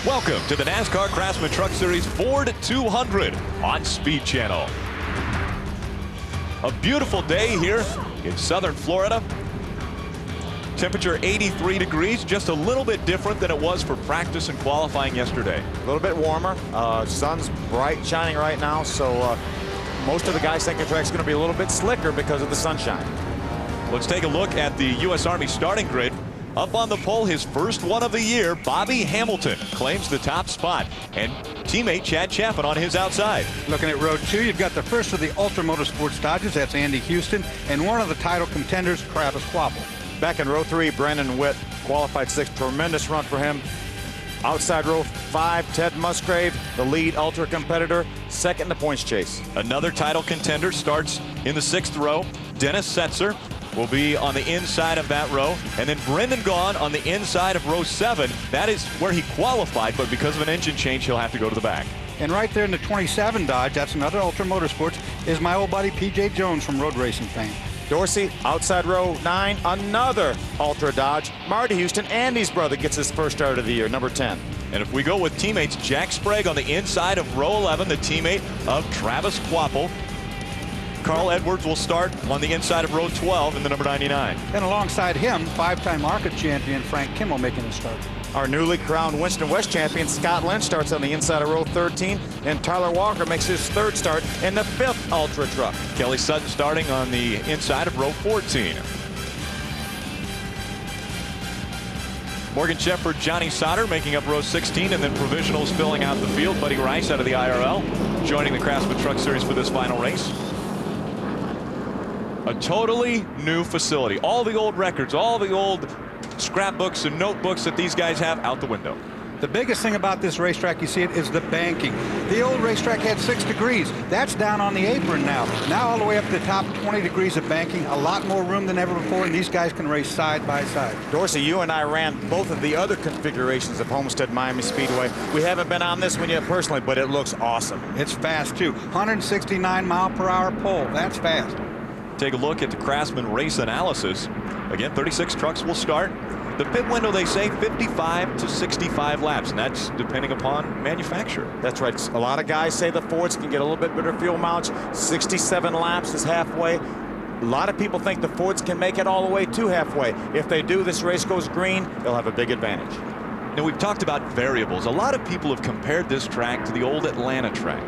Welcome to the NASCAR Craftsman Truck Series Ford 200 on Speed Channel. A beautiful day here in southern Florida. Temperature 83 degrees, just a little bit different than it was for practice and qualifying yesterday. A little bit warmer. Sun's bright, shining right now, so most of the guys think the track's going to be a little bit slicker because of the sunshine. Let's take a look at the U.S. Army starting grid. Up on the pole, his first one of the year, Bobby Hamilton claims the top spot, and teammate Chad Chapman on his outside. Looking at row 2, you've got the first of the Ultra Motorsports Dodges, that's Andy Houston, and one of the title contenders, Travis Quapple. Back in row 3, Brandon Witt qualified 6th. Tremendous run for him. Outside row 5, Ted Musgrave, the lead Ultra competitor, second in the points chase. Another title contender starts in the 6th row. Dennis Setzer will be on the inside of that row, and then Brendan Gaughan on the inside of row 7. That is where he qualified, but because of an engine change, he'll have to go to the back. And right there in the 27 Dodge, that's another Ultra Motorsports, is my old buddy P.J. Jones from road racing fame. Dorsey, outside row 9, another Ultra Dodge. Marty Houston, Andy's brother, gets his first start of the year, number 10. And if we go with teammates, Jack Sprague on the inside of row 11, the teammate of Travis Quapple. Carl Edwards will start on the inside of row 12 in the number 99. And alongside him, 5-time ARCA champion Frank Kimmel making a start. Our newly crowned Winston West champion Scott Lynch starts on the inside of row 13, and Tyler Walker makes his third start in the 5th Ultra truck. Kelly Sutton starting on the inside of row 14. Morgan Shepherd, Johnny Sauter making up row 16, and then provisionals filling out the field. Buddy Rice out of the IRL joining the Craftsman Truck Series for this final race. A totally new facility. All the old records, all the old scrapbooks and notebooks that these guys have out the window. The biggest thing about this racetrack, you see it, is the banking. The old racetrack had 6 degrees. That's down on the apron now. Now all the way up to the top, 20 degrees of banking, a lot more room than ever before, and these guys can race side by side. Dorsey, you and I ran both of the other configurations of Homestead-Miami Speedway. We haven't been on this one yet personally, but it looks awesome. It's fast too. 169-mile-per-hour pole. That's fast. Take a look at the Craftsman race analysis. Again, 36 trucks will start. The pit window, they say 55 to 65 laps, and that's depending upon manufacturer. That's right. A lot of guys say the Fords can get a little bit better fuel mileage. 67 laps is halfway. A lot of people think the Fords can make it all the way to halfway. If they do, this race goes green, they'll have a big advantage. Now, we've talked about variables. A lot of people have compared this track to the old Atlanta track.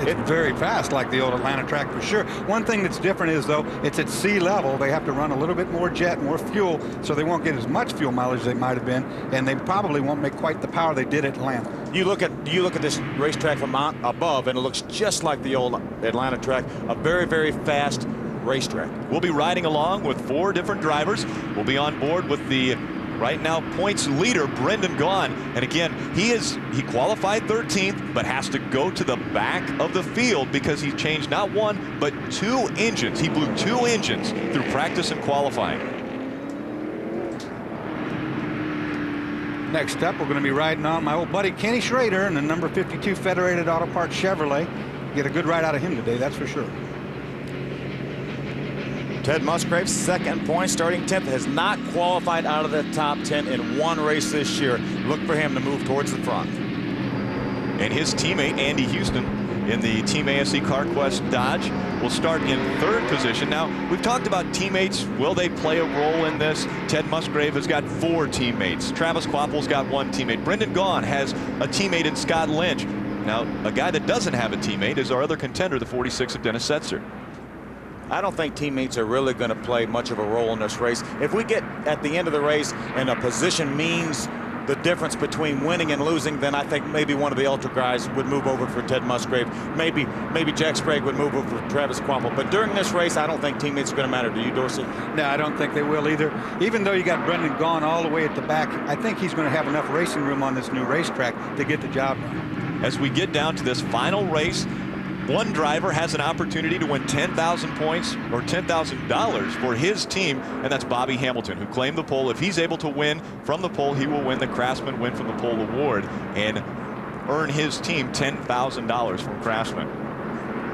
It's very fast, like the old Atlanta track for sure. One thing that's different is, though, it's at sea level. They have to run a little bit more jet, more fuel, so they won't get as much fuel mileage as they might have been, and they probably won't make quite the power they did at Atlanta. You look at this racetrack from above, and it looks just like the old Atlanta track. A very, very fast racetrack. We'll be riding along with 4 different drivers. We'll be on board with the right now points leader, Brendan Gaughan. And again, he qualified 13th, but has to go to the back of the field because he changed not 1, but 2 engines. He blew 2 engines through practice and qualifying. Next up, we're going to be riding on my old buddy Kenny Schrader in the number 52 Federated Auto Parts Chevrolet. Get a good ride out of him today, that's for sure. Ted Musgrave, second point, starting 10th, has not qualified out of the top 10 in 1 race this year. Look for him to move towards the front. And his teammate, Andy Houston, in the Team ASE CarQuest Dodge, will start in 3rd position. Now, we've talked about teammates. Will they play a role in this? Ted Musgrave has got 4 teammates. Travis Quapple's got 1 teammate. Brendan Gaughan has a teammate in Scott Lynch. Now, a guy that doesn't have a teammate is our other contender, the 46 of Dennis Setzer. I don't think teammates are really going to play much of a role in this race. If we get at the end of the race and a position means the difference between winning and losing, then I think maybe one of the Ultra guys would move over for Ted Musgrave. Maybe Jack Sprague would move over for Travis Quapple. But during this race, I don't think teammates are going to matter. Do you, Dorsey? No, I don't think they will either. Even though you got Brendan Gaughan all the way at the back, I think he's going to have enough racing room on this new racetrack to get the job done. As we get down to this final race, one driver has an opportunity to win 10,000 points or $10,000 for his team, and that's Bobby Hamilton, who claimed the pole. If he's able to win from the pole, he will win the Craftsman Win from the Pole award and earn his team $10,000 from Craftsman.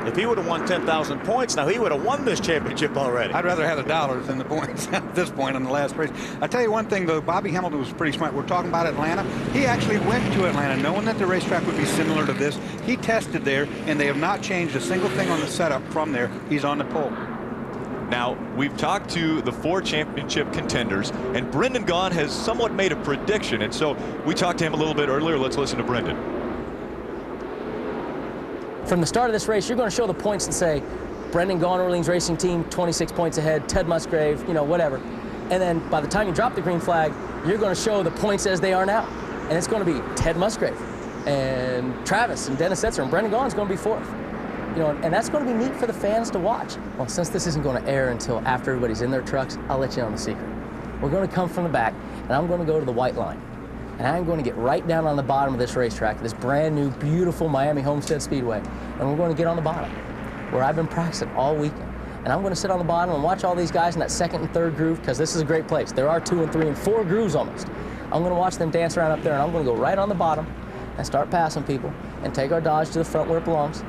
If he would have won 10,000 points, now he would have won this championship already. I'd rather have the dollars than the points at this point in the last race. I tell you one thing, though, Bobby Hamilton was pretty smart. We're talking about Atlanta. He actually went to Atlanta knowing that the racetrack would be similar to this. He tested there, and they have not changed a single thing on the setup from there. He's on the pole. Now, we've talked to the 4 championship contenders, and Brendan Gaughan has somewhat made a prediction, and so we talked to him a little bit earlier. Let's listen to Brendan. From the start of this race, you're going to show the points and say, Brendan Gaughan, Orleans Racing Team, 26 points ahead, Ted Musgrave, you know, whatever. And then by the time you drop the green flag, you're going to show the points as they are now. And it's going to be Ted Musgrave and Travis and Dennis Setzer, and Brendan Gaughan's going to be 4th. You know, and that's going to be neat for the fans to watch. Well, since this isn't going to air until after everybody's in their trucks, I'll let you in on the secret. We're going to come from the back, and I'm going to go to the white line. And I'm going to get right down on the bottom of this racetrack, this brand new, beautiful Miami Homestead Speedway. And we're going to get on the bottom, where I've been practicing all weekend. And I'm going to sit on the bottom and watch all these guys in that 2nd and 3rd groove, because this is a great place. There are 2 and 3 and 4 grooves almost. I'm going to watch them dance around up there, and I'm going to go right on the bottom and start passing people and take our Dodge to the front where it belongs.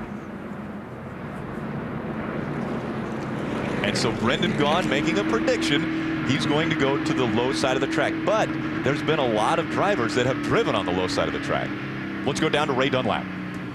And so Brendan Gaughan making a prediction. He's going to go to the low side of the track. But there's been a lot of drivers that have driven on the low side of the track. Let's go down to Ray Dunlap.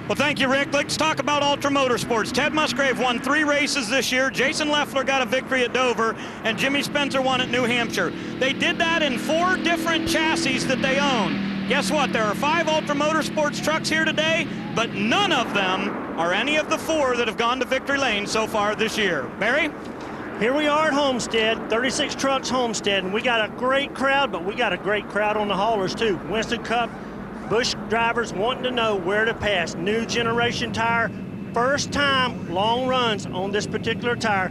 Well, thank you, Rick. Let's talk about Ultra Motorsports. Ted Musgrave won 3 races this year. Jason Leffler got a victory at Dover, and Jimmy Spencer won at New Hampshire. They did that in 4 different chassis that they own. Guess what? There are 5 Ultra Motorsports trucks here today, but none of them are any of the 4 that have gone to victory lane so far this year. Barry? Here we are at Homestead, 36 trucks Homestead, and we got a great crowd, but we got a great crowd on the haulers too. Winston Cup, Busch drivers wanting to know where to pass. New generation tire, first time long runs on this particular tire.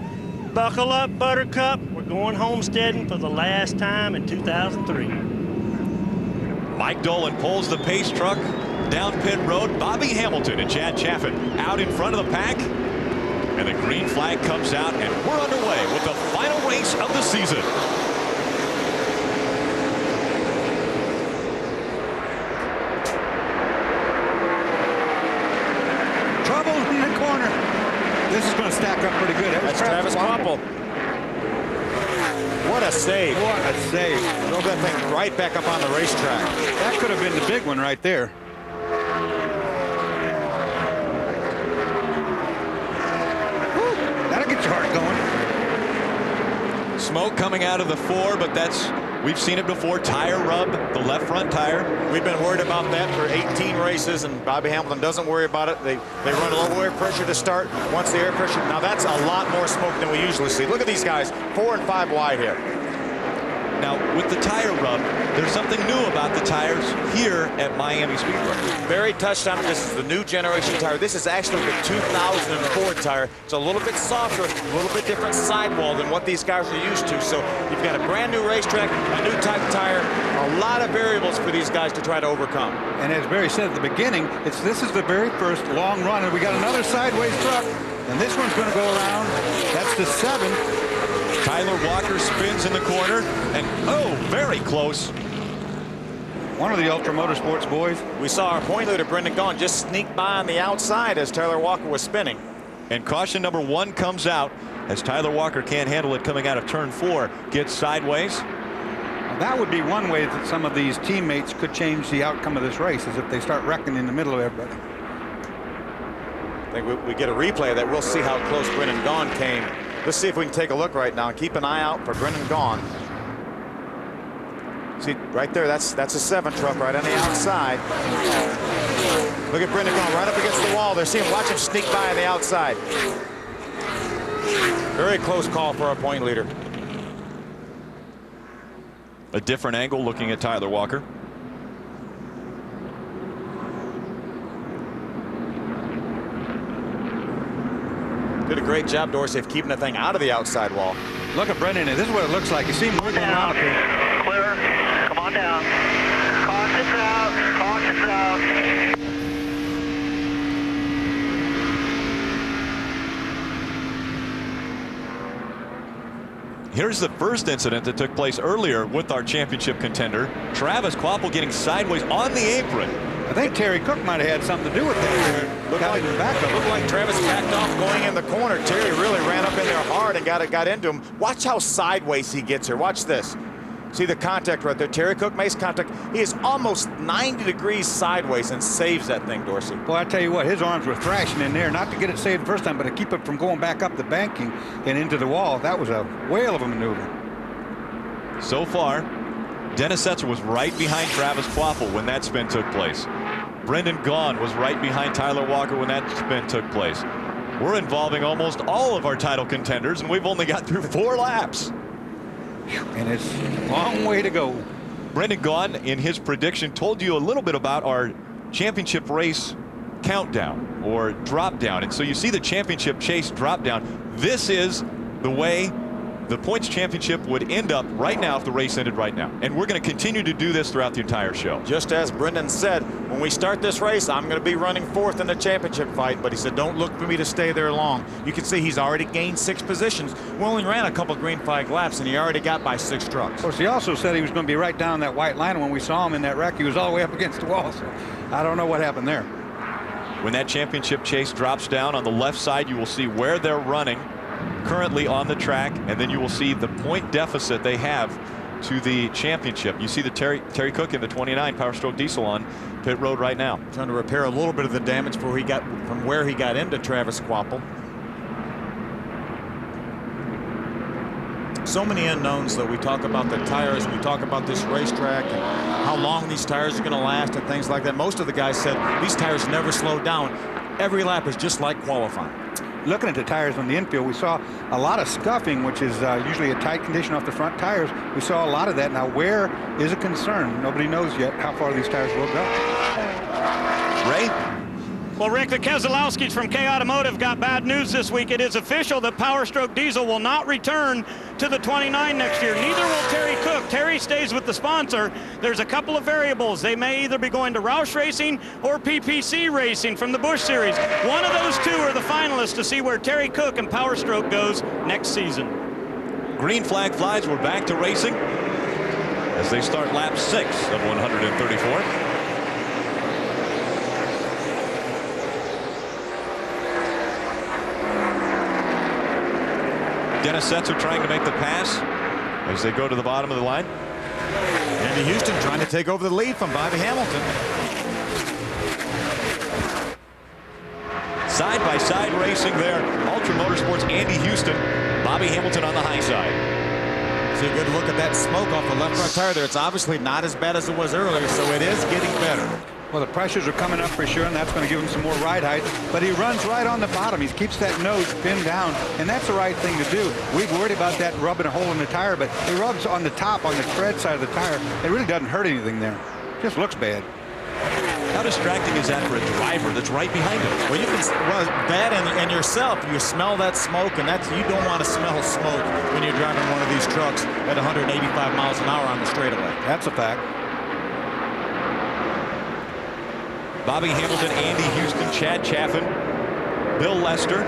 Buckle up, Buttercup. We're going homesteading for the last time in 2003. Mike Dolan pulls the pace truck down pit road. Bobby Hamilton and Chad Chaffin out in front of the pack. And the green flag comes out, and we're underway with the final race of the season. Trouble in the corner. This is going to stack up pretty good. That's Travis Koppel. What a save. What a save. Throw that thing right back up on the racetrack. That could have been the big one right there. That'll get your heart going. Smoke coming out of the 4, but we've seen it before. Tire rub, the left front tire. We've been worried about that for 18 races, and Bobby Hamilton doesn't worry about it. They run low air pressure to start. Once the air pressure, now that's a lot more smoke than we usually see. Look at these guys, 4 and 5 wide here. Now, with the tire rub, there's something new about the tires here at Miami Speedway. Barry touched on it. This is the new generation tire. This is actually the 2004 tire. It's a little bit softer, a little bit different sidewall than what these guys are used to. So you've got a brand new racetrack, a new type tire, a lot of variables for these guys to try to overcome. And as Barry said at the beginning, this is the very first long run, and we got another sideways truck, and this one's going to go around. That's the 7. Tyler Walker spins in the corner, and oh, very close. One of the Ultra Motorsports boys. We saw our point leader, Brendan Gaughan, just sneak by on the outside as Tyler Walker was spinning. And caution number 1 comes out as Tyler Walker can't handle it coming out of turn 4. Gets sideways. That would be one way that some of these teammates could change the outcome of this race, is if they start wrecking in the middle of everybody. I think we get a replay of that. We'll see how close Brendan Gaughan came. Let's see if we can take a look right now and keep an eye out for Brendan Gaughan. See, right there, that's a 7 truck right on the outside. Look at Brendan Gaughan right up against the wall there. See him, watch him sneak by on the outside. Very close call for our point leader. A different angle looking at Tyler Walker. Did a great job, Dorsey, of keeping the thing out of the outside wall. Look at Brendan. This is what it looks like. You see him moving around up here. Clear. Come on down. Caution's out. Caution's out. Here's the first incident that took place earlier with our championship contender. Travis Koppel getting sideways on the apron. I think Terry Cook might have had something to do with that. Looked like Travis backed off going in the corner. Terry really ran up in there hard and got into him. Watch how sideways he gets here. Watch this. See the contact right there. Terry Cook makes contact. He is almost 90 degrees sideways and saves that thing, Dorsey. Well, I tell you what, his arms were thrashing in there, not to get it saved the first time, but to keep it from going back up the banking and into the wall. That was a whale of a maneuver. So far, Dennis Setzer was right behind Travis Kvapil when that spin took place. Brendan Gaughan was right behind Tyler Walker when that spin took place. We're involving almost all of our title contenders, and we've only got through 4 laps. And it's a long way to go. Brendan Gaughan, in his prediction, told you a little bit about our championship race countdown or drop down. And so you see the championship chase drop down. This is the way the points championship would end up right now if the race ended right now. And we're going to continue to do this throughout the entire show. Just as Brendan said, when we start this race, I'm going to be running 4th in the championship fight. But he said, don't look for me to stay there long. You can see he's already gained 6 positions. We only ran a couple green flag laps, and he already got by 6 trucks. Of course, he also said he was going to be right down that white line. When we saw him in that wreck, he was all the way up against the wall. So I don't know what happened there. When that championship chase drops down on the left side, you will see where they're running currently on the track, and then you will see the point deficit they have to the championship. You see the Terry Cook in the 29 Power Stroke Diesel on pit road right now. Trying to repair a little bit of the damage before he got from where he got into Travis Kvapil. So many unknowns, though. We talk about the tires, we talk about this racetrack and how long these tires are going to last and things like that. Most of the guys said these tires never slow down. Every lap is just like qualifying. Looking at the tires on the infield, we saw a lot of scuffing, which is usually a tight condition off the front tires. We saw a lot of that. Now, wear is a concern. Nobody knows yet how far these tires will go. Ray? Well, Rick, the Keselowskis from K Automotive got bad news this week. It is official that Power Stroke Diesel will not return to the 29 next year. Neither will Terry Cook. Terry stays with the sponsor. There's a couple of variables. They may either be going to Roush Racing or PPC Racing from the Busch Series. One of those 2 are the finalists to see where Terry Cook and Power Stroke goes next season. Green flag flies. We're back to racing as they start lap 6 of 134. Dennis Setzer trying to make the pass as they go to the bottom of the line. Andy Houston trying to take over the lead from Bobby Hamilton. Side-by-side racing there. Ultra Motorsports, Andy Houston, Bobby Hamilton on the high side. See a good look at that smoke off the left front tire there. It's obviously not as bad as it was earlier, so it is getting better. Well, the pressures are coming up for sure, and that's going to give him some more ride height. But he runs right on the bottom. He keeps that nose pinned down, and that's the right thing to do. We've worried about that rubbing a hole in the tire, but he rubs on the top, on the tread side of the tire. It really doesn't hurt anything there. Just looks bad. How distracting is that for a driver that's right behind him? Well, you can, that and yourself, you smell that smoke, and that's, you don't want to smell smoke when you're driving one of these trucks at 185 miles an hour on the straightaway. That's a fact. Bobby Hamilton, Andy Houston, Chad Chaffin, Bill Lester.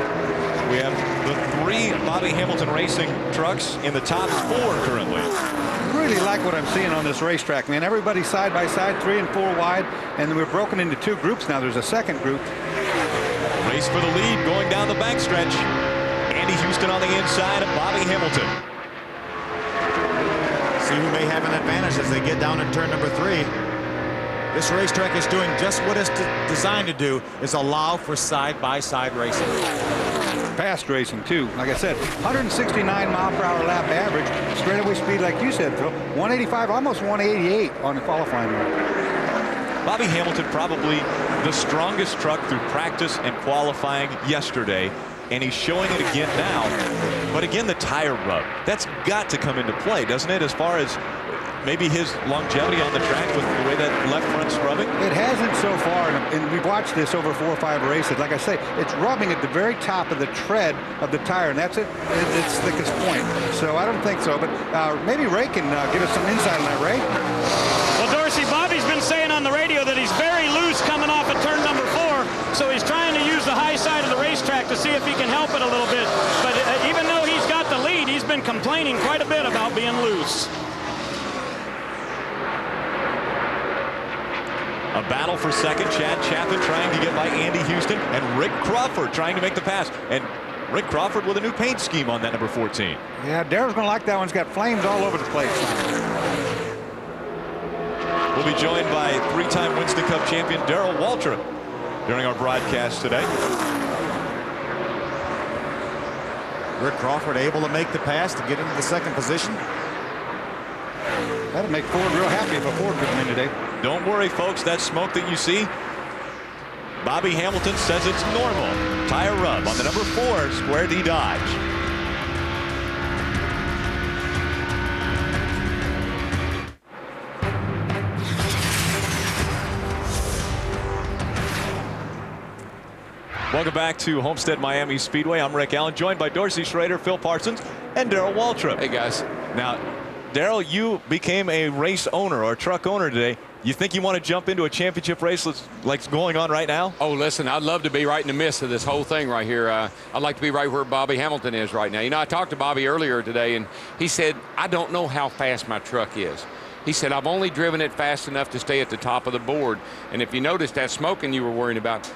We have the 3 Bobby Hamilton racing trucks in the top 4 currently. I really like what I'm seeing on this racetrack, man. Everybody side by side, 3 and 4 wide, and we're broken into 2 groups now. There's a second group. Race for the lead going down the backstretch. Andy Houston on the inside of Bobby Hamilton. See who may have an advantage as they get down in turn number 3. This racetrack is doing just what it's designed to do, is allow for side-by-side racing. Fast racing, too. Like I said, 169 mile-per-hour lap average. Straightaway speed, like you said, Phil, 185, almost 188 on the qualifying run. Bobby Hamilton probably the strongest truck through practice and qualifying yesterday, and he's showing it again now. But again, the tire rub, that's got to come into play, doesn't it, as far as maybe his longevity on the track with the way that left front's rubbing? It hasn't so far, and we've watched this over 4 or 5 races. Like I say, it's rubbing at the very top of the tread of the tire, and that's it. Its thickest point. So I don't think so, but maybe Ray can give us some insight on that, Ray. Well, Dorsey, Bobby's been saying on the radio that he's very loose coming off at turn number 4, so he's trying to use the high side of the racetrack to see if he can help it a little bit. But even though he's got the lead, he's been complaining quite a bit about being loose. A battle for second. Chad Chapman trying to get by Andy Houston, and Rick Crawford trying to make the pass. And Rick Crawford with a new paint scheme on that number 14. Yeah, Daryl's going to like that one. It's got flames all over the place. We'll be joined by 3-time Winston Cup champion Darrell Waltrip during our broadcast today. Rick Crawford able to make the pass to get into the second position. That'd make Ford real happy if a Ford could win today. Don't worry, folks. That smoke that you see, Bobby Hamilton says it's normal. Tire rub on the number 4 Square D Dodge. Welcome back to Homestead-Miami Speedway. I'm Rick Allen, joined by Dorsey Schrader, Phil Parsons, and Darrell Waltrip. Hey, guys. Now, Darrell, you became a race owner or a truck owner today. You think you want to jump into a championship race like going on right now? Oh, listen, I'd love to be right in the midst of this whole thing right here. I'd like to be right where Bobby Hamilton is right now. You know, I talked to Bobby earlier today, and he said, I don't know how fast my truck is. He said, I've only driven it fast enough to stay at the top of the board. And if you notice that smoking you were worrying about,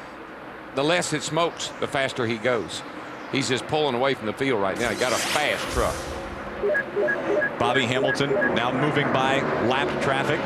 the less it smokes, the faster he goes. He's just pulling away from the field right now. He got a fast truck. Bobby Hamilton now moving by lap traffic.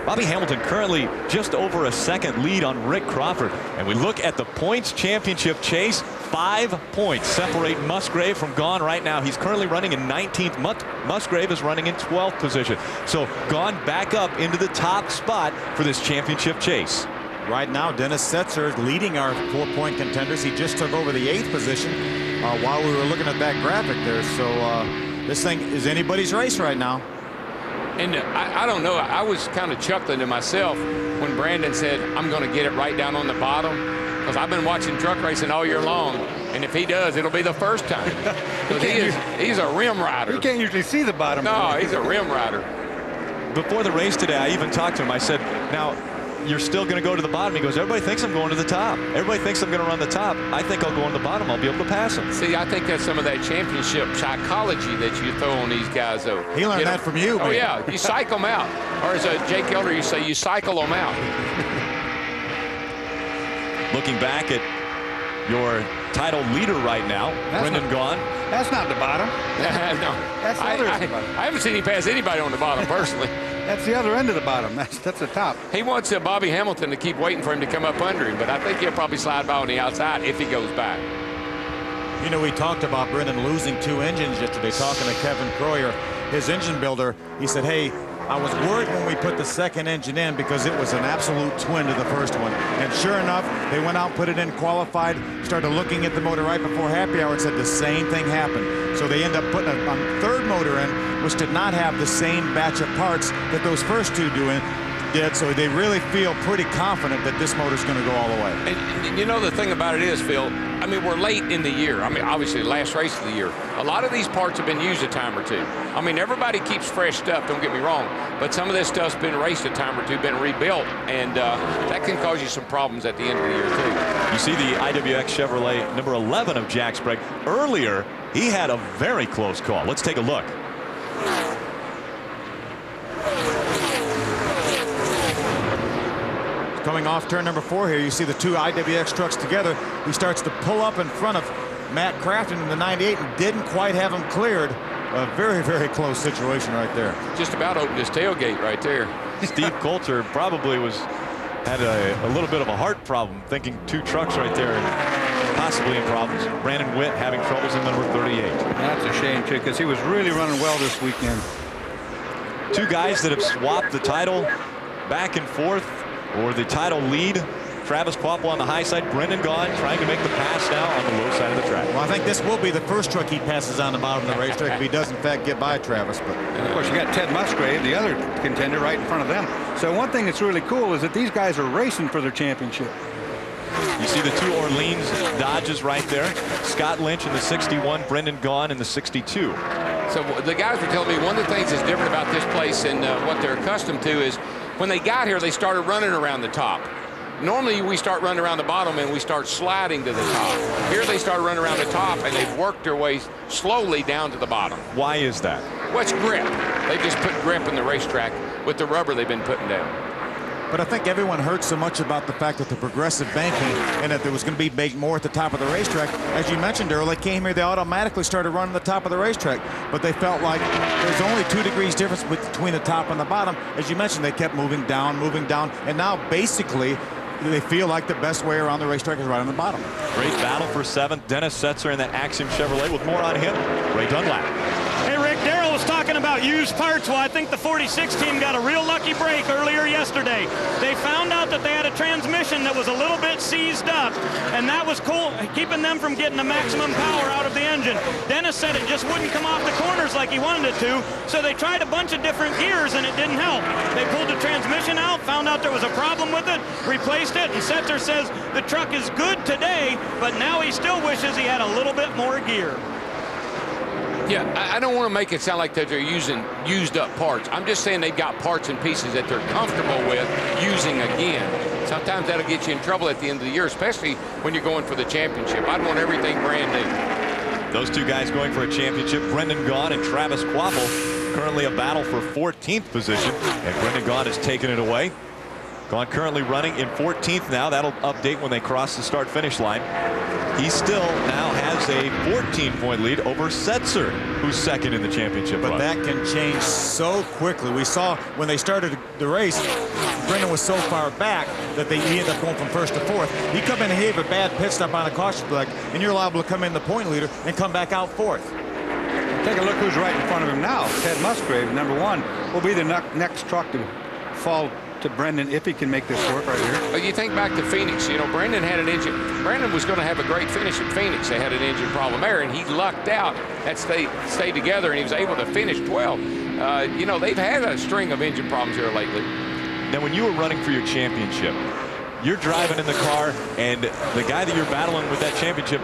Bobby Hamilton currently just over a second lead on Rick Crawford. And we look at the points championship chase. 5 points separate Musgrave from Gone right now. He's currently running in 19th. Musgrave is running in 12th position. So Gone back up into the top spot for this championship chase. Right now, Dennis Setzer is leading our 4-point contenders. He just took over the 8th position while we were looking at that graphic there. So this thing is anybody's race right now. And I don't know. I was kind of chuckling to myself when Brandon said, I'm going to get it right down on the bottom. Because I've been watching truck racing all year long. And if he does, it'll be the first time. He's a rim rider. You can't usually see the bottom. No, he's a rim rider. Before the race today, I even talked to him. I said, now, you're still going to go to the bottom. He goes, everybody thinks I'm going to the top. Everybody thinks I'm going to run the top. I think I'll go on the bottom. I'll be able to pass him. See, I think that's some of that championship psychology that you throw on these guys, though. He learned that from you. Oh, yeah. You cycle them out. Or as Jake Elder used to say, you cycle them out. Looking back at your title leader right now, Brendan Gaughan. That's not the bottom. No. That's the other end of the bottom. I haven't seen him pass anybody on the bottom, personally. That's the other end of the bottom. That's the top. He wants Bobby Hamilton to keep waiting for him to come up under him, but I think he'll probably slide by on the outside if he goes back. You know, we talked about Brendan losing 2 engines yesterday, talking to Kevin Croyer, his engine builder. He said, hey, I was worried when we put the second engine in because it was an absolute twin to the first one. And sure enough, they went out, put it in, qualified, started looking at the motor right before happy hour and said the same thing happened. So they end up putting a third motor in, which did not have the same batch of parts that those first 2 did. So they really feel pretty confident that this motor's going to go all the way. And you know, the thing about it is, Phil, I mean, we're late in the year. I mean, obviously, last race of the year. A lot of these parts have been used a time or two. I mean, everybody keeps fresh stuff, don't get me wrong, but some of this stuff's been raced a time or two, been rebuilt, and that can cause you some problems at the end of the year, too. You see the IWX Chevrolet number 11 of Jack Sprague. Earlier, he had a very close call. Let's take a look. Coming off turn number 4 here, you see the 2 IWX trucks together. He starts to pull up in front of Matt Crafton in the 98 and didn't quite have him cleared. A very, very close situation right there. Just about opened his tailgate right there. Steve Coulter probably had a little bit of a heart problem, thinking 2 trucks right there and possibly in problems. Brandon Witt having troubles in number 38. That's a shame, too, because he was really running well this weekend. 2 guys that have swapped the title back and forth, or the title lead. Travis Kvapil on the high side, Brendan Gaughan trying to make the pass now on the low side of the track. Well, I think this will be the first truck he passes on the bottom of the racetrack if he does, in fact, get by Travis. But and of course, you got Ted Musgrave, the other contender, right in front of them. So one thing that's really cool is that these guys are racing for their championship. You see the 2 Orleans Dodges right there. Scott Lynch in the 61, Brendan Gaughan in the 62. So the guys were telling me one of the things that's different about this place and what they're accustomed to is when they got here, they started running around the top. Normally, we start running around the bottom and we start sliding to the top. Here, they start running around the top and they've worked their way slowly down to the bottom. Why is that? Well, it's grip. They just put grip in the racetrack with the rubber they've been putting down. But I think everyone heard so much about the fact that the progressive banking and that there was going to be baked more at the top of the racetrack. As you mentioned, Earl, they came here, they automatically started running the top of the racetrack. But they felt like there's only 2 degrees difference between the top and the bottom. As you mentioned, they kept moving down, and now basically they feel like the best way around the racetrack is right on the bottom. Great battle for 7th. Dennis Setzer in that Axiom Chevrolet. With more on him, Ray Dunlap. Hey, Rick, Darrell was talking about used parts. Well, I think the 46 team got a real lucky break earlier yesterday. They found out that they had a transmission that was a little bit seized up, and that was cool, keeping them from getting the maximum power out of the engine. Dennis said it just wouldn't come off the corners like he wanted it to, so they tried a bunch of different gears, and it didn't help. They pulled the transmission out, found out there was a problem with it, replaced it, and Setzer says the truck is good today, but now he still wishes he had a little bit more gear. Yeah, I don't want to make it sound like that they're using used up parts. I'm just saying they've got parts and pieces that they're comfortable with using again. Sometimes that'll get you in trouble at the end of the year, especially when you're going for the championship. I'd want everything brand new. Those 2 guys going for a championship, Brendan Gaughan and Travis Quappel, currently a battle for 14th position, and Brendan Gaughan has taken it away. Gaughan currently running in 14th now. That'll update when they cross the start-finish line. He still now has a 14-point lead over Setzer, who's 2nd in the championship But run. that can change so quickly. We saw when they started the race, Brendan was so far back that he ended up going from 1st to 4th. You come in and he have a bad pit stop on a caution flag, and you're liable to come in the point leader and come back out 4th. Take a look who's right in front of him now. Ted Musgrave, number 1, will be the next truck to fall to Brendan if he can make this work right here. But you think back to Phoenix, you know, Brendan had an engine. Brendan was going to have a great finish at Phoenix. They had an engine problem there, and he lucked out. That stayed together, and he was able to finish 12. You know, they've had a string of engine problems here lately. Now, when you were running for your championship, you're driving in the car, and the guy that you're battling with that championship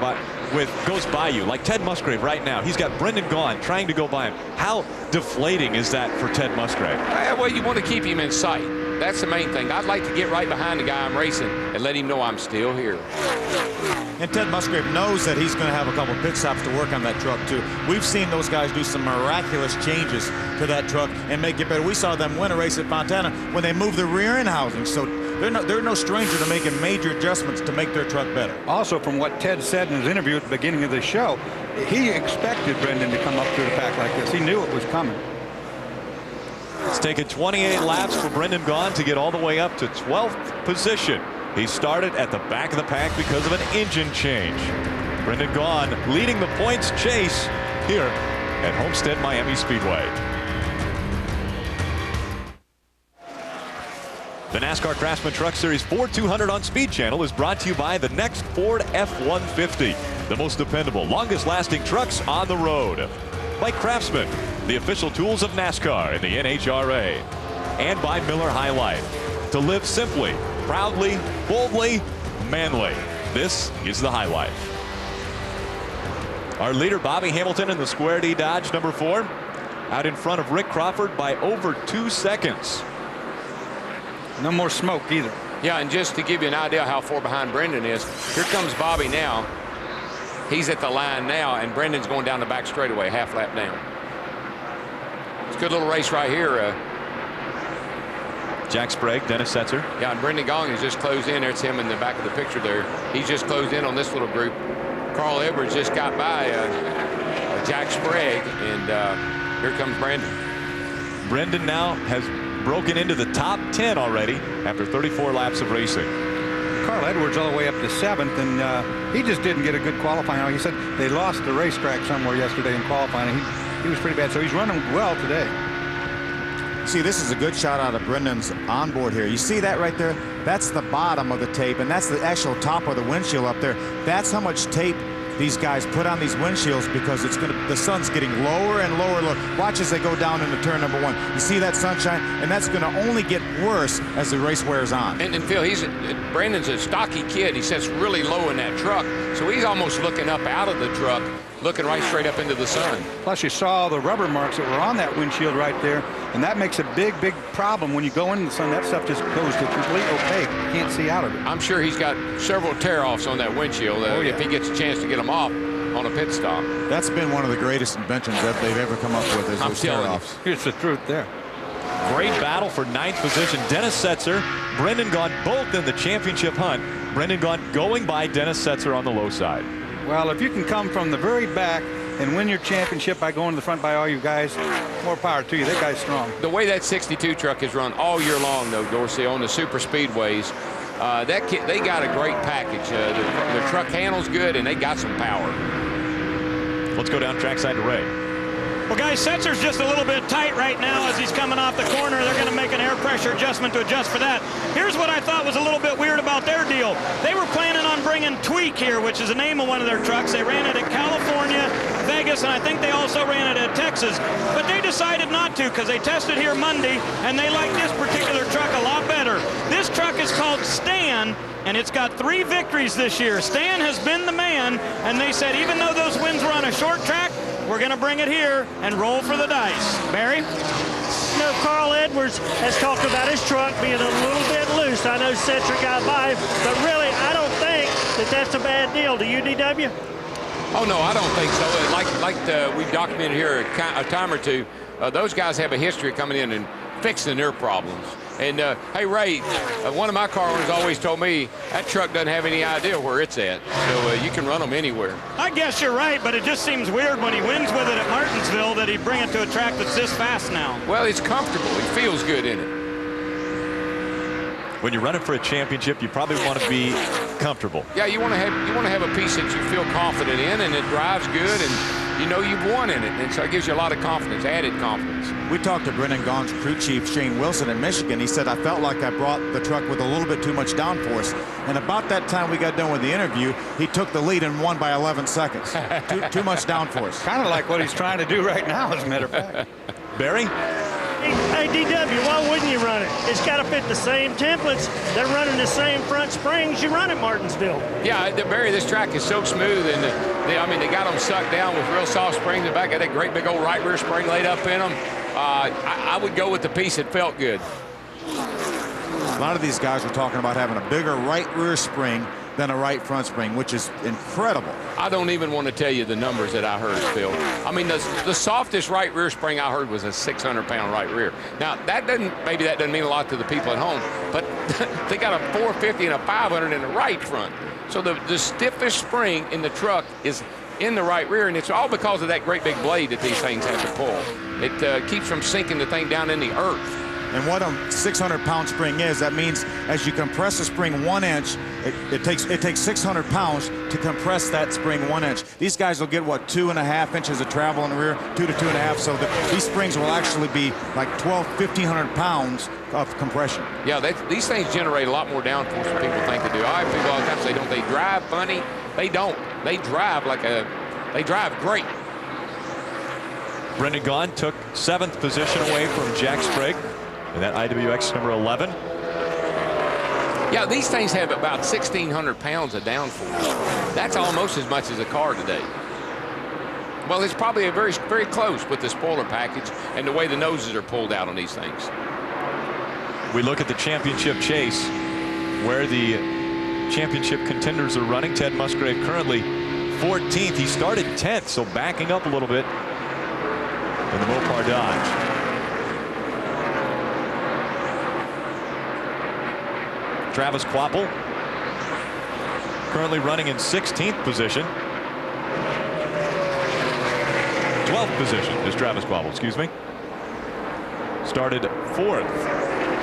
with goes by you, like Ted Musgrave right now. He's got Brendan Gaughan trying to go by him. How deflating is that for Ted Musgrave? Well, you want to keep him in sight. That's the main thing. I'd like to get right behind the guy I'm racing and let him know I'm still here. And Ted Musgrave knows that he's going to have a couple pit stops to work on that truck, too. We've seen those guys do some miraculous changes to that truck and make it better. We saw them win a race at Fontana when they moved the rear end housing. So they're no stranger to making major adjustments to make their truck better. Also, from what Ted said in his interview at the beginning of the show, he expected Brendan to come up through the pack like this. He knew it was coming. It's taken 28 laps for Brendan Gaughan to get all the way up to 12th position. He started at the back of the pack because of an engine change. Brendan Gaughan leading the points chase here at Homestead-Miami Speedway. The NASCAR Craftsman Truck Series Ford 200 on Speed Channel is brought to you by the next Ford F-150, the most dependable, longest-lasting trucks on the road. By Craftsman, the official tools of NASCAR and the NHRA. And by Miller High Life. To live simply, proudly, boldly, manly. This is the High Life. Our leader, Bobby Hamilton, in the Square D Dodge number 4, out in front of Rick Crawford by over 2 seconds. No more smoke either. Yeah, and just to give you an idea how far behind Brendan is, here comes Bobby now. He's at the line now, and Brendan's going down the back straightaway, half lap down. It's a good little race right here. Jack Sprague, Dennis Setzer. Yeah, and Brendan Gaughan has just closed in. There's him in the back of the picture there. He's just closed in on this little group. Carl Edwards just got by Jack Sprague, and here comes Brendan. Brendan now has broken into the top 10 already after 34 laps of racing. Carl Edwards all the way up to 7th, and he just didn't get a good qualifying. He said they lost the racetrack somewhere yesterday in qualifying. He was pretty bad, so he's running well today. See, this is a good shot out of Brendan's onboard here. You see that right there? That's the bottom of the tape, and that's the actual top of the windshield up there. That's how much tape these guys put on these windshields because the sun's getting lower and lower. Look, watch as they go down into turn number 1. You see that sunshine, and that's going to only get worse as the race wears on. And Phil, Brandon's a stocky kid. He sits really low in that truck, so he's almost looking up out of the truck, looking right straight up into the sun. Plus, you saw the rubber marks that were on that windshield right there, and that makes a big, big problem when you go into the sun. That stuff just goes to complete opaque. You can't see out of it. I'm sure he's got several tear-offs on that windshield. If he gets a chance to get them off. on a pit stop. That's been one of the greatest inventions that they've ever come up with, is I'm those telling you. tear-offs. Here's the truth there. Great battle for 9th position. Dennis Setzer, Brendan Gaughan, both in the championship hunt. Brendan Gaughan going by Dennis Setzer on the low side. Well, if you can come from the very back and win your championship by going to the front by all you guys, more power to you. That guy's strong. The way that 62 truck is run all year long, though, Dorsey, on the super speedways, they got a great package. The truck handles good, and they got some power. Let's go down trackside to Ray. Well, guys, Setzer's just a little bit tight right now as he's coming off the corner. They're going to make an air pressure adjustment to adjust for that. Here's what I thought was a little bit weird about their deal. They were planning on bringing Tweak here, which is the name of one of their trucks. They ran it at California, Vegas, and I think they also ran it at Texas. But they decided not to because they tested here Monday, and they like this particular truck a lot better. This truck is called Stan, and it's got 3 victories this year. Stan has been the man, and they said even though those wins were on a short track, we're going to bring it here and roll for the dice. Barry? No, Carl Edwards has talked about his truck being a little bit loose. I know Setzer got by, but really, I don't think that that's a bad deal. Do you, DW? Oh, no, I don't think so. We've documented here a time or two, those guys have a history of coming in and fixing their problems. And, hey, Ray, one of my car owners always told me that truck doesn't have any idea where it's at. So you can run them anywhere. I guess you're right, but it just seems weird when he wins with it at Martinsville that he bring it to a track that's this fast now. Well, it's comfortable. He feels good in it. When you're running for a championship, you probably want to be comfortable. Yeah, you want to have a piece that you feel confident in, and it drives good, and you know you've won in it, and so it gives you a lot of confidence, added confidence. We talked to Brendan Gaughan's crew chief, Shane Wilson, in Michigan. He said, I felt like I brought the truck with a little bit too much downforce. And about that time we got done with the interview, he took the lead and won by 11 seconds. too much downforce. Kind of like what he's trying to do right now, as a matter of fact. Barry? Hey, DW, why wouldn't you run it? It's got to fit the same templates. They're running the same front springs you run at Martinsville. Yeah, Barry, this track is so smooth, and they got them sucked down with real soft springs. In back, got that great big old right rear spring laid up in them. I would go with the piece that felt good. A lot of these guys are talking about having a bigger right rear spring than a right front spring, which is incredible. I don't even want to tell you the numbers that I heard, Phil. I mean, the softest right rear spring I heard was a 600-pound right rear. Now, maybe that doesn't mean a lot to the people at home, but they got a 450 and a 500 in the right front. So the stiffest spring in the truck is in the right rear, and it's all because of that great big blade that these things have to pull. It keeps from sinking the thing down in the earth. And what a 600-pound spring is, that means as you compress a spring 1 inch, it takes 600 pounds to compress that spring 1 inch. These guys will get, what, 2.5 inches of travel in the rear, 2 to 2.5, so these springs will actually be like 1,500 pounds of compression. Yeah, these things generate a lot more downforce than people think they do. I have people all the time say, don't they drive funny? They don't. They drive they drive great. Brendan Gaughan took 7th position away from Jack Sprague in that IWX number 11. Yeah, these things have about 1,600 pounds of downforce. That's almost as much as a car today. Well, it's probably a very, very close with the spoiler package and the way the noses are pulled out on these things. We look at the championship chase where the championship contenders are running. Ted Musgrave currently 14th. He started 10th, so backing up a little bit in the Mopar Dodge. Travis Kvapil currently running in 16th position. 12th position is Travis Kvapil, excuse me. Started 4th.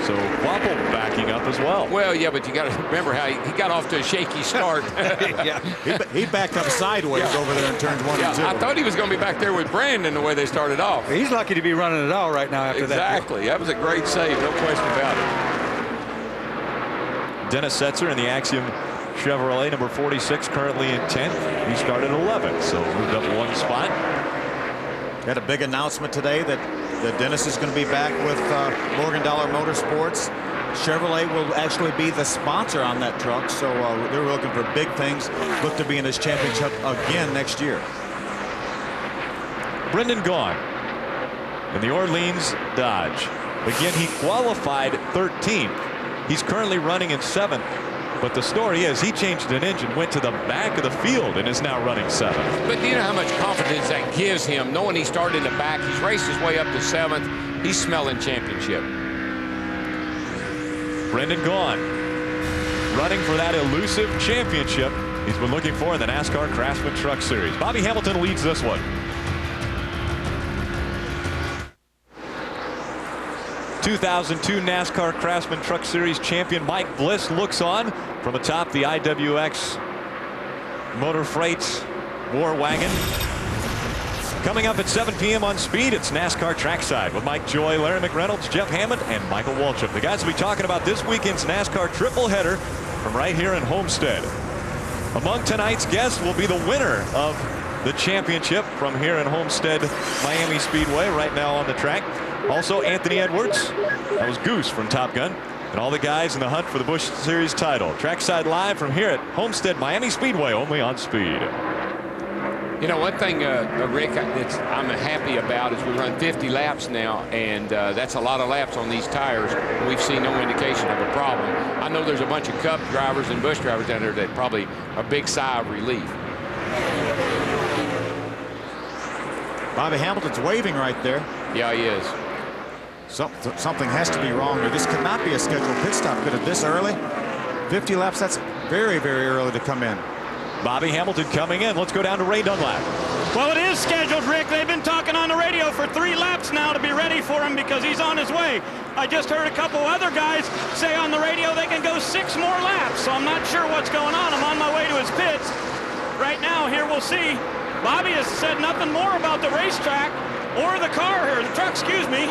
So Kvapil backing up as well. Well, yeah, but you got to remember how he got off to a shaky start. Yeah, he backed up sideways over there in turns 1 and 2. I thought he was going to be back there with Brandon the way they started off. He's lucky to be running it all right now after that. Exactly. That was a great save, no question about it. Dennis Setzer in the Axiom Chevrolet number 46, currently in 10th. He started 11th, so moved up 1 spot. Had a big announcement today that Dennis is going to be back with Morgan Dollar Motorsports. Chevrolet will actually be the sponsor on that truck, so they're looking for big things. Look to be in this championship again next year. Brendan Gaughan in the Orleans Dodge. Again, he qualified 13th. He's currently running in 7th But the story is he changed an engine, went to the back of the field, and is now running 7th. But do you know how much confidence that gives him, knowing he started in the back, he's raced his way up to 7th, he's smelling championship. Brendan Gaughan running for that elusive championship he's been looking for in the NASCAR Craftsman Truck Series. Bobby Hamilton leads this one. 2002 NASCAR Craftsman Truck Series champion Mike Bliss looks on from atop the IWX Motor Freight War Wagon. Coming up at 7 p.m. on Speed, it's NASCAR Trackside with Mike Joy, Larry McReynolds, Jeff Hammond, and Michael Waltrip. The guys will be talking about this weekend's NASCAR triple header from right here in Homestead. Among tonight's guests will be the winner of the championship from here in Homestead-Miami Speedway right now on the track. Also Anthony Edwards, that was Goose from Top Gun, and all the guys in the hunt for the Busch Series title. Trackside live from here at Homestead-Miami Speedway, only on Speed. You know, one thing, Rick, I'm happy about is we run 50 laps now, and that's a lot of laps on these tires. We've seen no indication of a problem. I know there's a bunch of Cup drivers and Busch drivers down there that probably a big sigh of relief. Bobby Hamilton's waving right there. Yeah, he is. Something has to be wrong here. This could not be a scheduled pit stop. Could have this early? 50 laps, that's very, very early to come in. Bobby Hamilton coming in. Let's go down to Ray Dunlap. Well, it is scheduled, Rick. They've been talking on the radio for 3 laps now to be ready for him because he's on his way. I just heard a couple other guys say on the radio they can go 6 more laps, so I'm not sure what's going on. I'm on my way to his pits. Right now, here we'll see. Bobby has said nothing more about the racetrack or the car here, the truck, excuse me.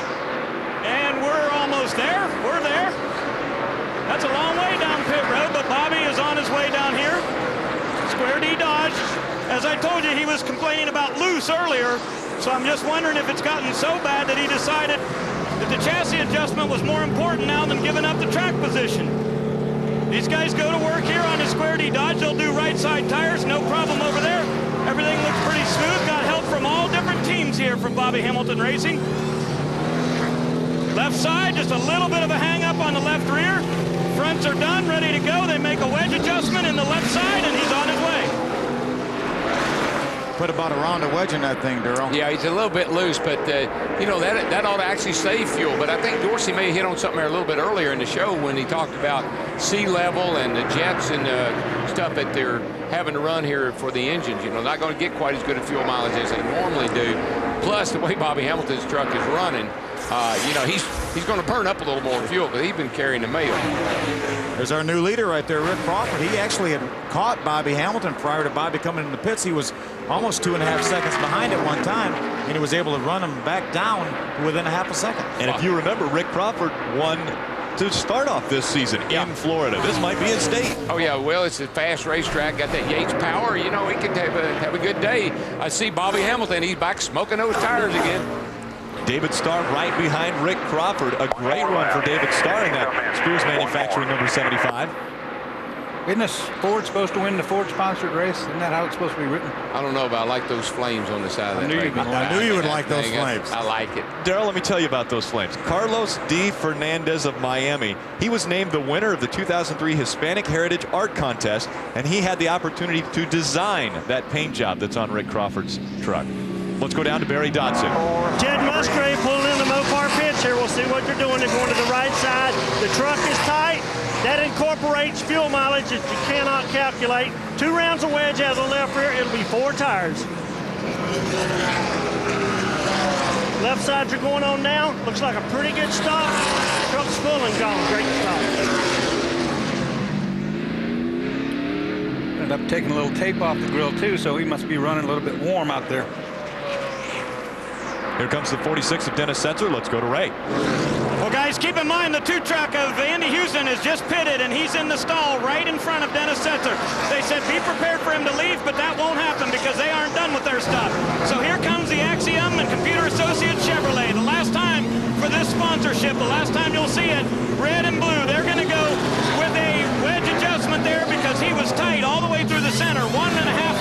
And we're almost there. We're there. That's a long way down pit road, but Bobby is on his way down here. Square D Dodge. As I told you, he was complaining about loose earlier, so I'm just wondering if it's gotten so bad that he decided that the chassis adjustment was more important now than giving up the track position. These guys go to work here on his Square D Dodge. They'll do right side tires, no problem over there. Everything looks pretty smooth. Got help from all different teams here from Bobby Hamilton Racing. Left side, just a little bit of a hang up on the left rear. Fronts are done, ready to go. They make a wedge adjustment in the left side, and he's on his way. Put about a round of wedge in that thing, Darrell. Yeah, he's a little bit loose, but, you know, that ought to actually save fuel. But I think Dorsey may have hit on something there a little bit earlier in the show when he talked about sea level and the jets and stuff that they're having to run here for the engines. You know, not going to get quite as good a fuel mileage as they normally do. Plus, the way Bobby Hamilton's truck is running, you know, he's going to burn up a little more fuel because he's been carrying the mail. There's our new leader right there, Rick Crawford. He actually had caught Bobby Hamilton prior to Bobby coming in the pits. He was almost 2.5 seconds behind at one time, and he was able to run him back down within a half a second. And if you remember, Rick Crawford won to start off this season in Florida. This might be his state. Oh, yeah, well, it's a fast racetrack, got that Yates power. You know, he could have a good day. I see Bobby Hamilton, he's back smoking those tires again. David Starr right behind Rick Crawford. A great run for David Starr in that Spears Manufacturing number 75. Isn't this Ford supposed to win the Ford-sponsored race? Isn't that how it's supposed to be written? I don't know, but I like those flames on the side of that thing. I knew you would like those flames. I like it. Darrell, let me tell you about those flames. Carlos D. Fernandez of Miami. He was named the winner of the 2003 Hispanic Heritage Art Contest, and he had the opportunity to design that paint job that's on Rick Crawford's truck. Let's go down to Barry Dodson. Ted Musgrave pulling in the Mopar pits here. We'll see what they're doing. They're going to the right side. The truck is tight. That incorporates fuel mileage that you cannot calculate. 2 rounds of wedge has a left rear. It'll be 4 tires. Left sides are going on now. Looks like a pretty good stop. Truck's full and gone. Great stop. Ended up taking a little tape off the grill too, so he must be running a little bit warm out there. Here comes the 46 of Dennis Setzer. Let's go to Ray. Well, guys, keep in mind the 2-truck of Andy Houston is just pitted, and he's in the stall right in front of Dennis Setzer. They said be prepared for him to leave, but that won't happen because they aren't done with their stuff. So here comes the Axiom and Computer Associates Chevrolet. The last time for this sponsorship, the last time you'll see it, red and blue. They're going to go with a wedge adjustment there because he was tight all the way through the center. 1.5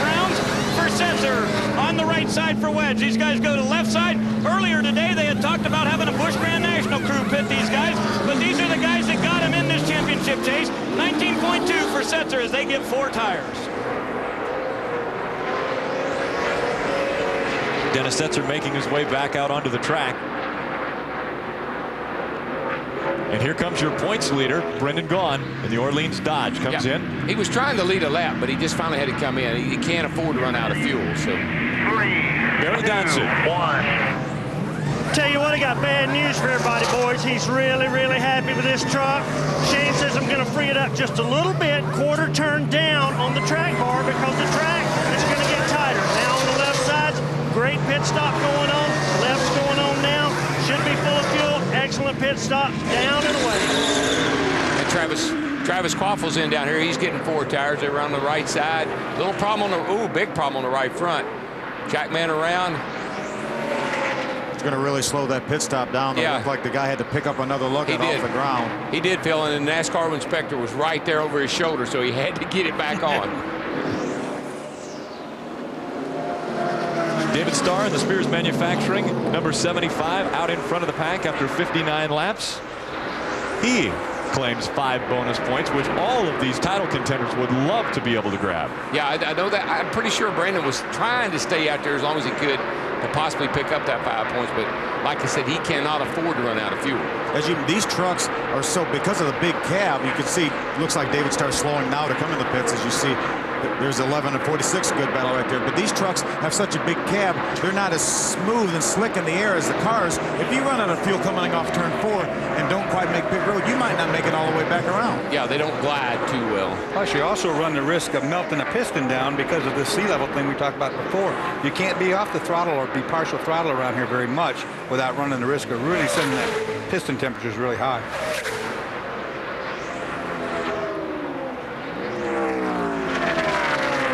rounds for Setzer on the right side for wedge. These guys go to left side. Earlier today, they had talked about having a Busch Grand National crew pit these guys, but these are the guys that got him in this championship championship chase. 19.2 for Setzer as they get 4 tires. Dennis Setzer making his way back out onto the track. And here comes your points leader, Brendan Gaughan, in the Orleans Dodge. Comes in. He was trying to lead a lap, but he just finally had to come in. He can't afford to run out of fuel. So 3, Barry 2, Dodson. 1. Tell you what, I got bad news for everybody, boys. He's really, really happy with this truck. Shane says I'm going to free it up just a little bit, quarter turn down on the track bar because the track is going to get tighter. Now on the left side, great pit stop going on. Left's going on now. Should be full of fuel. Excellent pit stop, down and away. And Travis Quaffel's in down here. He's getting 4 tires. They were on the right side. Little problem on the, big problem on the right front. Jackman around. It's going to really slow that pit stop down. It looked like the guy had to pick up another lookout off the ground. He did, Phil, and the NASCAR inspector was right there over his shoulder, so he had to get it back on. David Starr in the Spears Manufacturing, number 75, out in front of the pack after 59 laps. He claims 5 bonus points, which all of these title contenders would love to be able to grab. Yeah, I know that. I'm pretty sure Brandon was trying to stay out there as long as he could to possibly pick up that 5 points, but like I said, he cannot afford to run out of fuel. These trucks are so, because of the big cab, you can see, looks like David starts slowing now to come in the pits, as you see. There's 11 and 46, good battle right there. But these trucks have such a big cab, they're not as smooth and slick in the air as the cars. If you run out of fuel coming off turn 4 and don't quite make pit road, you might not make it all the way back around. Yeah, they don't glide too well. Plus, you also run the risk of melting a piston down because of the sea level thing we talked about before. You can't be off the throttle or be partial throttle around here very much without running the risk of really sending that piston temperatures really high.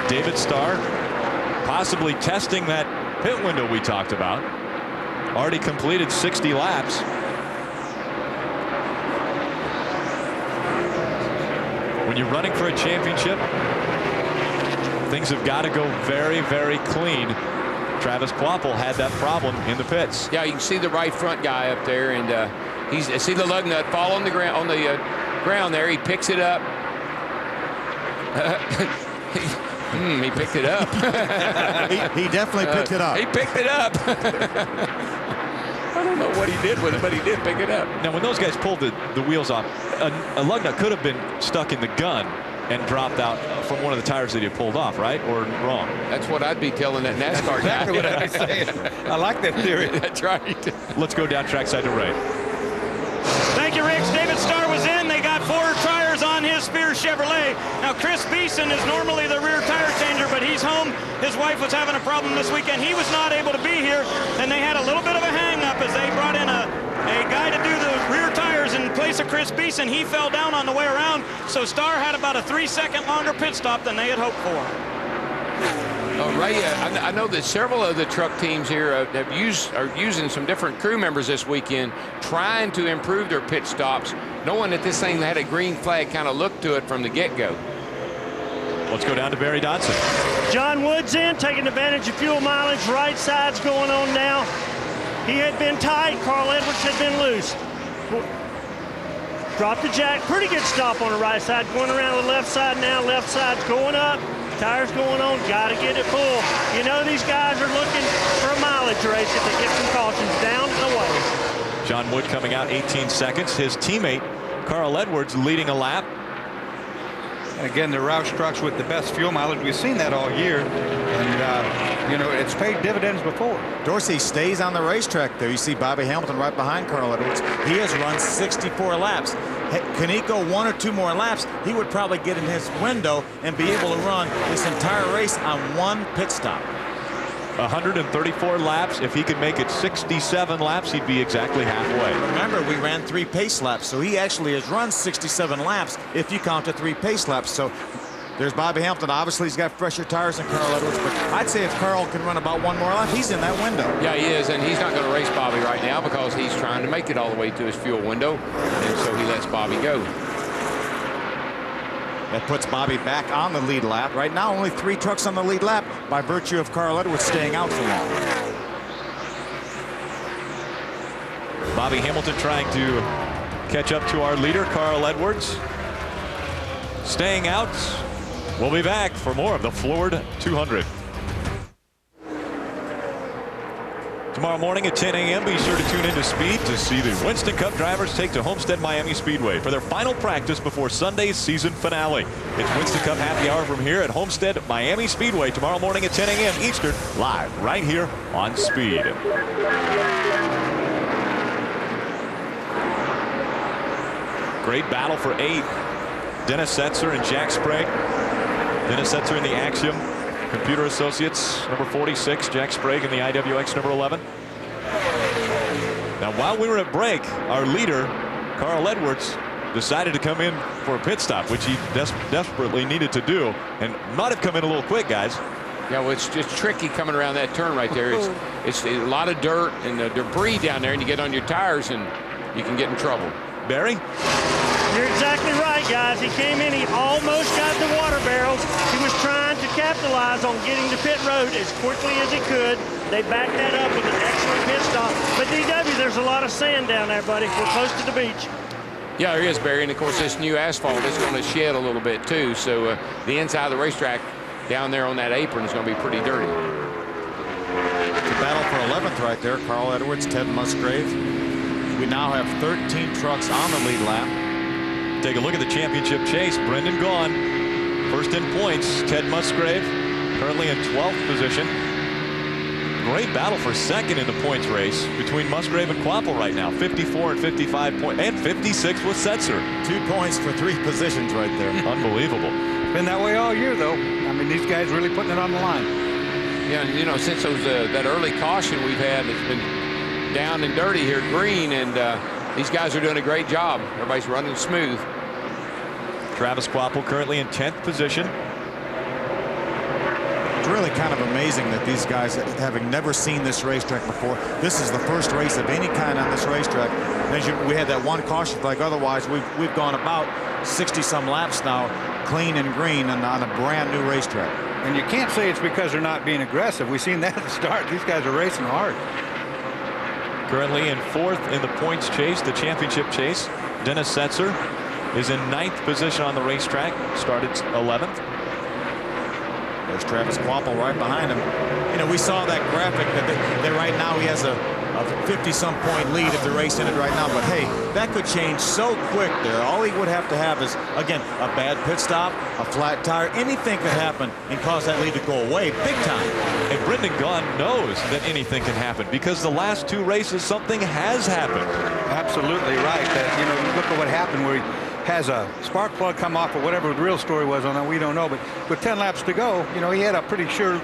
David Starr possibly testing that pit window we talked about. Already completed 60 laps. When you're running for a championship, things have got to go very, very clean. Travis Quappel had that problem in the pits. Yeah, you can see the right front guy up there, and see the lug nut fall on the ground ground there. He picks it up. He picked it up. he definitely picked it up. He picked it up. I don't know what he did with it, but he did pick it up. Now, when those guys pulled the wheels off, a lug nut could have been stuck in the gun and dropped out from one of the tires that he pulled off, right? Or wrong? That's what I'd be telling that NASCAR Exactly guy. what I'd be saying. I like that theory. That's right. Let's go down trackside to Ray. Thank you, Rick. David Starr was in. They got 4 tires on his Spears Chevrolet. Now, Chris Beeson is normally the rear tire changer, but he's home. His wife was having a problem this weekend. He was not able to be here, and they had a little bit of a hang-up as they brought in a guy to do the rear tires in place of Chris Beeson. He fell down on the way around, so Starr had about a 3-second longer pit stop than they had hoped for. Ray, I know that several of the truck teams here are using some different crew members this weekend, trying to improve their pit stops, knowing that this thing had a green flag kind of look to it from the get-go. Let's go down to Barry Dodson. John Wood's in, taking advantage of fuel mileage. Right side's going on now. He had been tight. Carl Edwards had been loose. Dropped the jack. Pretty good stop on the right side. Going around the left side now. Left side's going up. Tires going on. Got to get it full. You know these guys are looking for a mileage race if they get some cautions down and away. John Wood coming out 18 seconds. His teammate, Carl Edwards, leading a lap. And again, the Roush trucks with the best fuel mileage. We've seen that all year. And, you know, it's paid dividends before. Dorsey stays on the racetrack there. You see Bobby Hamilton right behind Carl Edwards. He has run 64 laps. Can he go 1 or 2 more laps, he would probably get in his window and be able to run this entire race on 1 pit stop. 134 laps. If he could make it 67 laps, he'd be exactly halfway. Remember, we ran 3 pace laps, so he actually has run 67 laps if you count the 3 pace laps. So there's Bobby Hamilton. Obviously, he's got fresher tires than Carl Edwards, but I'd say if Carl can run about 1 more lap, he's in that window. Yeah, he is, and he's not going to race Bobby right now because he's trying to make it all the way to his fuel window, and so he lets Bobby go. That puts Bobby back on the lead lap. Right now, only 3 trucks on the lead lap by virtue of Carl Edwards staying out so long. Bobby Hamilton trying to catch up to our leader, Carl Edwards. staying out. We'll be back for more of the Floored 200. Tomorrow morning at 10 a.m. be sure to tune into Speed to see the Winston Cup drivers take to Homestead-Miami Speedway for their final practice before Sunday's season finale. It's Winston Cup happy hour from here at Homestead-Miami Speedway tomorrow morning at 10 a.m. Eastern, live right here on Speed. Great battle for 8. Dennis Setzer and Jack Sprague. Dennis Setzer in the Axiom Computer Associates number 46, Jack Sprague in the IWX number 11. Now, while we were at break, our leader, Carl Edwards, decided to come in for a pit stop, which he desperately needed to do, and might have come in a little quick, guys. Yeah, well, it's just tricky coming around that turn right there. It's a lot of dirt and debris down there, and you get on your tires, and you can get in trouble. Barry? You're exactly right, guys. He came in, he almost got the water barrels. He was trying to capitalize on getting to pit road as quickly as he could. They backed that up with an excellent pit stop. But DW, there's a lot of sand down there, buddy. We're close to the beach. Yeah, there is, Barry, and of course this new asphalt is going to shed a little bit too. So the inside of the racetrack down there on that apron is going to be pretty dirty. It's a battle for 11th right there. Carl Edwards, Ted Musgrave. We now have 13 trucks on the lead lap. Take a look at the championship chase. Brendan Gaughan, first in points. Ted Musgrave currently in 12th position. Great battle for second in the points race between Musgrave and Quapple right now. 54 and 55 points, and 56 with Setzer. 2 points for 3 positions right there. Unbelievable. Been that way all year, though. I mean, these guys really putting it on the line. Yeah, and, you know, since those that early caution we've had, it's been down and dirty here, green, and these guys are doing a great job. Everybody's running smooth. Travis Quapple currently in 10th position. It's really kind of amazing that these guys, having never seen this racetrack before, this is the first race of any kind on this racetrack. As we had that one caution flag. Otherwise, we've gone about 60-some laps now, clean and green, and on a brand new racetrack. And you can't say it's because they're not being aggressive. We've seen that at the start. These guys are racing hard. Currently in 4th in the points chase, the championship chase. Dennis Setzer is in 9th position on the racetrack. Started 11th. There's Travis Quapple right behind him. You know, we saw that graphic that right now he has a 50-some point lead if the race ended right now. But hey, that could change so quick there. All he would have to have is, again, a bad pit stop, a flat tire. Anything could happen and cause that lead to go away big time. And Brendan Gaughan knows that anything can happen because the last 2 races something has happened. Absolutely right. That, you know, you look at what happened where he has a spark plug come off or whatever the real story was on that, we don't know. But with 10 laps to go, you know, he had a pretty sure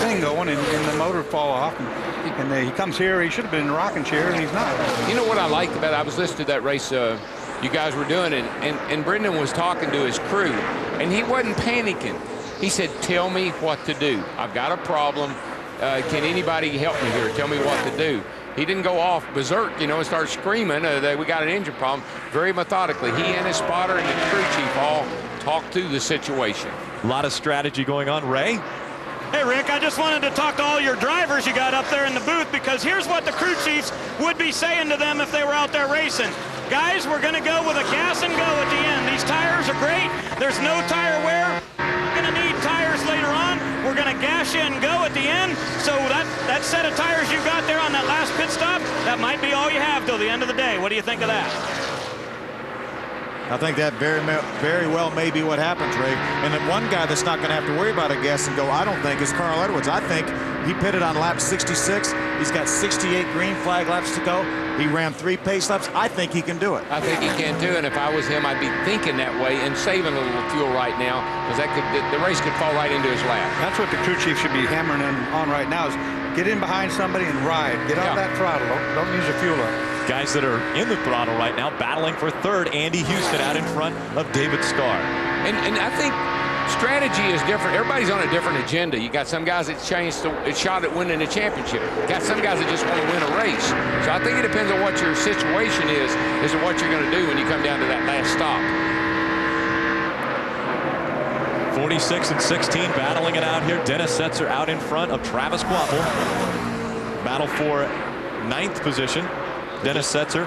thing going and the motor fall off. And he comes here, he should have been in a rocking chair, and he's not. You know what I liked about it? I was listening to that race you guys were doing, and Brendan was talking to his crew, and he wasn't panicking. He said, tell me what to do. I've got a problem. Can anybody help me here? Tell me what to do. He didn't go off berserk, you know, and start screaming that we got an engine problem. Very methodically, he and his spotter and the crew chief all talked through the situation. A lot of strategy going on. Ray? Hey, Rick, I just wanted to talk to all your drivers you got up there in the booth, because here's what the crew chiefs would be saying to them if they were out there racing. Guys, we're going to go with a gas and go at the end. These tires are great. There's no tire wear. We're going to need tires later on. We're going to gas you and go at the end. So that set of tires you got there on that last pit stop, that might be all you have till the end of the day. What do you think of that? I think that very well may be what happens, Ray. And then one guy that's not going to have to worry about a gas and go, I don't think, is Carl Edwards. I think he pitted on lap 66. He's got 68 green flag laps to go. He ran 3 pace laps. I think he can do it. I think he can too, and if I was him, I'd be thinking that way and saving a little fuel right now, because the race could fall right into his lap. That's what the crew chief should be hammering on right now, is get in behind somebody and ride. Get out that throttle. Don't use your fuel up. Guys that are in the throttle right now battling for 3rd. Andy Houston out in front of David Starr. And I think strategy is different. Everybody's on a different agenda. You got some guys that shot at winning a championship. Got some guys that just want to win a race. So I think it depends on what your situation is to what you're going to do when you come down to that last stop. 46 and 16 battling it out here. Dennis Setzer out in front of Travis Quapple. Battle for 9th position. Dennis Setzer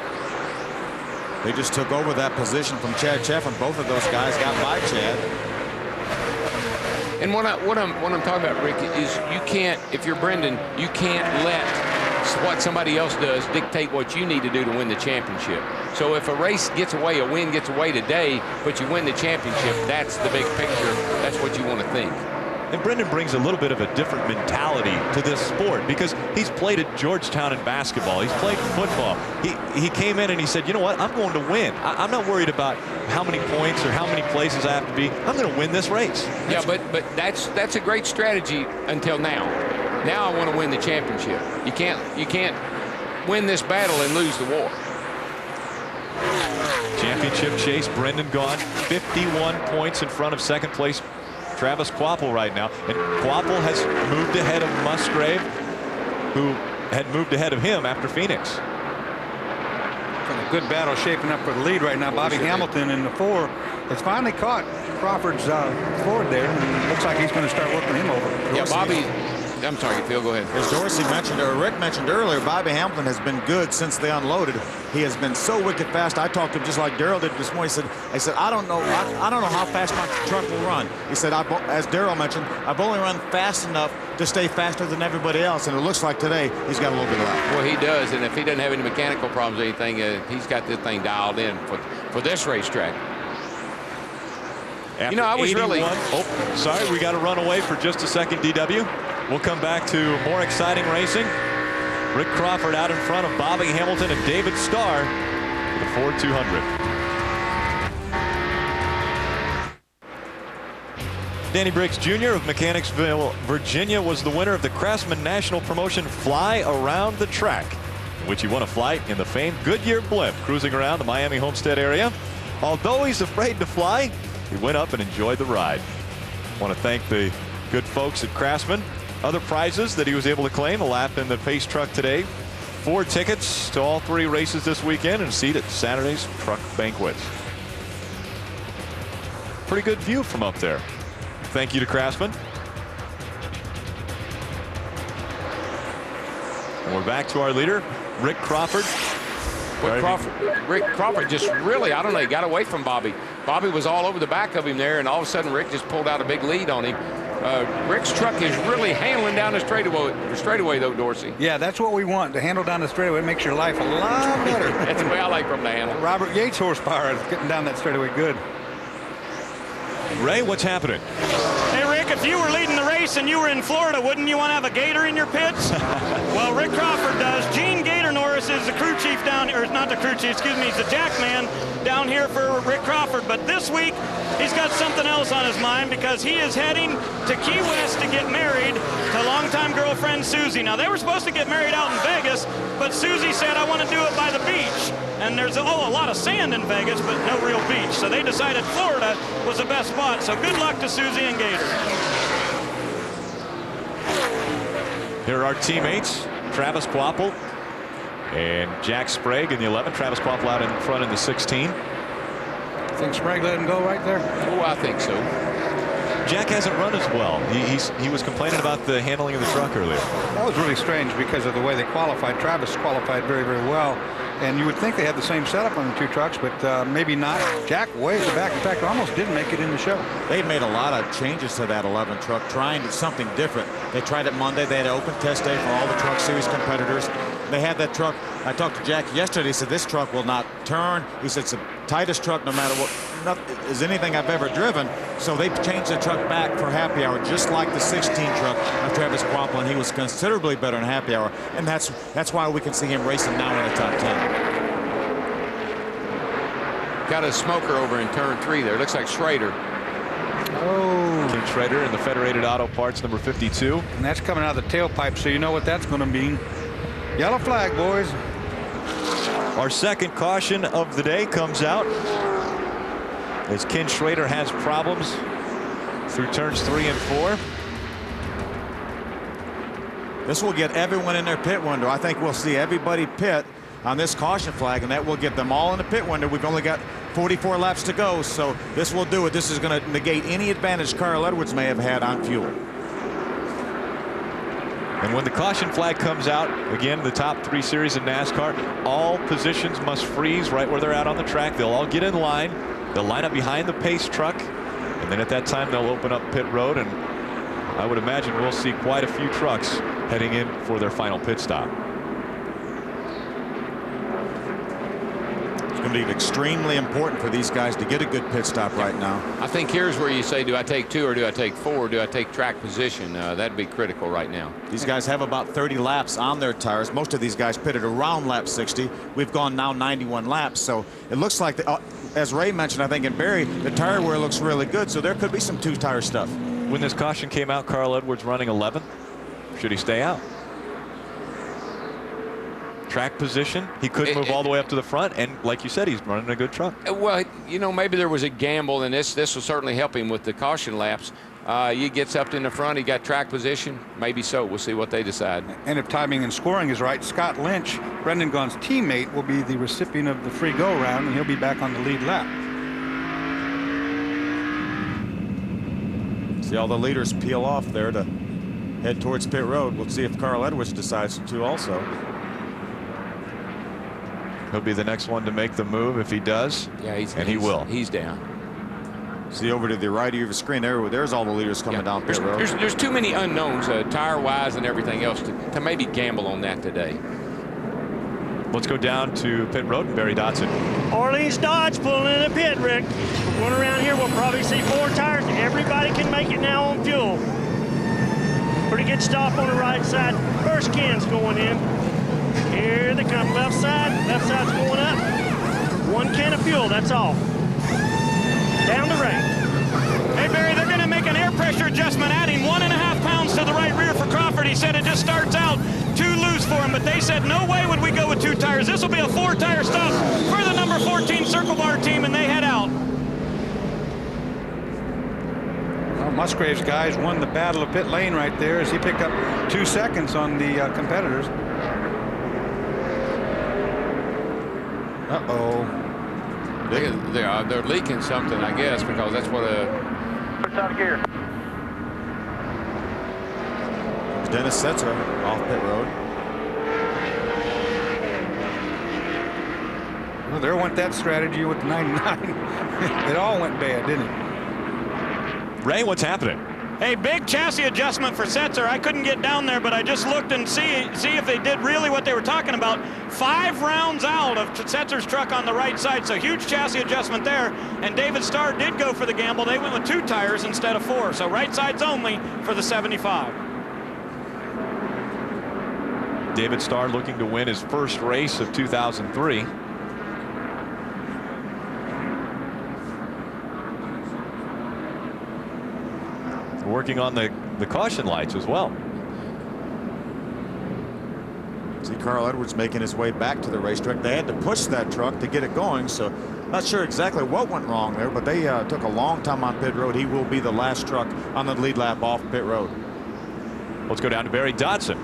They just took over that position from Chad Cheffin. Both of those guys got by Chad. And what I'm talking about, Rick, is you can't, if you're Brendan, you can't let what somebody else does dictate what you need to do to win the championship. So if a race gets away, a win gets away today, but you win the championship, that's the big picture. That's what you want to think. And Brendan brings a little bit of a different mentality to this sport because he's played at Georgetown in basketball. He's played football. He came in and he said, you know what, I'm going to win. I'm not worried about how many points or how many places I have to be. I'm going to win this race. Yeah, but that's a great strategy until now. Now I want to win the championship. You can't win this battle and lose the war. Championship chase, Brendan gone 51 points in front of second place Travis Kvapil right now. And Kvapil has moved ahead of Musgrave, who had moved ahead of him after Phoenix. A good battle shaping up for the lead right now. Bobby Hamilton in the 4 has finally caught Crawford's Ford there. And looks like he's going to start working him over. Yeah, Bobby. I'm sorry, Phil, go ahead. As Dorsey mentioned, or Rick mentioned earlier, Bobby Hamilton has been good since they unloaded. He has been so wicked fast. I talked to him just like Darrell did this morning. I said, I don't know how fast my truck will run. He said, as Darrell mentioned, I've only run fast enough to stay faster than everybody else. And it looks like today he's got a little bit left. Well, he does, and if he doesn't have any mechanical problems or anything, he's got this thing dialed in for this racetrack. After I was 81, really... Oh, sorry, we got to run away for just a second, DW. We'll come back to more exciting racing. Rick Crawford out in front of Bobby Hamilton and David Starr for the Ford 200. Danny Briggs Jr. of Mechanicsville, Virginia, was the winner of the Craftsman National Promotion Fly Around the Track, in which he won a flight in the famed Goodyear blimp cruising around the Miami Homestead area. Although he's afraid to fly, he went up and enjoyed the ride. I want to thank the good folks at Craftsman. Other prizes that he was able to claim: a lap in the pace truck today, 4 tickets to all 3 races this weekend, and a seat at Saturday's truck banquets. Pretty good view from up there. Thank you to Craftsman. And we're back to our leader, Rick Crawford. Rick Crawford just really, I don't know, he got away from Bobby. Bobby was all over the back of him there, and all of a sudden Rick just pulled out a big lead on him. Rick's truck is really handling down the straightaway though, Dorsey. Yeah, that's what we want, to handle down the straightaway. It makes your life a lot better. That's the way I like from the handle. Robert Yates horsepower is getting down that straightaway good. Ray, what's happening? Hey, Rick, if you were leading the race and you were in Florida, wouldn't you want to have a gator in your pits? Well, Rick Crawford does. Gene Gator Norris is the crew chief down here, or not the crew chief, excuse me, he's the jack man down here for Rick Crawford. But this week, he's got something else on his mind because he is heading to Key West to get married to longtime girlfriend Susie. Now, they were supposed to get married out in Vegas, but Susie said, I want to do it by the beach. And there's a lot of sand in Vegas, but no real beach. So they decided Florida was the best spot. So good luck to Susie and Gator. Here are our teammates, Travis Kvapil and Jack Sprague in the 11. Travis Kvapil out in front in the 16. Think Sprague let him go right there? Oh, I think so. Jack hasn't run as well. He was complaining about the handling of the truck earlier. That was really strange because of the way they qualified. Travis qualified very, very well. And you would think they had the same setup on the 2 trucks, but maybe not. Jack way at the back. In fact, almost didn't make it in the show. They made a lot of changes to that 11 truck, trying something different. They tried it Monday. They had an open test day for all the Truck Series competitors. They had that truck. I talked to Jack yesterday. He said this truck will not turn. He said it's the tightest truck no matter what is anything I've ever driven. So they changed the truck back for happy hour, just like the 16 truck of Travis Kvapil, and he was considerably better in happy hour. And that's why we can see him racing now in the top 10. Got a smoker over in turn 3 there. Looks like Schrader. Oh. Ken Schrader in the Federated Auto Parts number 52. And that's coming out of the tailpipe, so you know what that's going to mean. Yellow flag, boys. Our second caution of the day comes out as Ken Schrader has problems through turns 3 and 4. This will get everyone in their pit window. I think we'll see everybody pit on this caution flag, and that will get them all in the pit window. We've only got 44 laps to go, so this will do it. This is going to negate any advantage Carl Edwards may have had on fuel. And when the caution flag comes out, again, the top 3 series in NASCAR, all positions must freeze right where they're at on the track. They'll all get in line. They'll line up behind the pace truck. And then at that time, they'll open up pit road. And I would imagine we'll see quite a few trucks heading in for their final pit stop. It's going to be extremely important for these guys to get a good pit stop right now. I think here's where you say, do I take 2 or do I take 4? Do I take track position? That'd be critical right now. These guys have about 30 laps on their tires. Most of these guys pitted around lap 60. We've gone now 91 laps. So it looks like, as Ray mentioned, I think, in Barry, the tire wear looks really good. So there could be some 2-tire stuff. When this caution came out, Carl Edwards running 11th. Should he stay out? Track position, he could move all the way up to the front, and like you said, he's running a good truck. Well, you know, maybe there was a gamble, and this will certainly help him with the caution laps. He gets up in the front, he got track position, maybe so. We'll see what they decide. And if timing and scoring is right, Scott Lynch, Brendan Gaughan's teammate, will be the recipient of the free go round, and he'll be back on the lead lap. See all the leaders peel off there to head towards pit road. We'll see if Carl Edwards decides to also. He'll be the next one to make the move if he does. Yeah, he will. He's down. See over to the right of your screen there's all the leaders coming down pit road. There's too many unknowns, tire-wise and everything else, to maybe gamble on that today. Let's go down to pit road and Barry Dodson. Orleans Dodge pulling in a pit, Rick. Going around here, we'll probably see 4 tires. Everybody can make it now on fuel. Pretty good stop on the right side. First can's going in. Here they come, left side. Left side's going up. 1 can of fuel, that's all. Down the range. Hey, Barry, they're going to make an air pressure adjustment, adding 1.5 pounds to the right rear for Crawford. He said it just starts out too loose for him, but they said no way would we go with 2 tires. This will be a 4-tire stop for the number 14 Circle Bar team, and they head out. Well, Musgrave's guys won the battle of pit lane right there as he picked up 2 seconds on the competitors. Uh-oh. They're leaking something, I guess, because that's what Puts out of gear. Dennis Setzer off pit road. Well, there went that strategy with the 99. It all went bad, didn't it? Ray, what's happening? Hey, big chassis adjustment for Setzer. I couldn't get down there, but I just looked and see if they did really what they were talking about. 5 rounds out of Setzer's truck on the right side, so huge chassis adjustment there. And David Starr did go for the gamble. They went with 2 tires instead of 4, so right sides only for the 75. David Starr looking to win his first race of 2003. Working on the caution lights as well. See Carl Edwards making his way back to the racetrack. They had to push that truck to get it going, so not sure exactly what went wrong there, but they took a long time on pit road. He will be the last truck on the lead lap off pit road. Let's go down to Barry Dodson.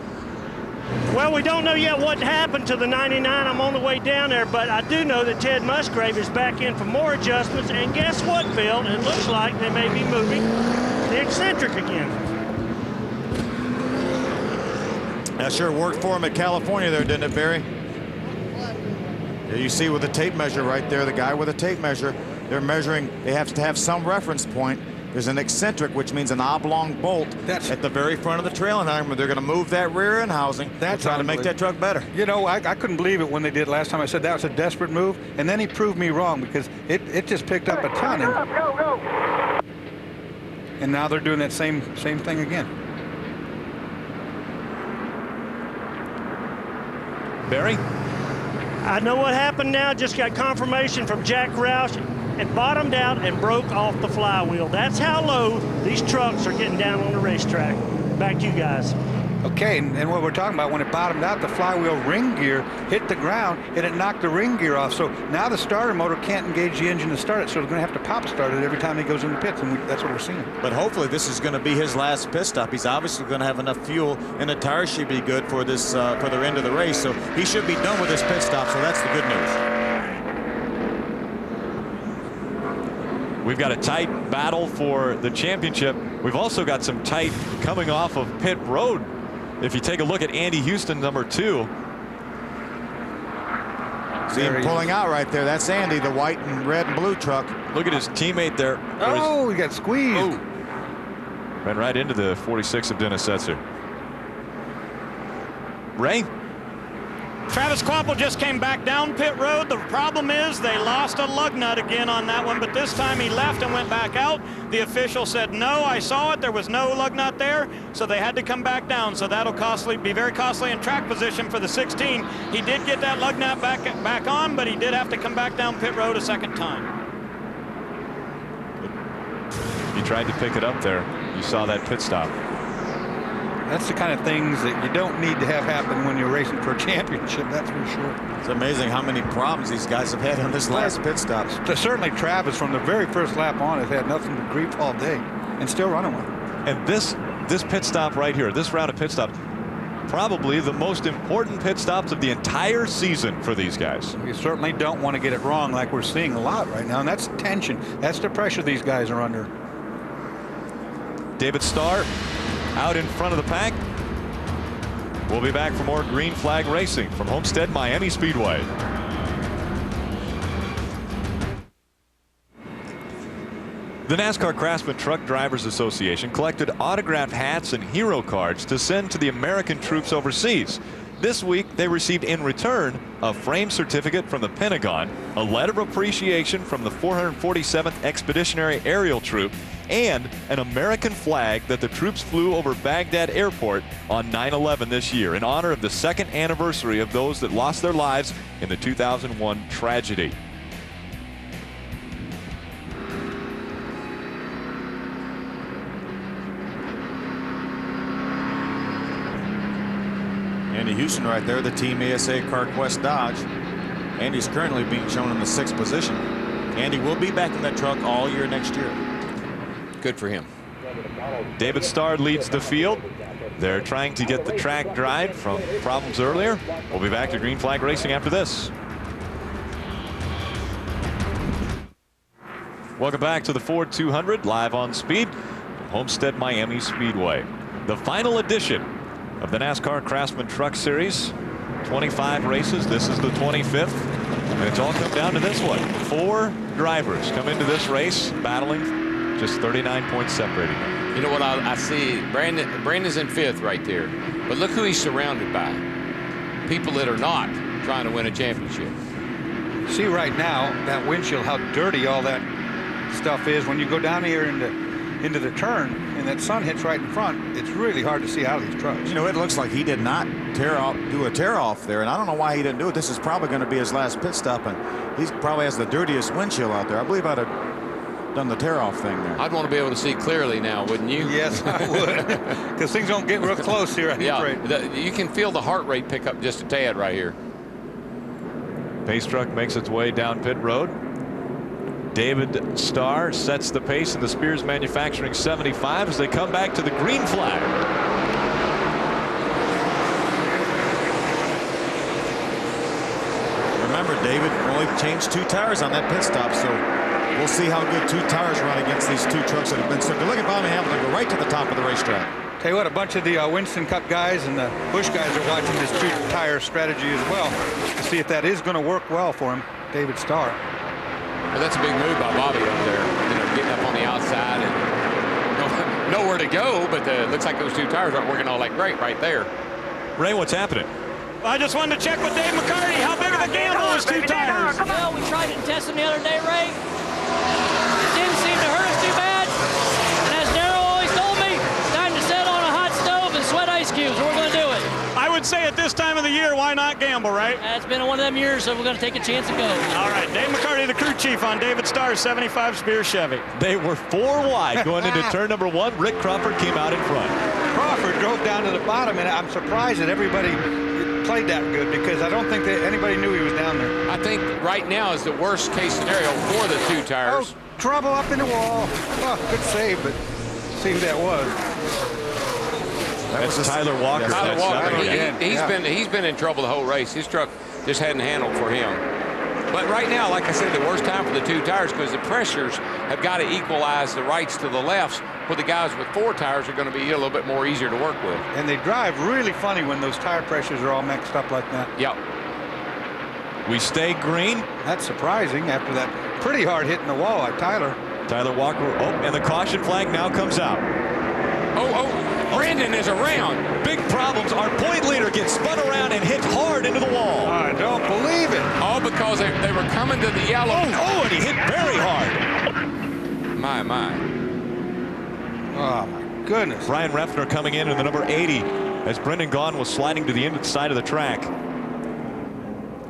Well, we don't know yet what happened to the 99. I'm on the way down there, but I do know that Ted Musgrave is back in for more adjustments. And guess what, Phil? It looks like they may be moving the eccentric again. That sure worked for him at California there, didn't it, Barry? Yeah, you see with the tape measure right there, the guy with a tape measure, they're measuring, they have to have some reference point. There's an eccentric, which means an oblong bolt at the very front of the trailing arm. They're going to move that rear end housing. That's trying to make that truck better. You know, I couldn't believe it when they did last time. I said that was a desperate move, and then he proved me wrong because it just picked up a ton. Go. And now they're doing that same thing again. Barry? I know what happened now. Just got confirmation from Jack Roush. It bottomed out and broke off the flywheel. That's how low these trucks are getting down on the racetrack. Back to you guys. Okay, and what we're talking about, when it bottomed out, the flywheel ring gear hit the ground and it knocked the ring gear off. So now the starter motor can't engage the engine to start it, so they're going to have to pop start it every time he goes in the pits, and that's what we're seeing. But hopefully this is going to be his last pit stop. He's obviously going to have enough fuel, and the tires should be good for this for the end of the race. So he should be done with this pit stop. So that's the good news. We've got a tight battle for the championship. We've also got some tight coming off of pit road If you take a look at Andy Houston, number 2. See him pulling out right there. That's Andy, the white and red and blue truck. Look at his teammate there. Oh, he got squeezed. Oh. Ran right into the 46 of Dennis Setzer. Ray? Travis Kvapil just came back down pit road. The problem is they lost a lug nut again on that one, but this time he left and went back out. The official said, no, I saw it. There was no lug nut there, so they had to come back down. So that'll be very costly in track position for the 16. He did get that lug nut back on, but he did have to come back down pit road a second time. He tried to pick it up there. You saw that pit stop. That's the kind of things that you don't need to have happen when you're racing for a championship, that's for sure. It's amazing how many problems these guys have had on this last pit stop. Certainly Travis, from the very first lap on, has had nothing but grief all day and still running one. And this pit stop right here, this round of pit stops, probably the most important pit stops of the entire season for these guys. You certainly don't want to get it wrong like we're seeing a lot right now, and that's tension. That's the pressure these guys are under. David Starr out in front of the pack. We'll be back for more green flag racing from Homestead-Miami Speedway. The NASCAR Craftsman Truck Drivers Association collected autographed hats and hero cards to send to the American troops overseas. This week, they received in return a framed certificate from the Pentagon, a letter of appreciation from the 447th Expeditionary Aerial Troop, and an American flag that the troops flew over Baghdad Airport on 9/11 this year in honor of the 2nd anniversary of those that lost their lives in the 2001 tragedy. Andy Houston right there, the Team ASA CarQuest Dodge. Andy's currently being shown in the 6th position. Andy will be back in that truck all year next year. Good for him. David Starr leads the field. They're trying to get the track dried from problems earlier. We'll be back to green flag racing after this. Welcome back to the Ford 200 live on Speed, Homestead-Miami Speedway. The final edition of the NASCAR Craftsman Truck Series. 25 races. This is the 25th. And it's all come down to this one. 4 drivers come into this race battling, just 39 points separating them. You know what I see? Brandon's in 5th right there. But look who he's surrounded by. People that are not trying to win a championship. See right now, that windshield, how dirty all that stuff is. When you go down here into the turn and that sun hits right in front, it's really hard to see out of these trucks. You know, it looks like he did not do a tear off there, and I don't know why he didn't do it. This is probably going to be his last pit stop, and he probably has the dirtiest windshield out there. I believe I'd have done the tear off thing there. I'd want to be able to see clearly now, wouldn't you? Yes, I would, because things don't get real close here. Yeah, you can feel the heart rate pick up just a tad right here. Pace truck makes its way down pit road. David Starr sets the pace in the Spears Manufacturing 75 as they come back to the green flag. Remember, David only changed 2 tires on that pit stop, so we'll see how good 2 tires run against these 2 trucks that have been circled. Look at Bobby Hamilton go right to the top of the racetrack. Tell you what, a bunch of the Winston Cup guys and the Busch guys are watching this 2-tire strategy as well to see if that is going to work well for him, David Starr. Well, that's a big move by Bobby up there, getting up on the outside and nowhere to go, but it looks like those 2 tires aren't working all that great right there. Ray, what's happening? I just wanted to check with Dave McCarty. How big of a gamble is 2 tires? Well, we tried it and tested them the other day, Ray. It didn't seem to hurt us too bad. And as Darryl always told me, it's time to sit on a hot stove and sweat ice cubes. We're going to do it. I would say at this time of the year, why not gamble, right? It's been one of them years, so we're going to take a chance and go. All right, Dave McCarty, the crew chief on David Starr's 75 Spears Chevy. They were 4 wide going into turn number 1. Rick Crawford came out in front. Crawford drove down to the bottom, and I'm surprised that everybody played that good because I don't think that anybody knew he was down there. I think right now is the worst case scenario for the 2 tires. Oh, trouble up in the wall. Oh, good save, but see who that was. That's Tyler Walker. Yes, Tyler Walker. He's He's been in trouble the whole race. His truck just hadn't handled for him. But right now, like I said, the worst time for the 2 tires because the pressures have got to equalize the rights to the lefts, where the guys with 4 tires are going to be a little bit more easier to work with. And they drive really funny when those tire pressures are all mixed up like that. Yep. We stay green. That's surprising after that pretty hard hit in the wall by Tyler. Tyler Walker. Oh, and the caution flag now comes out. Brandon is around. Big problems. Our point leader gets spun around and hit hard into the wall. I don't believe it. All because they were coming to the yellow. Oh, and he hit very hard. My. Oh, my goodness. Brian Refner coming in the number 80 as Brendan Gaughan was sliding to the inside of the track.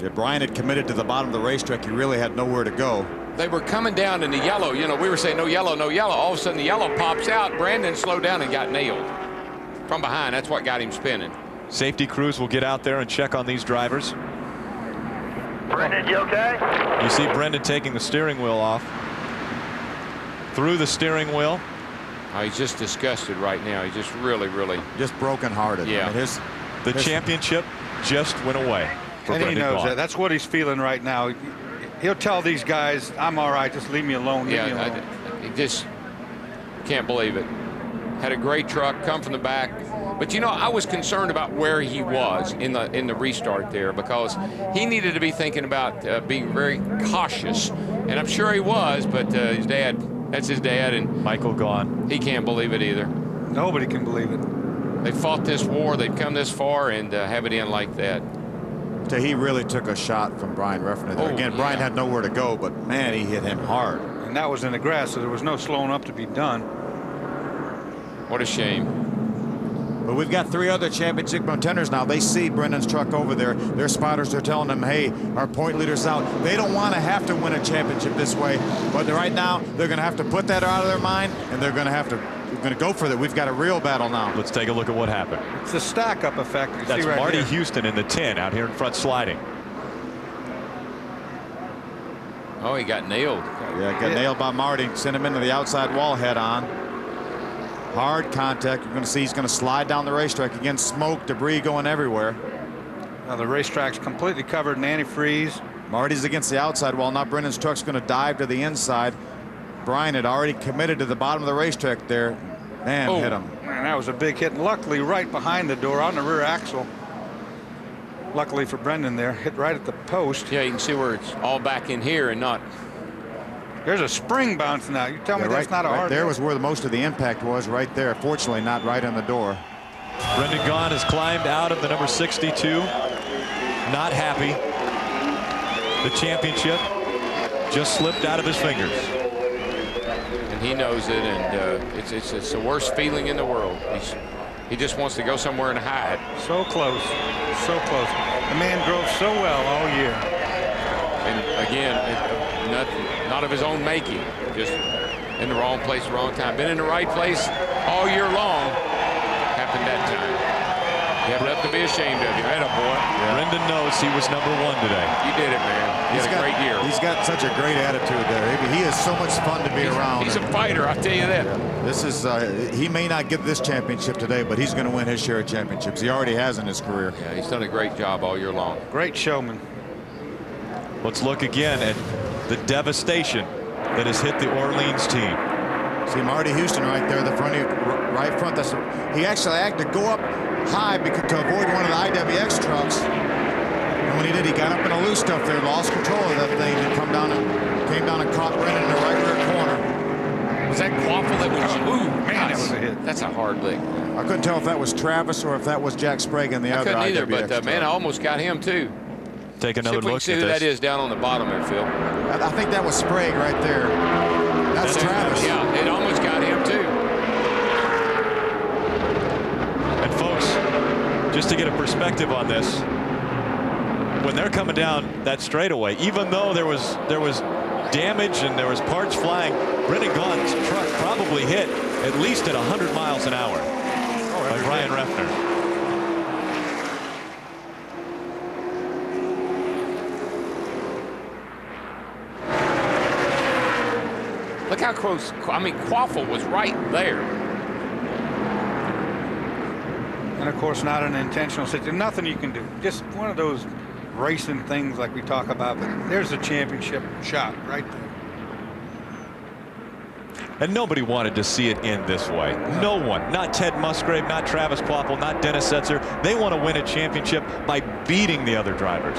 Yeah, Brian had committed to the bottom of the racetrack. He really had nowhere to go. They were coming down in the yellow. You know, we were saying no yellow, no yellow. All of a sudden the yellow pops out. Brandon slowed down and got nailed from behind. That's what got him spinning. Safety crews will get out there and check on these drivers. Brendan, you okay? You see Brendan taking the steering wheel off. Through the steering wheel. Oh, he's just disgusted right now. He's just really. Just brokenhearted. Yeah. I mean, The championship just went away. For And he Brendan knows Gaughan. that. That's what he's feeling right now. He'll tell these guys, I'm all right, just leave me alone. Leave me alone. He just can't believe it. Had a great truck, come from the back. But, you know, I was concerned about where he was in the restart there because he needed to be thinking about being very cautious. And I'm sure he was, but his dad, that's his dad, and Michael Gaughan. he can't believe it either. Nobody can believe it. They fought this war, they've come this far, and have it in like that. So he really took a shot from Brian Refner there. Again, Brian had nowhere to go, but man, he hit him hard. And that was in the grass, so there was no slowing up to be done. What a shame. But we've got 3 other championship contenders now. They see Brendan's truck over there. Their spotters are telling them, hey, our point leader's out. They don't want to have to win a championship this way. But right now, they're going to have to put that out of their mind, and they're going to go for that. We've got a real battle now. Let's take a look at what happened. It's a stack-up effect. You That's see right Marty here. Houston in the 10 out here in front sliding. Oh, he got nailed. Yeah, got nailed by Marty. Sent him into the outside wall head on. Hard contact. You're going to see he's going to slide down the racetrack. Again, smoke, debris going everywhere. Now the racetrack's completely covered in antifreeze. Marty's against the outside wall. Now Brendan's truck's going to dive to the inside. Brian had already committed to the bottom of the racetrack there. Man, hit him. Man, that was a big hit. And luckily, right behind the door on the rear axle. Luckily for Brendan there, hit right at the post. Yeah, you can see where it's all back in here and not. There's a spring bouncing out. You tell me that's not a hard there hit. was where the most of the impact was, right there. Fortunately, not right on the door. Brendan Gaughan has climbed out of the number 62. Not happy. The championship just slipped out of his fingers. And he knows it, and it's the worst feeling in the world. He just wants to go somewhere and hide. So close, so close. The man drove so well all year. And again, not of his own making, just in the wrong place, wrong time. Been in the right place all year long. Happened that time. You have nothing to be ashamed of. You had a boy. Yeah. Brendan knows he was number 1 today. You did it, man. He's had a great year. He's got such a great attitude there. He is so much fun to be around. He's a fighter, I'll tell you that. This is, he may not get this championship today, but he's going to win his share of championships. He already has in his career. Yeah, he's done a great job all year long. Great showman. Let's look again at the devastation that has hit the Orleans team. See Marty Houston right there, the front, right front. He actually had to go up high to avoid one of the IWX trucks. And when he did, he got up in a loose stuff there, lost control of that thing, and came down and caught Brendan in the right rear corner. Was that Quaffle that was? Ooh, Man, that was a hit. That's a hard lick. I couldn't tell if that was Travis or if that was Jack Sprague in the other couldn't either, IWX but man, I truck. almost got him too. Take See another if we can look see at who this. that is down on the bottom there, Phil. I think that was Sprague right there. That's Travis. Yeah, it almost got him too. And folks, just to get a perspective on this, when they're coming down that straightaway, even though there was damage and there was parts flying, Brendan Gaughan's truck probably hit at least at 100 miles an hour by Brian Refner. Look how close. I mean, Quaffle was right there. And of course, not an intentional situation. Nothing you can do. Just one of those racing things like we talk about, but there's a championship shot right there. And nobody wanted to see it end this way. No one. Not Ted Musgrave, not Travis Kvapil, not Dennis Setzer. They want to win a championship by beating the other drivers.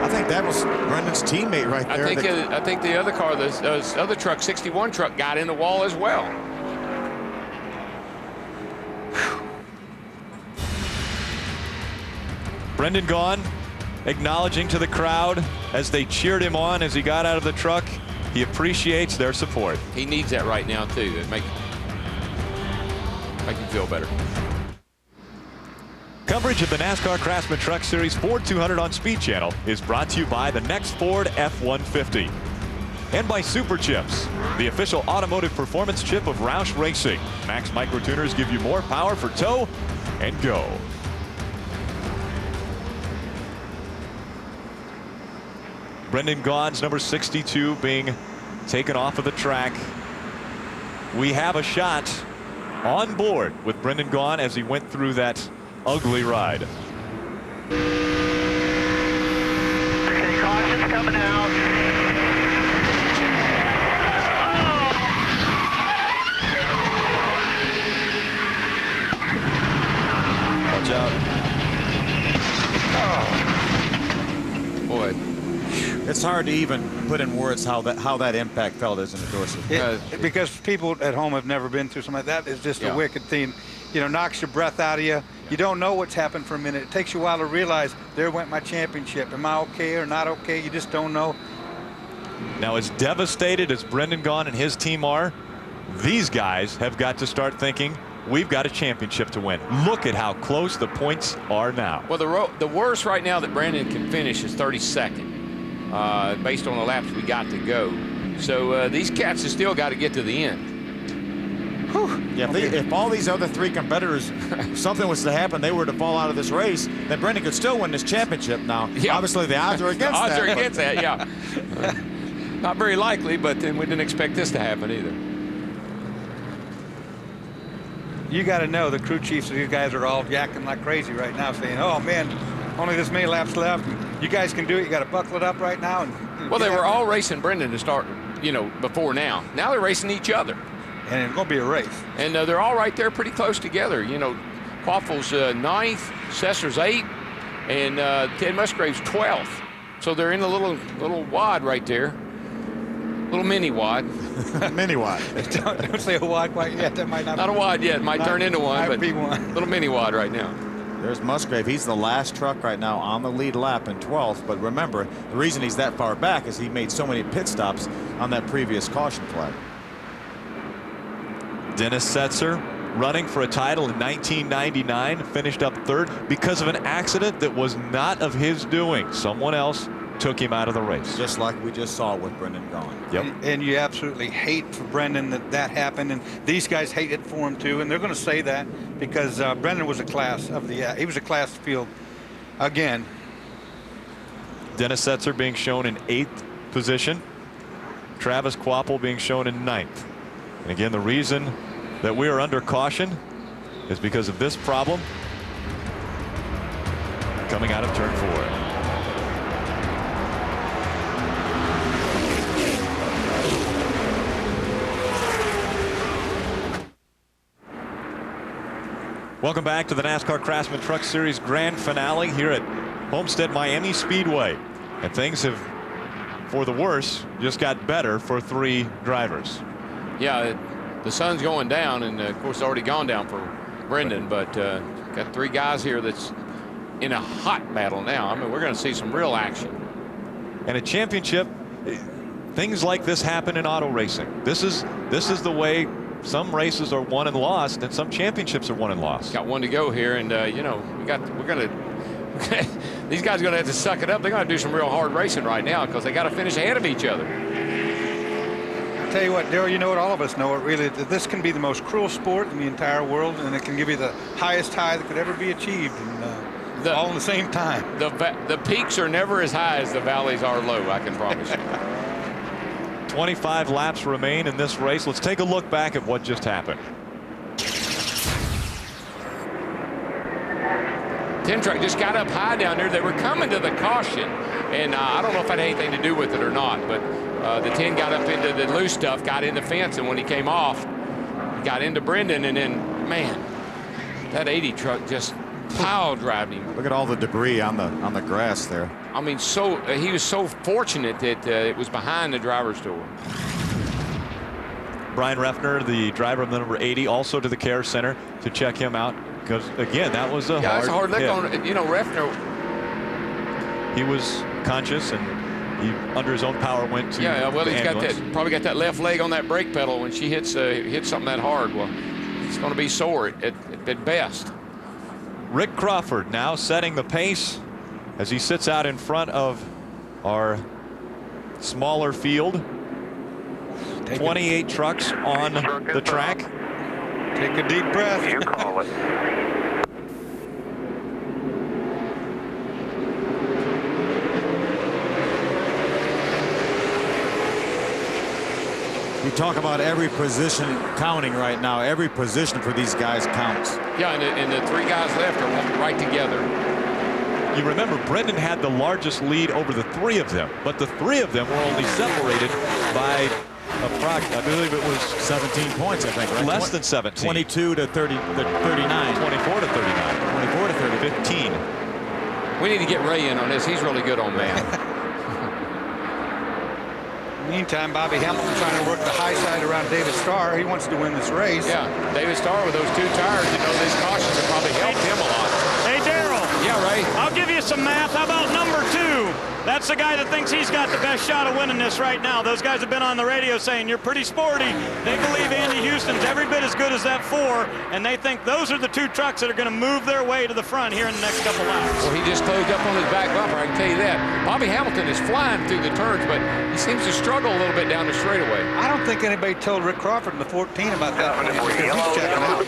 I think that was Brendan's teammate right there. I think the other car, the other truck, 61 truck, got in the wall as well. Brendan Gaughan acknowledging to the crowd as they cheered him on as he got out of the truck. He appreciates their support. He needs that right now, too. It make him feel better. Coverage of the NASCAR Craftsman Truck Series Ford 200 on Speed Channel is brought to you by the next Ford F-150 and by Super Chips, the official automotive performance chip of Roush Racing. Max Micro Tuners give you more power for tow and go. Brendan Gaughan's number 62 being taken off of the track. We have a shot on board with Brendan Gaughan as he went through that ugly ride. Okay, caution's coming out. Watch out. Boy. It's hard to even put in words how that impact felt, isn't it, Dorsey? Because people at home have never been through something like that. It's just a wicked thing. You know, knocks your breath out of you. You don't know what's happened for a minute. It takes you a while to realize, there went my championship. Am I okay or not okay? You just don't know. Now, as devastated as Brendan Gaughan and his team are, these guys have got to start thinking, we've got a championship to win. Look at how close the points are now. Well, the worst right now that Brandon can finish is 32nd. Based on the laps we got to go. So these cats have still got to get to the end. Yeah, if all these other three competitors, something was to happen, they were to fall out of this race, then Brendan could still win this championship now. Yeah. Obviously, the odds are against that. The odds are against that, yeah. Not very likely, but then we didn't expect this to happen either. You got to know the crew chiefs of these guys are all yakking like crazy right now, saying, oh, man, only this many laps left. You guys can do it. You got to buckle it up right now. Well, they were all racing Brendan to start, before now. Now they're racing each other. And it's going to be a race. And they're all right there pretty close together. Kvapil's 9th, Sesser's 8th, and Ted Musgrave's 12th. So they're in a little wad right there. Little mini wad. Mini wad. Don't say a wad quite yet. That might not a wad yet. It might turn into one. Might be one. Little mini wad right now. There's Musgrave. He's the last truck right now on the lead lap in 12th. But remember, the reason he's that far back is he made so many pit stops on that previous caution flag. Dennis Setzer running for a title in 1999, finished up 3rd because of an accident that was not of his doing. Someone else took him out of the race. Just like we just saw with Brendan Gaughan. Yep. And you absolutely hate for Brendan that happened, and these guys hate it for him too, and they're going to say that because Brendan was a class of he was a class field again. Dennis Setzer being shown in 8th position. Travis Kvapil being shown in 9th. And again, the reason that we are under caution is because of this problem coming out of turn 4. Welcome back to the NASCAR Craftsman Truck Series Grand Finale here at Homestead-Miami Speedway. And things have, for the worse, just got better for 3 drivers. Yeah, the sun's going down, and of course it's already gone down for Brendan, but got 3 guys here that's in a hot battle now. I mean, we're going to see some real action. And a championship, things like this happen in auto racing. This is the way some races are won and lost, and some championships are won and lost. Got one to go here, and we're gonna these guys are gonna have to suck it up. They're gonna do some real hard racing right now because they got to finish ahead of each other. I'll tell you what, Daryl, you know what, all of us know it really. This can be the most cruel sport in the entire world, and it can give you the highest high that could ever be achieved, and all at the same time. The peaks are never as high as the valleys are low, I can promise you. 25 laps remain in this race. Let's take a look back at what just happened. 10 truck just got up high down there. They were coming to the caution, and I don't know if that had anything to do with it or not, but the 10 got up into the loose stuff, got in the fence, and when he came off, he got into Brendan, and then, man, that 80 truck just pile driving him. Look at all the debris on the grass there. I mean, he was so fortunate that it was behind the driver's door. Brian Refner, the driver of the number 80, also to the care center to check him out. Because, again, that was a that's a hard lick hit. on, you know, Refner. He was conscious, and he, under his own power, went to well, the he's ambulance. got probably got that left leg on that brake pedal. When she hits something that hard, well, it's going to be sore at best. Rick Crawford now setting the pace as he sits out in front of our smaller field. 28 trucks on the track. Take a deep breath. You call it. You talk about every position counting right now. Every position for these guys counts. Yeah, and the 3 guys left are right together. You remember, Brendan had the largest lead over the 3 of them, but the 3 of them were only separated by I believe it was 17 points, I think, right? less than 17. 22 to 39. 24 to 39. 24 to 30. 15. We need to get Ray in on this. He's really good on man. Meantime, Bobby Hamilton trying to work the high side around David Starr. He wants to win this race. Yeah, David Starr with those 2 tires, you know, these cautions have probably helped him a lot. Hey, Darrell. Yeah, Ray. I'll give you some math. How about number 2? That's the guy that thinks he's got the best shot of winning this right now. Those guys have been on the radio saying you're pretty sporty. They believe Andy Houston's every bit as good as that 4, and they think those are the 2 trucks that are going to move their way to the front here in the next couple laps. Well, he just closed up on his back bumper, I can tell you that. Bobby Hamilton is flying through the turns, but he seems to struggle a little bit down the straightaway. I don't think anybody told Rick Crawford in the 14 about that one. He's checking out.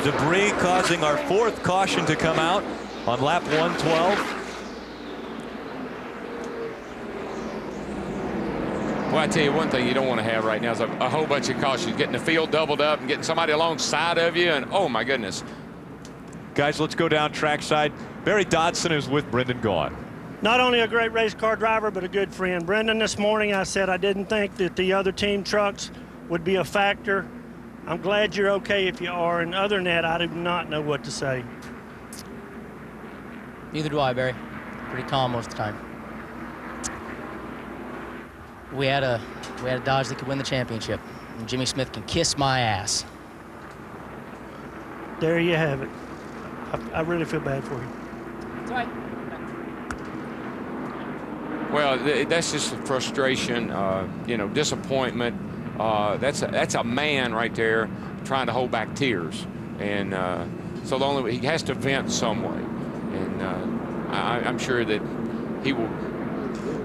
Debris causing our 4th caution to come out on lap 112. Well, I tell you one thing you don't want to have right now is a whole bunch of cautions, getting the field doubled up and getting somebody alongside of you, and oh my goodness. Guys, let's go down trackside. Barry Dodson is with Brendan Gaughan. Not only a great race car driver, but a good friend. Brendan, this morning I said I didn't think that the other team trucks would be a factor. I'm glad you're okay if you are, and other than that, I do not know what to say. Neither do I, Barry. Pretty calm most of the time. We had a Dodge that could win the championship, and Jimmy Smith can kiss my ass. There you have it. I really feel bad for you. That's right. Well, that's just frustration, you know, disappointment. That's a man right there trying to hold back tears, and so the only way he has to vent some way, and I'm sure that he will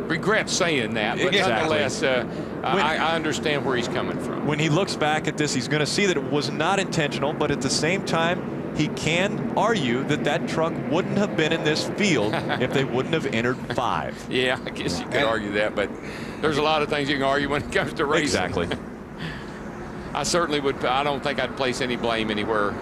regret saying that, but nonetheless, I understand where he's coming from. When he looks back at this, he's going to see that it was not intentional, but at the same time, he can argue that that truck wouldn't have been in this field if they wouldn't have entered 5. Yeah, I guess you could argue that, but there's a lot of things you can argue when it comes to racing. Exactly. I certainly would. I don't think I'd place any blame anywhere.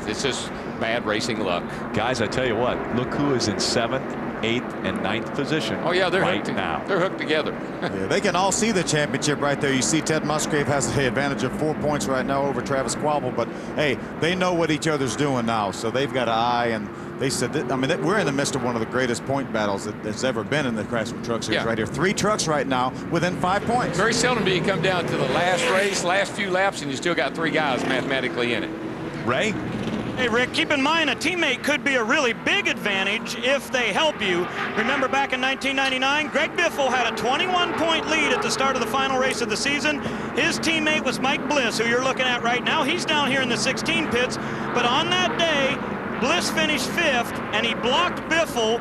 It's just bad racing luck. Guys, I tell you what, look who is in 7th, 8th, and 9th position. Oh yeah, they're right hooked now. They're hooked together. Yeah, they can all see the championship right there. You see Ted Musgrave has the advantage of 4 points right now over Travis Quabble, but hey, they know what each other's doing now, so they've got an eye, and they said that, I mean, we're in the midst of one of the greatest point battles that's ever been in the Craftsman Truck Series right here. 3 trucks right now within 5 points. Very seldom do you come down to the last race, last few laps, and you still got 3 guys mathematically in it. Ray? Hey, Rick, keep in mind a teammate could be a really big advantage if they help you. Remember back in 1999, Greg Biffle had a 21-point lead at the start of the final race of the season. His teammate was Mike Bliss, who you're looking at right now. He's down here in the 16 pits, but on that day, Bliss finished 5th, and he blocked Biffle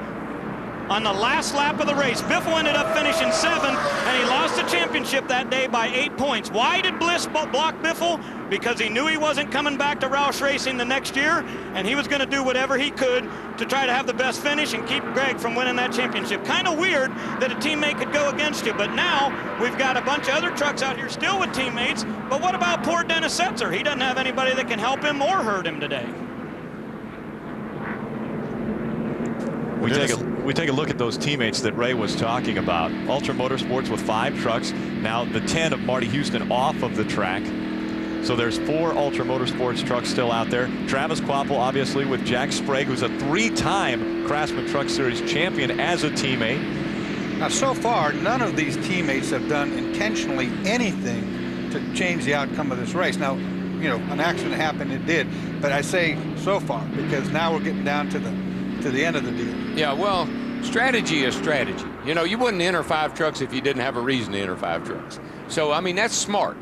on the last lap of the race. Biffle ended up finishing 7th, and he lost the championship that day by 8 points. Why did Bliss block Biffle? Because he knew he wasn't coming back to Roush Racing the next year, and he was going to do whatever he could to try to have the best finish and keep Greg from winning that championship. Kind of weird that a teammate could go against you, but now we've got a bunch of other trucks out here still with teammates. But what about poor Dennis Setzer? He doesn't have anybody that can help him or hurt him today. We take a look at those teammates that Ray was talking about. Ultra Motorsports with 5 trucks. Now the 10 of Marty Houston off of the track. So there's 4 Ultra Motorsports trucks still out there. Travis Kvapil, obviously, with Jack Sprague, who's a 3-time Craftsman Truck Series champion as a teammate. Now, so far, none of these teammates have done intentionally anything to change the outcome of this race. Now, you know, an accident happened, it did. But I say so far, because now we're getting down to the end of the deal. Yeah, well, strategy is strategy. You know, you wouldn't enter 5 trucks if you didn't have a reason to enter 5 trucks. So, I mean, that's smart.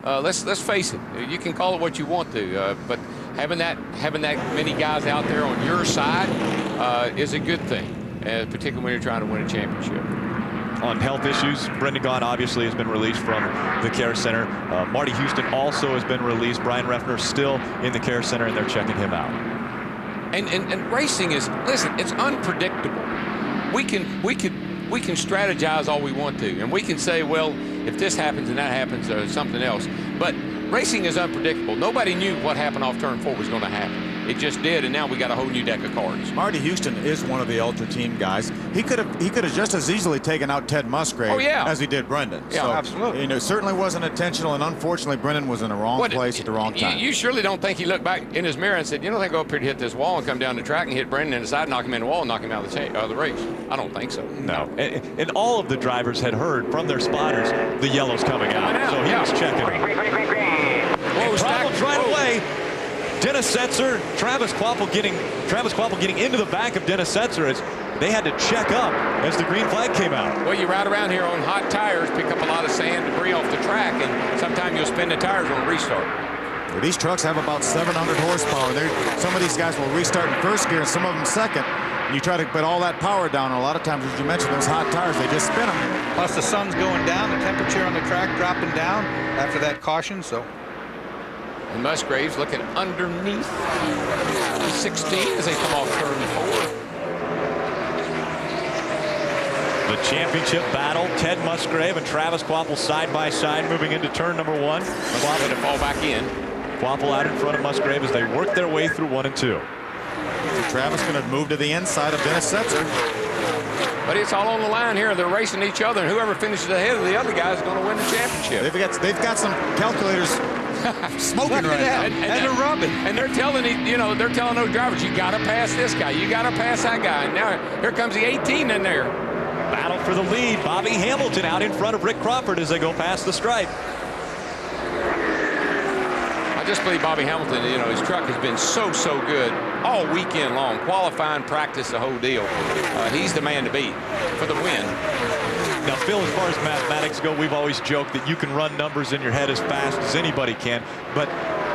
Let's face it. You can call it what you want to, but having that many guys out there on your side is a good thing, particularly when you're trying to win a championship. On health issues, Brendan Gaughan obviously has been released from the care center. Marty Houston also has been released. Brian Reffner still in the care center, and they're checking him out. And racing is, listen, it's unpredictable. We can strategize all we want to, and we can say, well, if this happens and that happens or something else. But racing is unpredictable. Nobody knew what happened off turn 4 was going to happen. It just did, and now we got a whole new deck of cards. Marty Houston is one of the Ultra Team guys. He could have just as easily taken out Ted Musgrave as he did Brendan. Yeah, so, absolutely. You know, it certainly wasn't intentional, and unfortunately, Brendan was in the wrong place at the wrong time. You surely don't think he looked back in his mirror and said, you don't think I'll go up here to hit this wall and come down the track and hit Brendan in the side, knock him in the wall, and knock him out of the race? I don't think so. No. And all of the drivers had heard from their spotters the yellow's coming out. So he was checking. Problems right away. Dennis Setzer, Travis Kvapil getting into the back of Dennis Setzer as they had to check up as the green flag came out. Well, you ride around here on hot tires, pick up a lot of sand, debris off the track, and sometimes you'll spin the tires on a restart. Well, these trucks have about 700 horsepower. Some of these guys will restart in first gear and some of them second. And you try to put all that power down. And a lot of times, as you mentioned, those hot tires, they just spin them. Plus the sun's going down, the temperature on the track dropping down after that caution, so. And Musgrave's looking underneath 16 as they come off turn 4. The championship battle, Ted Musgrave and Travis Kvapil side by side moving into turn number 1. Kvapil to fall back in. Kvapil out in front of Musgrave as they work their way through 1 and 2. So Travis going to move to the inside of Dennis Setzer. But it's all on the line here. They're racing each other, and whoever finishes ahead of the other guy is going to win the championship. They've got some calculators smoking right now. And they're rubbing. And they're telling they're telling those drivers, you got to pass this guy, you got to pass that guy. And now here comes the 18 in there. Battle for the lead. Bobby Hamilton out in front of Rick Crawford as they go past the stripe. I just believe Bobby Hamilton, his truck has been so good all weekend long. Qualifying, practice, the whole deal. He's the man to beat for the win. Now, Phil, as far as mathematics go, we've always joked that you can run numbers in your head as fast as anybody can. But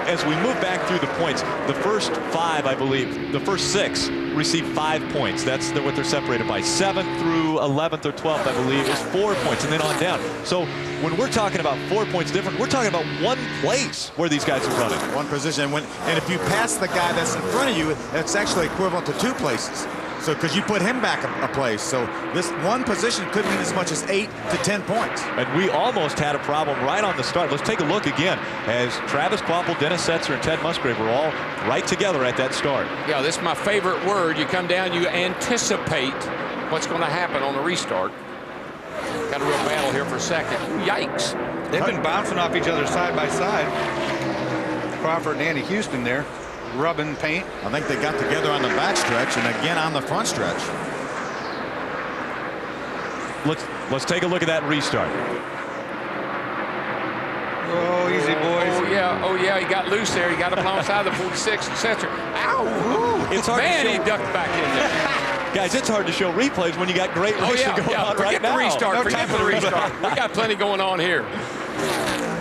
as we move back through the points, the first 5, I believe, the first 6 receive 5 points. That's what they're separated by. 7th through 11th or 12th, I believe, is 4 points, and then on down. So when we're talking about 4 points different, we're talking about 1 place where these guys are running. 1 position. And if you pass the guy that's in front of you, that's actually equivalent to 2 places. So, because you put him back a place. So this 1 position could mean as much as 8 to 10 points. And we almost had a problem right on the start. Let's take a look again as Travis Kvapil, Dennis Setzer, and Ted Musgrave were all right together at that start. Yeah, this is my favorite word. You come down, you anticipate what's going to happen on the restart. Got a real battle here for a second. Yikes. They've been bouncing off each other side by side. Crawford and Andy Houston there. Rubbing paint. I think they got together on the back stretch and again on the front stretch. Let's take a look at that restart. Oh, easy, boys. Oh yeah, he got loose there. He got up alongside the 46 and Setzer. Ow! It's hard Man, to show. he ducked back in there. Guys, it's hard to show replays when you got great racing going on right now. Forget the restart. We got plenty going on here.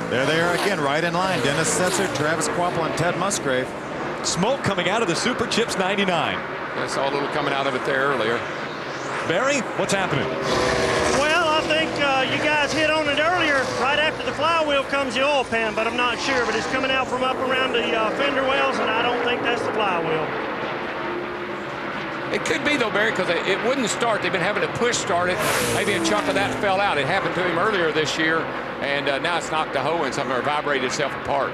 There they are again, right in line. Dennis Setzer, Travis Kvapil, and Ted Musgrave. Smoke coming out of the Super Chips 99. I saw a little coming out of it there earlier. Barry, what's happening? Well, I think you guys hit on it earlier. Right after the flywheel comes the oil pan, but I'm not sure. But it's coming out from up around the fender wells, and I don't think that's the flywheel. It could be, though, Barry, because it wouldn't start. They've been having to push start it. Maybe a chunk of that fell out. It happened to him earlier this year, and now it's knocked the hoe and something or vibrated itself apart.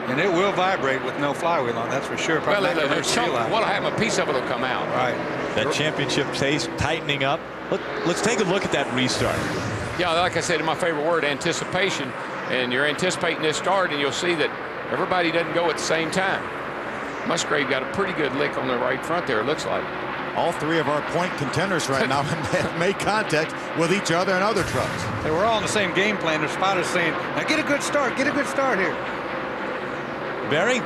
And it will vibrate with no flywheel on, that's for sure. Well, a piece of it will come out. Right. That championship pace tightening up. Let's take a look at that restart. Yeah, like I said, my favorite word, anticipation. And you're anticipating this start, and you'll see that everybody doesn't go at the same time. Musgrave got a pretty good lick on the right front there, it looks like. All three of our point contenders right now have made contact with each other and other trucks. They were all in the same game plan. The spotter's saying, now get a good start here. Barry?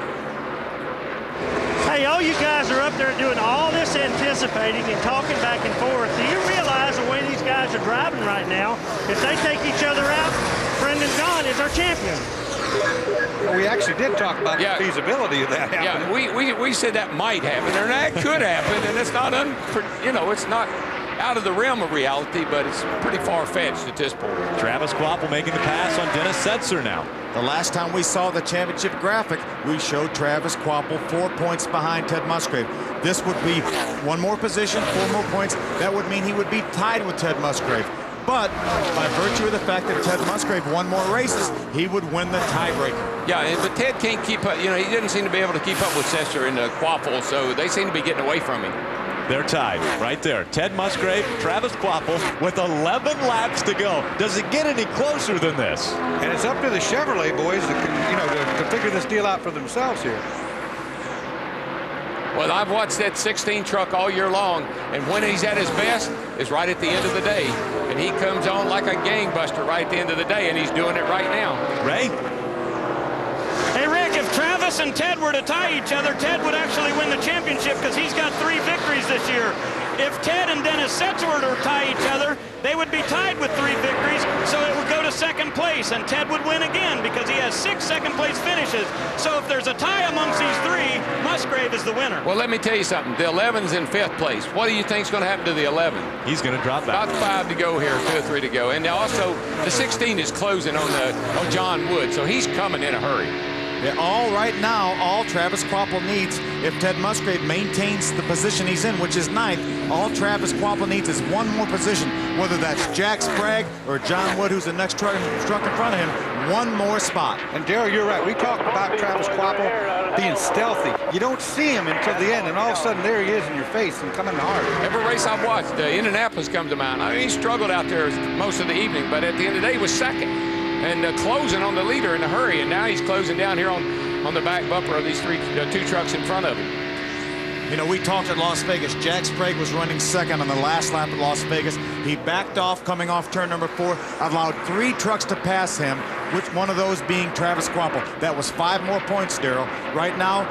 Hey, all you guys are up there doing all this anticipating and talking back and forth. Do you realize the way these guys are driving right now, if they take each other out, Brendan Gaughan is our champion? Well, we actually did talk about the feasibility of that happening. Yeah, we said that might happen, or that could happen, and it's not, it's not out of the realm of reality, but it's pretty far-fetched at this point. Travis Kvapil making the pass on Dennis Setzer now. The last time we saw the championship graphic, we showed Travis Kvapil 4 points behind Ted Musgrave. This would be one more position, 4 more points. That would mean he would be tied with Ted Musgrave. But by virtue of the fact that Ted Musgrave won more races, he would win the tiebreaker. Yeah, but Ted can't keep up. He didn't seem to be able to keep up with Setzer and Kvapil, so they seem to be getting away from him. They're tied right there. Ted Musgrave, Travis Kvapil with 11 laps to go. Does it get any closer than this? And it's up to the Chevrolet boys to figure this deal out for themselves here. Well, I've watched that 16 truck all year long, and when he's at his best is right at the end of the day. And he comes on like a gangbuster right at the end of the day, and he's doing it right now. Ray? Hey, Rick, if Travis and Ted were to tie each other, Ted would actually win the championship because he's got 3 victories this year. If Ted and Dennis Setzer were to tie each other, they would be tied with 3 victories, so it would go to second place, and Ted would win again because he has 6 second-place finishes. So if there's a tie amongst these 3, Musgrave is the winner. Well, let me tell you something. The 11's in 5th place. What do you think's going to happen to the 11? He's going to drop back. About 5 to go here, 2 or 3 to go. And also, the 16 is closing on John Wood, so he's coming in a hurry. Yeah, right now, all Travis Kvapil needs, if Ted Musgrave maintains the position he's in, which is 9th, all Travis Kvapil needs is 1 more position, whether that's Jack Sprague or John Wood, who's the next truck in front of him, 1 more spot. And Darryl, you're right. We talked about Travis Kvapil being stealthy. You don't see him until the end, and all of a sudden there he is in your face and coming hard. Every race I've watched, Indianapolis comes to mind. I mean, he struggled out there most of the evening, but at the end of the day, he was second. And closing on the leader in a hurry, and now he's closing down here on the back bumper of these 2 trucks in front of him. We talked at Las Vegas. Jack Sprague was running second on the last lap at Las Vegas. He backed off coming off turn number 4, allowed 3 trucks to pass him, which one of those being Travis Kvapil. That was 5 more points, Darryl. Right now,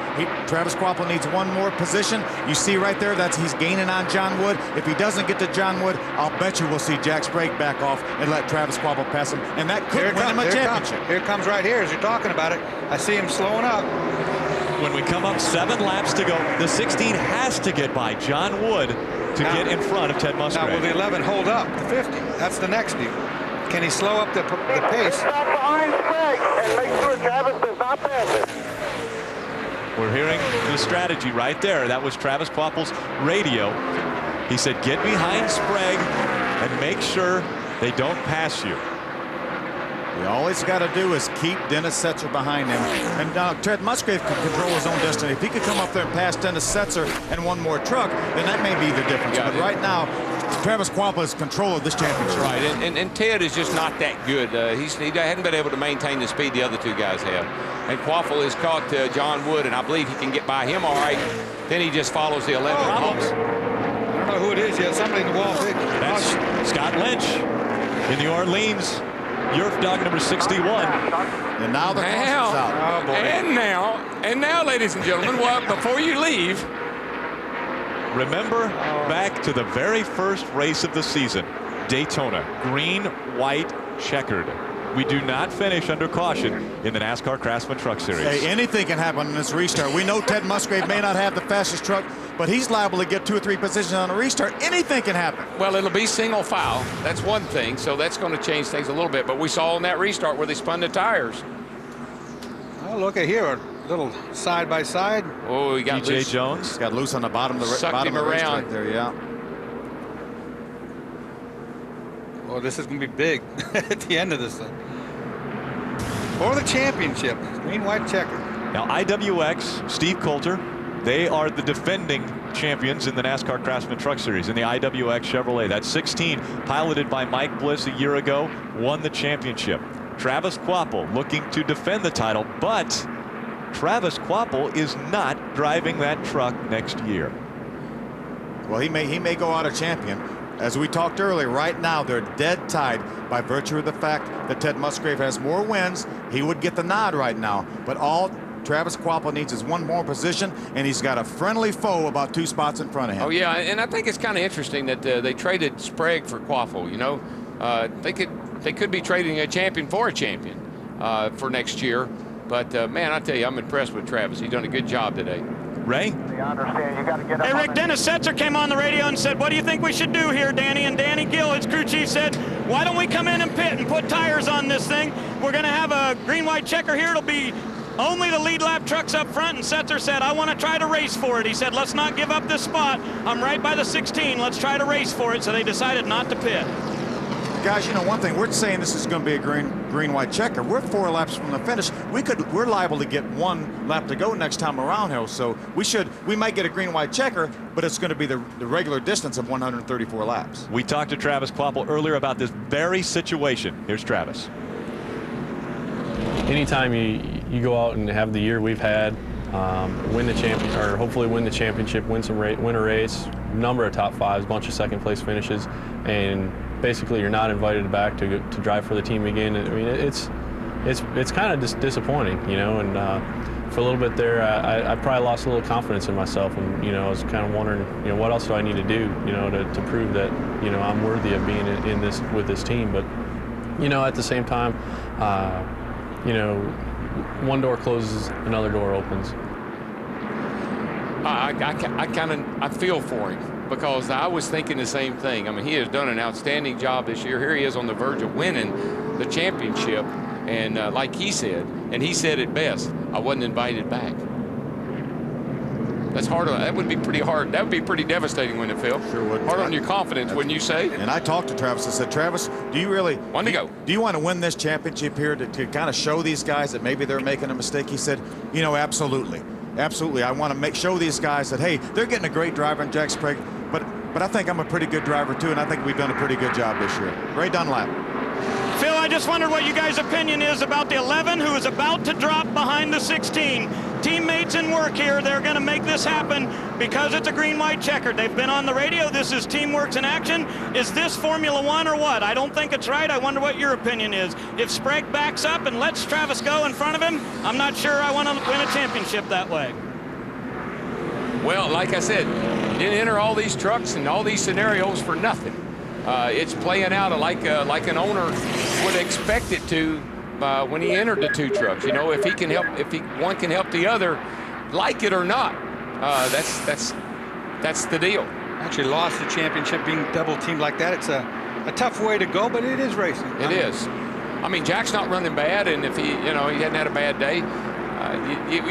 Travis Kvapil needs 1 more position. You see right there, he's gaining on John Wood. If he doesn't get to John Wood, I'll bet you we'll see Jack Sprague back off and let Travis Kvapil pass him, and that could win him a championship. Here comes right here as you're talking about it. I see him slowing up. When we come up 7 laps to go, the 16 has to get by John Wood to get in front of Ted Musgrave. Now, will the 11 hold up the 50? That's the next deal. Can he slow up the pace? Stop behind Sprague and make sure Travis does not pass it. We're hearing the strategy right there. That was Travis Kvapil's radio. He said, get behind Sprague and make sure they don't pass you. All he's got to do is keep Dennis Setzer behind him. And Ted Musgrave can control his own destiny. If he could come up there and pass Dennis Setzer and 1 more truck, then that may be the difference. Yeah, but right now, Travis Kvapil has control of this championship. Right, and Ted is just not that good. He hadn't been able to maintain the speed the other 2 guys have. And Kvapil has caught John Wood, and I believe he can get by him all right. Then he just follows the 11. I don't know who it is yet. Somebody in the wall. That's Scott Lynch in the Orleans. Yerf dog number 61. And now the caution's out. Oh, boy. And now, ladies and gentlemen, before you leave, remember back to the very first race of the season, Daytona, green, white, checkered. We do not finish under caution in the NASCAR Craftsman Truck Series. Hey, anything can happen in this restart. We know Ted Musgrave may not have the fastest truck, but he's liable to get 2 or 3 positions on a restart. Anything can happen. well, it'll be single file. That's one thing, so that's going to change things a little bit. But we saw in that restart where they spun the tires. Oh, look at here, a little side by side. Oh, he got DJ loose. Jones Got loose on the bottom of the Sucked bottom him of the race around. right there, yeah. Well, this is going to be big at the end of this thing. For the championship, green, white, checker. Now, IWX, Steve Coulter, they are the defending champions in the NASCAR Craftsman Truck Series in the IWX Chevrolet. That 16, piloted by Mike Bliss a year ago, won the championship. Travis Kvapil looking to defend the title, but Travis Kvapil is not driving that truck next year. Well, he may go out a champion. As we talked earlier, right now they're dead tied by virtue of the fact that Ted Musgrave has more wins. He would get the nod right now, but all Travis Kvapil needs is one more position, and he's got a friendly foe about 2 spots in front of him. Oh yeah, and I think it's kind of interesting that they traded Sprague for Kvapil. You know, they could be trading a champion for a champion for next year. But man, I tell you, I'm impressed with Travis. He's done a good job today. Ray? I understand. You got to get up. Hey, Rick, Dennis Setzer came on the radio and said, what do you think we should do here, Danny? And Danny Gill, his crew chief, said, why don't we come in and pit and put tires on this thing? We're going to have a green-white checker here. It'll be only the lead lap trucks up front. And Setzer said, I want to try to race for it. He said, let's not give up this spot. I'm right by the 16. Let's try to race for it. So they decided not to pit. Guys, you know one thing, we're saying this is going to be a green-white checker. We're 4 laps from the finish. We're liable to get 1 lap to go next time around here. So we might get a green-white checker, but it's going to be the regular distance of 134 laps. We talked to Travis Kvapil earlier about this very situation. Here's Travis. Anytime you go out and have the year we've had, win the champion, or hopefully win the championship, win a race, number of top 5s, bunch of second place finishes, and basically you're not invited back to drive for the team again. I mean, it's kind of disappointing, you know. And for a little bit there, I probably lost a little confidence in myself, and you know, I was kind of wondering, you know, what else do I need to do, you know, to prove that, you know, I'm worthy of being in this with this team. But you know, at the same time, you know, one door closes, another door opens. I feel for him, because I was thinking the same thing. I mean, he has done an outstanding job this year. Here he is on the verge of winning the championship. And like he said, and he said it best, I wasn't invited back. That's hard. That would be pretty hard. That would be pretty devastating, wouldn't it, Phil? Sure would. Hard on your confidence, wouldn't you say? And I talked to Travis. I said, Travis, do you really want to go? Do you want to win this championship here to kind of show these guys that maybe they're making a mistake? He said, you know, absolutely. Absolutely. I want to show these guys that, hey, they're getting a great driver in Jack Sprague, but I think I'm a pretty good driver too, and I think we've done a pretty good job this year. Ray Dunlap. Phil, I just wondered what you guys' opinion is about the 11 who is about to drop behind the 16. Teammates in work here. They're going to make this happen because it's a green-white checker. They've been on the radio. This is Teamworks in action. Is this Formula One or what? I don't think it's right. I wonder what your opinion is. If Sprague backs up and lets Travis go in front of him, I'm not sure I want to win a championship that way. Well, like I said, you didn't enter all these trucks and all these scenarios for nothing. It's playing out like an owner would expect it to when he entered the 2 trucks. You know, if one can help the other, like it or not, that's the deal. Actually lost the championship being double teamed like that. It's a tough way to go, but it is racing. It is. I mean, Jack's not running bad, and if he hadn't had a bad day,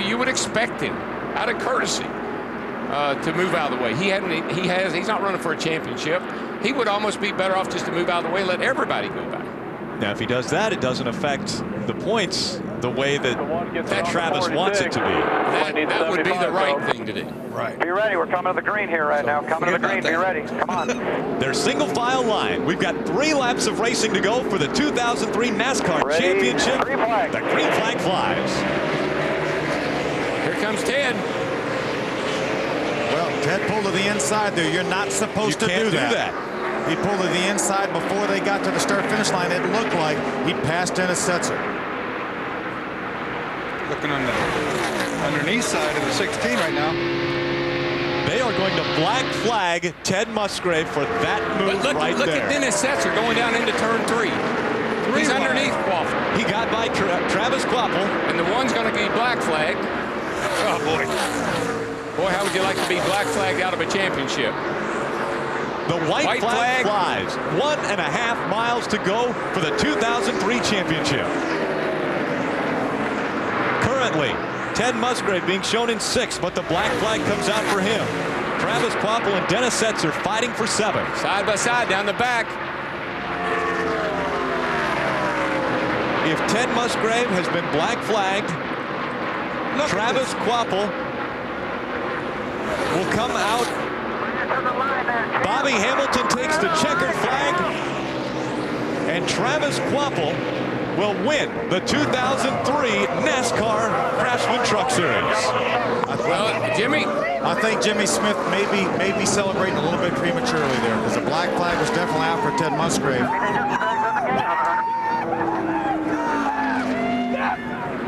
you would expect him, out of courtesy, to move out of the way. He's not running for a championship. He would almost be better off just to move out of the way and let everybody go by. Now, if he does that, it doesn't affect the points the way that Travis wants it to be. That would be the right thing to do. Right. Be ready. We're coming to the green here right now. Coming to the green. Be ready. Come on. Their single file line. We've got 3 laps of racing to go for the 2003 NASCAR Championship. Green flag. The green flag flies. Here comes Ted. Well, Ted pulled to the inside there. You're not supposed to do that. He pulled to the inside before they got to the start-finish line. It looked like he passed Dennis Setzer. Looking on the underneath side of the 16 right now. They are going to black flag Ted Musgrave for that move look there. Look at Dennis Setzer going down into turn 3. He's underneath Kvapil. He got by Travis Kvapil. And the one's going to be black flagged. Oh, boy. Boy, how would you like to be black flagged out of a championship? The white flag flies. 1.5 miles to go for the 2003 championship. Currently, Ted Musgrave being shown in 6th, but the black flag comes out for him. Travis Kvapil and Dennis Setzer fighting for 7th. Side by side down the back. If Ted Musgrave has been black flagged, Travis Kvapil will come out. Bobby Hamilton takes the checkered flag, and Travis Kvapil will win the 2003 NASCAR Craftsman Truck Series. Well, Jimmy, I think Jimmy Smith may be celebrating a little bit prematurely there, because the black flag was definitely out for Ted Musgrave.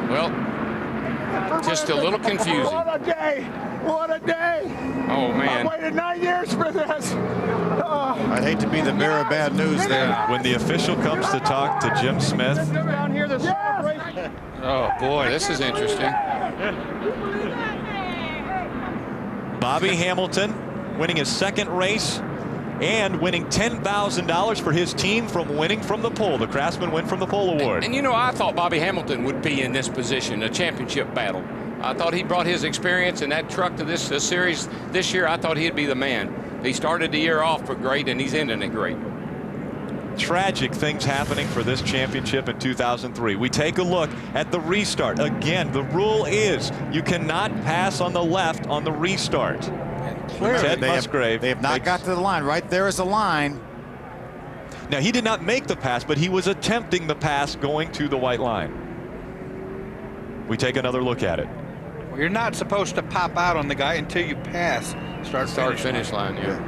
well, just a little confusing. What a day! What a day! Oh, man. I waited 9 years for this. I'd hate to be the bearer of bad news there. When the official comes to talk to Jim Smith. Down here, this Oh, boy. This is interesting. Bobby Hamilton winning his second race and winning $10,000 for his team from winning from the pole. The Craftsman Win from the Pole Award. And you know, I thought Bobby Hamilton would be in this position, a championship battle. I thought he brought his experience in that truck to this series this year. I thought he'd be the man. He started the year off great, and he's ending it great. Tragic things happening for this championship in 2003. We take a look at the restart. Again, the rule is you cannot pass on the left on the restart. Ted Musgrave. They have not got to the line. Right there is a line. Now, he did not make the pass, but he was attempting the pass going to the white line. We take another look at it. Well, you're not supposed to pop out on the guy until you pass. Finish line, yeah.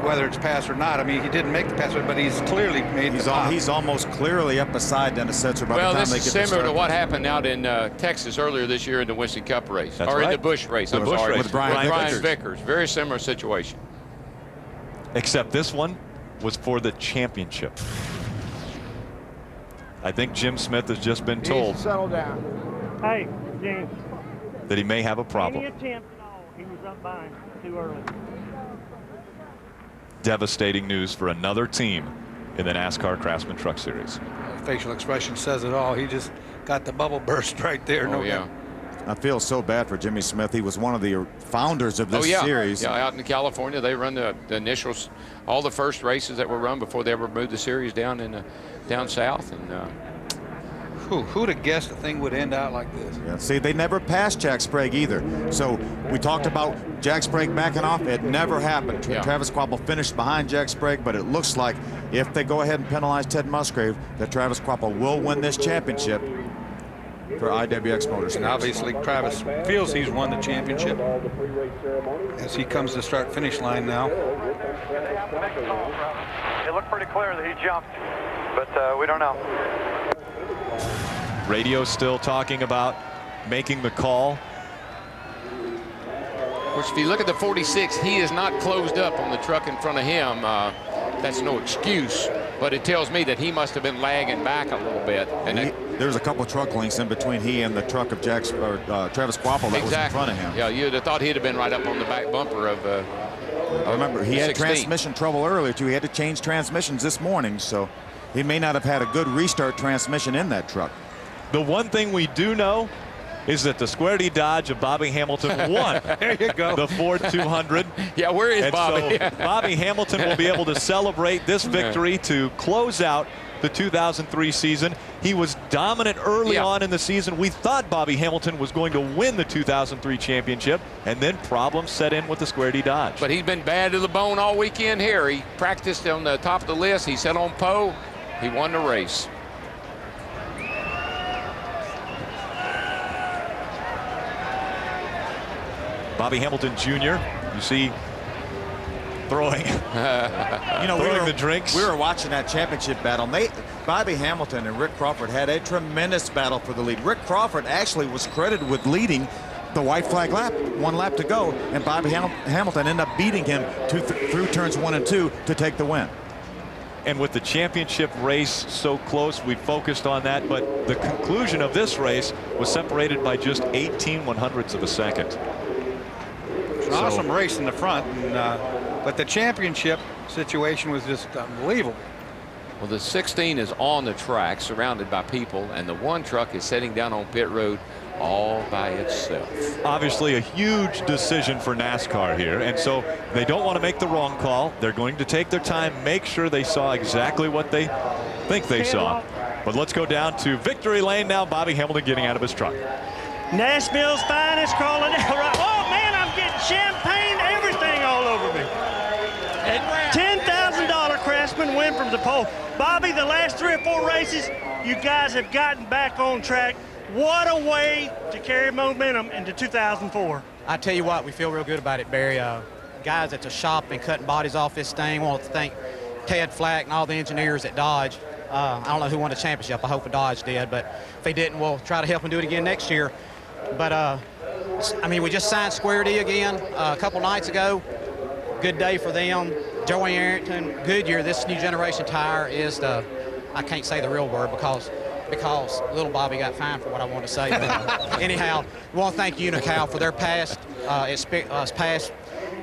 Whether it's pass or not, I mean, he didn't make the pass, but he's clearly made the pop. He's almost clearly up beside Dennis Setzer by the time this they is get similar to started. what happened out in Texas earlier this year in the Winston Cup race. That's or right. in the Busch race. The Busch race. With Brian Vickers. Very similar situation. Except this one was for the championship. I think Jim Smith has just been told Settle down. Hey, James. that he may have a Any problem. attempt at all, he was up by him too early. Devastating news for another team in the NASCAR Craftsman Truck Series. Facial expression says it all. He just got the bubble burst right there. Oh, yeah. I feel so bad for Jimmy Smith. He was one of the founders of this series. Yeah, out in California, they run the initials, all the first races that were run before they ever moved the series down south. And Who'd have guessed the thing would end out like this? Yeah, see, they never passed Jack Sprague either. So we talked about Jack Sprague backing off. It never happened. Yeah. Travis Kvapil finished behind Jack Sprague, but it looks like if they go ahead and penalize Ted Musgrave, that Travis Kvapil will win this championship for IWX Motorsports. And obviously Travis feels he's won the championship as he comes to start finish line now. It looked pretty clear that he jumped, but we don't know. Radio still talking about making the call. of course, if you look at the 46, he is not closed up on the truck in front of him. That's no excuse, but it tells me that he must have been lagging back a little bit. And there's a couple truck links in between he and the truck of Travis Kvapil that was in front of him. Yeah, you'd have thought he'd have been right up on the back bumper of. I remember he had 16. transmission trouble earlier too. He had to change transmissions this morning, so he may not have had a good restart transmission in that truck. The one thing we do know is that the Square D Dodge of Bobby Hamilton won There you go. the Ford 200. Yeah, where is And Bobby? so Bobby Hamilton will be able to celebrate this victory to close out the 2003 season. He was dominant early on in the season. We thought Bobby Hamilton was going to win the 2003 championship, and then problems set in with the Square D Dodge. But he's been bad to the bone all weekend here. He practiced on the top of the list. He set on pole. He won the race. Bobby Hamilton Jr., you see, throwing, throwing the drinks. We were watching that championship battle. Bobby Hamilton and Rick Crawford had a tremendous battle for the lead. Rick Crawford actually was credited with leading the white flag lap, 1 lap to go, and Bobby Hamilton ended up beating him through turns 1 and 2 to take the win. And with the championship race so close, we focused on that, but the conclusion of this race was separated by just 18/100ths of a second. It's an awesome race in the front, and, but the championship situation was just unbelievable. Well, the 16 is on the track, surrounded by people, and the 1 truck is sitting down on pit road all by itself. Obviously a huge decision for NASCAR here, and so they don't want to make the wrong call. They're going to take their time, make sure they saw exactly what they think they saw. But let's go down to victory lane now. Bobby Hamilton getting out of his truck. Nashville's finest crawling down right. Oh man, I'm getting champagne $10,000 Craftsman win from the pole. Bobby, the last 3 or 4 races, you guys have gotten back on track. What a way to carry momentum into 2004. I tell you what, we feel real good about it, Barry. Guys at the shop been cutting bodies off this thing. I want to thank Ted Flack and all the engineers at Dodge. I don't know who won the championship. I hope Dodge did, but if they didn't, we'll try to help them do it again next year. But, I mean, we just signed Square D again a couple nights ago. Good day for them. Joey Arrington, Goodyear, this new generation tire is the, I can't say the real word because little Bobby got fined for what I wanted to say. But, anyhow, we want to thank Unical for their past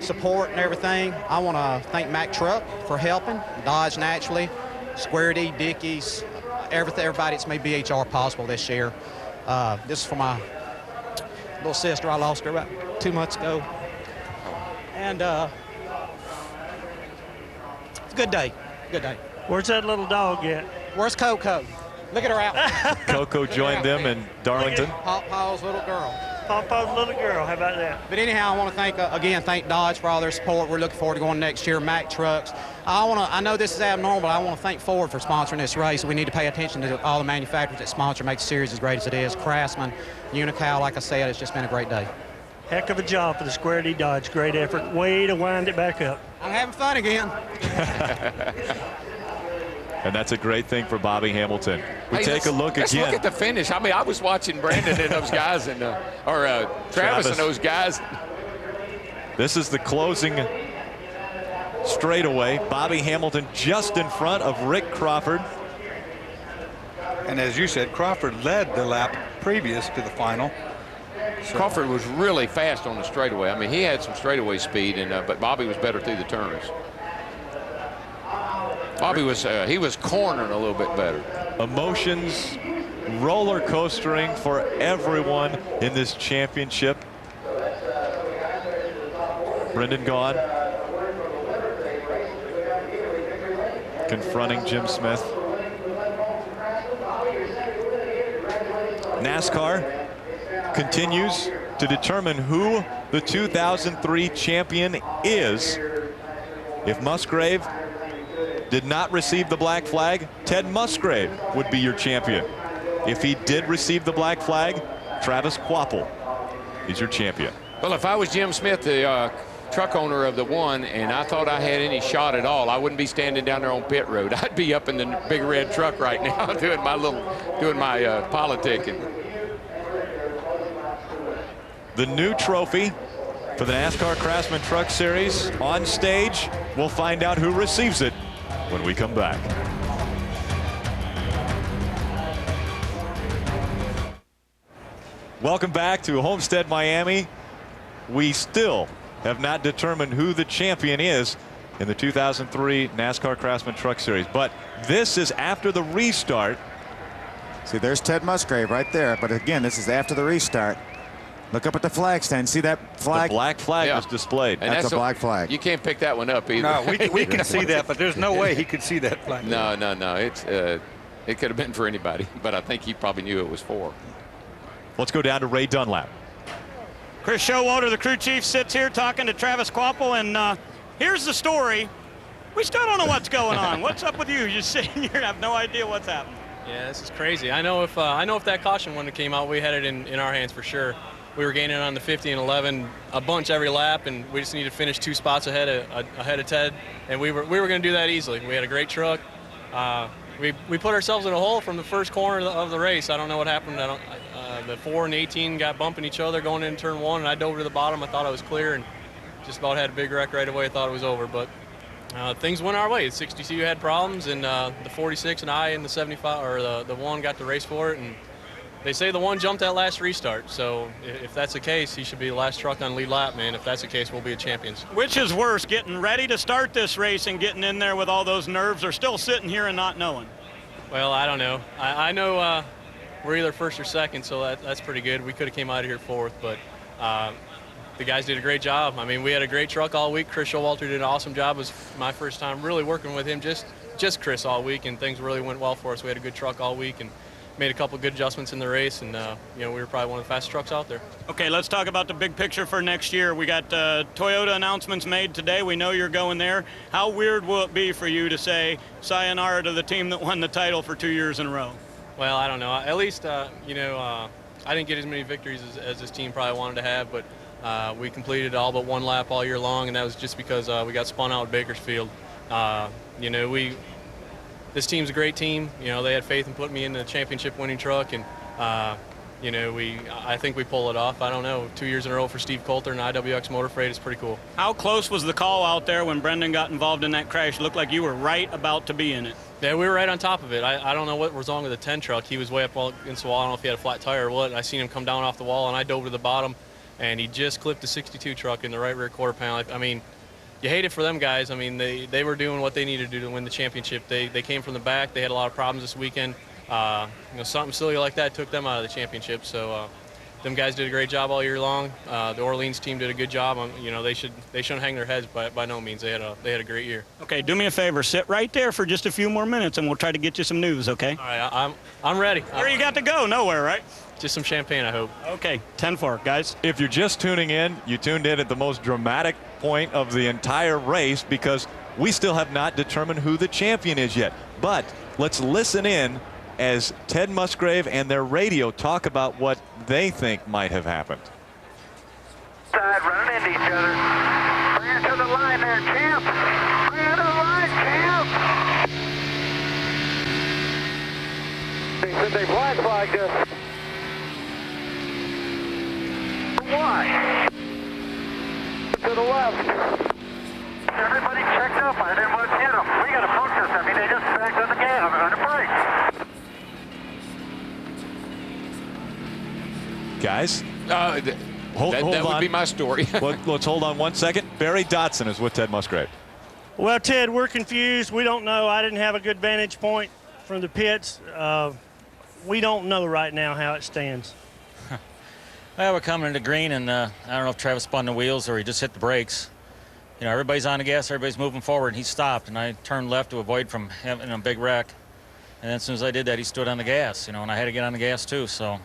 support and everything. I want to thank Mack Truck for helping, Dodge naturally, Square D, Dickies, everybody that's made BHR possible this year. This is for my little sister. I lost her about 2 months ago. And it's a good day, good day. Where's that little dog at? Where's Coco? Look at her out. Coco joined them in Darlington. Pawpaw's little girl. Pawpaw's little girl, how about that? But anyhow, I want to thank Dodge for all their support. We're looking forward to going next year. Mack Trucks. I know this is abnormal, but I want to thank Ford for sponsoring this race. We need to pay attention to all the manufacturers that sponsor, make the series as great as it is. Craftsman, Unical, like I said, it's just been a great day. Heck of a job for the Square D Dodge. Great effort. Way to wind it back up. I'm having fun again. And that's a great thing for Bobby Hamilton. We take a look let's again. Look at the finish. I mean, I was watching Brandon and those guys, and Travis and those guys. This is the closing straightaway. Bobby Hamilton just in front of Rick Crawford. And as you said, Crawford led the lap previous to the final. So. Crawford was really fast on the straightaway. I mean, he had some straightaway speed, and but Bobby was better through the turns. Bobby was he was cornering a little bit better. Emotions roller coastering for everyone in this championship. Brendan Gaughan confronting Jim Smith. NASCAR continues to determine who the 2003 champion is. If Musgrave did not receive the black flag, Ted Musgrave would be your champion. If he did receive the black flag, Travis Kvapil is your champion. Well, if I was Jim Smith, the truck owner of the one, and I thought I had any shot at all, I wouldn't be standing down there on pit road. I'd be up in the big red truck right now doing my politicking. The new trophy for the NASCAR Craftsman Truck Series on stage. We'll find out who receives it when we come back. Welcome back to Homestead-Miami. We still have not determined who the champion is in the 2003 NASCAR Craftsman Truck Series, but this is after the restart. See, there's Ted Musgrave right there, but again, this is after the restart. Look up at the flag stand. See that flag? The black flag was displayed. And that's a black flag. You can't pick that one up either. No, we can see that, but there's no way he could see that flag. No. It's it could have been for anybody, but I think he probably knew it was for. Let's go down to Ray Dunlap. Chris Showalter, the crew chief, sits here talking to Travis Kvapil, and here's the story. We still don't know what's going on. What's up with you? You're sitting here and have no idea what's happening. Yeah, this is crazy. I know if that caution wouldn't have came out, we had it in our hands for sure. We were gaining on the 50 and 11 a bunch every lap, and we just needed to finish 2 spots ahead of Ted, and we were going to do that easily. We had a great truck. We put ourselves in a hole from the first corner of the race. I don't know what happened. The 4 and 18 got bumping each other going into turn 1, and I dove to the bottom. I thought I was clear, and just about had a big wreck right away. I thought it was over, but things went our way. The 62 had problems, and the 46 and I in the 75 or the 1 got the race for it, and they say the 1 jumped that last restart. So if that's the case, he should be the last truck on lead lap, man. If that's the case, we'll be champions. Which is worse, getting ready to start this race and getting in there with all those nerves, or still sitting here and not knowing? Well, I don't know. I know we're either first or second, so that's pretty good. We could have came out of here 4th, but the guys did a great job. I mean, we had a great truck all week. Chris Showalter did an awesome job. It was my first time really working with him, just Chris all week, and things really went well for us. We had a good truck all week, and made a couple good adjustments in the race, and you know, we were probably one of the fastest trucks out there. Okay, let's talk about the big picture for next year. We got Toyota announcements made today. We know you're going there. How weird will it be for you to say sayonara to the team that won the title for 2 years in a row? Well, I don't know. At least, you know, I didn't get as many victories as this team probably wanted to have, but we completed all but one lap all year long, and that was just because we got spun out at Bakersfield. You know, this team's a great team. You know, they had faith in putting me in the championship-winning truck, and you know, I think we pull it off. I don't know, 2 years in a row for Steve Coulter and IWX Motor Freight is pretty cool. How close was the call out there when Brendan got involved in that crash? It looked like you were right about to be in it. Yeah, we were right on top of it. I don't know what was wrong with the 10 truck. He was way up against the wall. I don't know if he had a flat tire or what. I seen him come down off the wall, and I dove to the bottom, and he just clipped the 62 truck in the right rear quarter panel. I mean, you hate it for them guys. I mean, they were doing what they needed to do to win the championship. They came from the back. They had a lot of problems this weekend. You know, something silly like that took them out of the championship. So them guys did a great job all year long. The Orleans team did a good job. You know, they shouldn't hang their heads by no means. They had a great year. Okay, do me a favor. Sit right there for just a few more minutes, and we'll try to get you some news. Okay? All right, I'm ready. Where you got to go? Nowhere, right? Just some champagne, I hope. Okay, 10-4, guys. If you're just tuning in, you tuned in at the most dramatic point of the entire race because we still have not determined who the champion is yet. But let's listen in as Ted Musgrave and their radio talk about what they think might have happened. Side running into each other. Bring it to the line there, champ. Bring it to the line, champ. They said they black flagged us. Why? To the left. Everybody checked up. I didn't want to hit them. We got to focus. I mean, they just backed on the gas on the brakes. Guys, hold that on. would be my story. Let's hold on 1 second. Barry Dotson is with Ted Musgrave. Well, Ted, we're confused. We don't know. I didn't have a good vantage point from the pits. We don't know right now how it stands. Well, we're coming into green, and I don't know if Travis spun the wheels or he just hit the brakes. You know, everybody's on the gas, everybody's moving forward, and he stopped, and I turned left to avoid from having a big wreck. And then as soon as I did that, he stood on the gas, you know, and I had to get on the gas too. So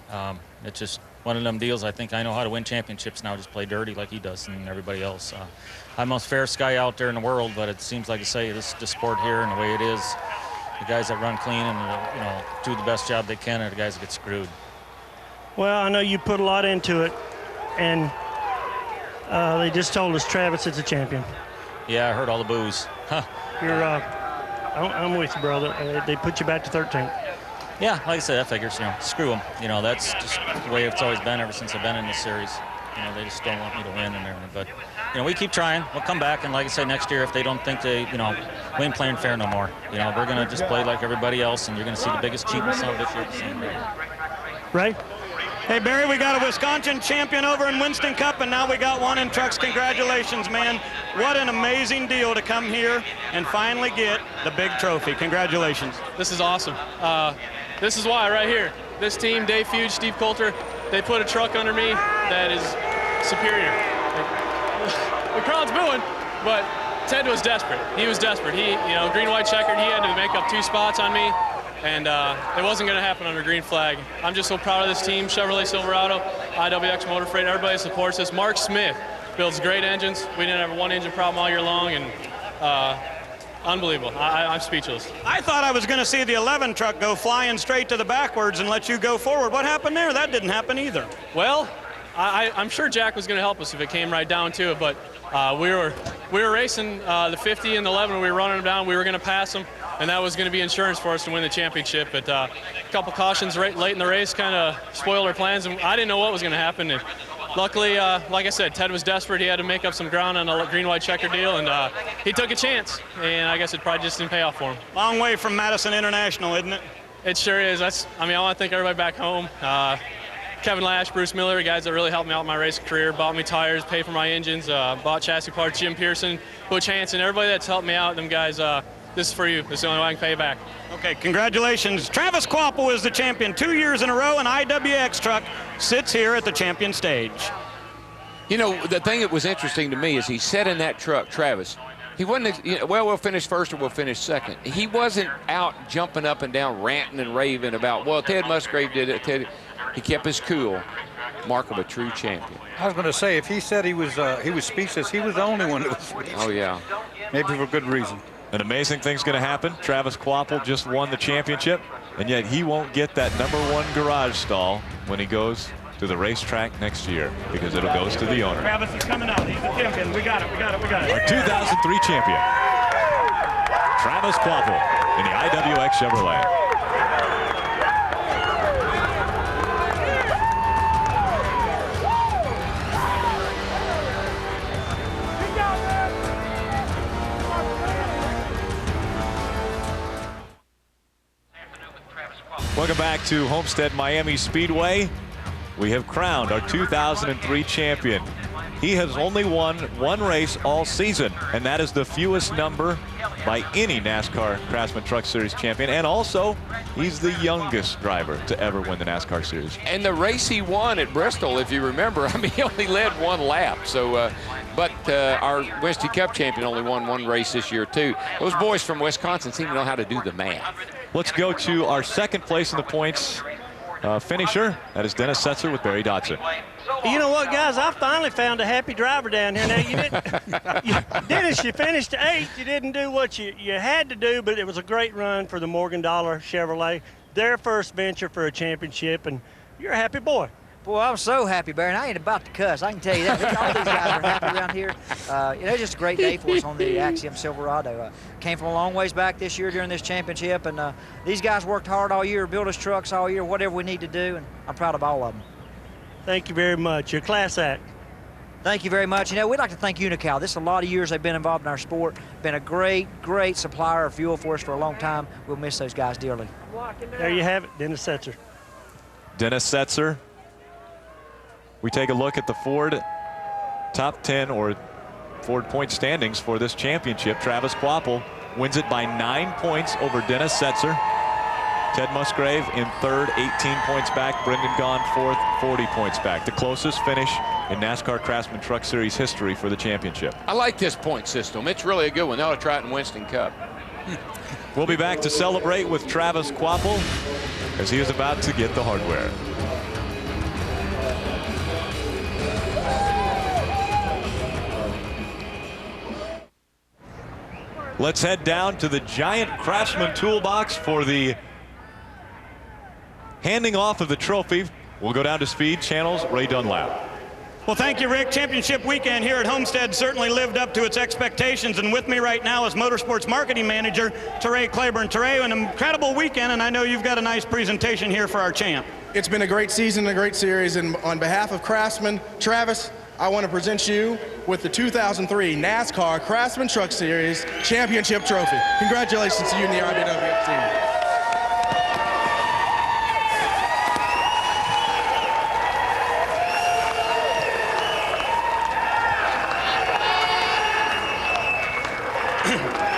it's just one of them deals. I think I know how to win championships now, just play dirty like he does and everybody else. I'm the most fairest guy out there in the world, but it seems like I say this sport here and the way it is, the guys that run clean and, you know, do the best job they can are the guys that get screwed. Well, I know you put a lot into it, and they just told us Travis is a champion. Yeah, I heard all the boos. Huh. I'm with you, brother. They put you back to 13th. Yeah, like I said, that figures, you know, screw them. You know, that's just the way it's always been ever since I've been in this series. You know, they just don't want me to win and everything. But, you know, we keep trying. We'll come back, and like I say, next year, if they don't think we ain't playing fair no more. You know, we're going to just play like everybody else, and you're going to see the biggest cheapness of this year at the same rate. Right? Hey, Barry, we got a Wisconsin champion over in Winston Cup, and now we got one in trucks. Congratulations, man. What an amazing deal to come here and finally get the big trophy. Congratulations. This is awesome. This is why right here. This team, Dave Fuge, Steve Coulter, they put a truck under me that is superior. The crowd's booing, but Ted was desperate. He was desperate. He, you know, green, white checkered, he had to make up 2 spots on me. And it wasn't going to happen under green flag. I'm just so proud of this team, Chevrolet Silverado, IWX Motor Freight, everybody supports us. Mark Smith builds great engines. We didn't have a 1 engine problem all year long, and unbelievable. I'm speechless. I thought I was going to see the 11 truck go flying straight to the backwards and let you go forward. What happened there? That didn't happen either. Well, I'm sure Jack was going to help us if it came right down to it, but we were racing the 50 and the 11. We were running them down. We were going to pass them. And that was going to be insurance for us to win the championship. But a couple cautions late in the race kind of spoiled our plans, and I didn't know what was going to happen. And luckily, like I said, Ted was desperate. He had to make up some ground on a green-white checker deal, and he took a chance. And I guess it probably just didn't pay off for him. Long way from Madison International, isn't it? It sure is. I want to thank everybody back home. Kevin Lash, Bruce Miller, the guys that really helped me out in my racing career, bought me tires, paid for my engines, bought chassis parts, Jim Pearson, Butch Hansen, everybody that's helped me out, them guys, this is for you. This is the only way I can pay you back. Okay, congratulations. Travis Kvapil is the champion 2 years in a row. An IWX truck sits here at the champion stage. You know, the thing that was interesting to me is he sat in that truck, Travis, He wasn't, well, we'll finish first or we'll finish second. He wasn't out jumping up and down, ranting and raving about, well, Ted Musgrave did it. He kept his cool. Mark of a true champion. I was going to say, if he said he was speechless, he was the only one that was speechless. Oh, yeah. Maybe for good reason. An amazing thing's going to happen. Travis Kvapil just won the championship, and yet he won't get that #1 garage stall when he goes to the racetrack next year, because it goes to the owner. Travis is coming out. He's the champion. We got it. Our 2003 champion, Travis Kvapil in the IWX Chevrolet. Welcome back to Homestead-Miami Speedway. We have crowned our 2003 champion. He has only won one race all season, and that is the fewest number by any NASCAR Craftsman Truck Series champion. And also, he's the youngest driver to ever win the NASCAR Series. And the race he won at Bristol, if you remember, I mean, he only led one lap. So, but our Winston Cup champion only won one race this year, too. Those boys from Wisconsin seem to know how to do the math. Let's go to our second place in the points finisher. That is Dennis Setzer with Barry Dodson. You know what, guys? I finally found a happy driver down here. Now, you didn't, Dennis, you finished 8th. You didn't do what you had to do, but it was a great run for the Morgan Dollar Chevrolet. Their first venture for a championship, and you're a happy boy. Boy, I'm so happy, Barry, and I ain't about to cuss. I can tell you that. All these guys are happy around here. It was just a great day for us on the Axiom Silverado. Came from a long ways back this year during this championship, and these guys worked hard all year, built us trucks all year, whatever we need to do, and I'm proud of all of them. Thank you very much. You're a class act. Thank you very much. You know, we'd like to thank Unical. This is a lot of years they've been involved in our sport. Been a great, great supplier of fuel for us for a long time. We'll miss those guys dearly. There you have it, Dennis Setzer. Dennis Setzer. We take a look at the Ford top 10 or Ford point standings for this championship. Travis Kvapil wins it by 9 points over Dennis Setzer. Ted Musgrave in third, 18 points back. Brendan Gaughan fourth, 40 points back. The closest finish in NASCAR Craftsman Truck Series history for the championship. I like this point system. It's really a good one. They ought to try it in Winston Cup. We'll be back to celebrate with Travis Kvapil as he is about to get the hardware. Let's head down to the giant Craftsman toolbox for the handing off of the trophy. We'll go down to Speed Channel's Ray Dunlap. Well, thank you, Rick. Championship weekend here at Homestead certainly lived up to its expectations, and with me right now is Motorsports Marketing Manager Teray Claiborne. Teray, an incredible weekend, and I know you've got a nice presentation here for our champ. It's been a great season, a great series, and on behalf of Craftsman, Travis, I want to present you with the 2003 NASCAR Craftsman Truck Series Championship Trophy. Congratulations to you and the IBWF team.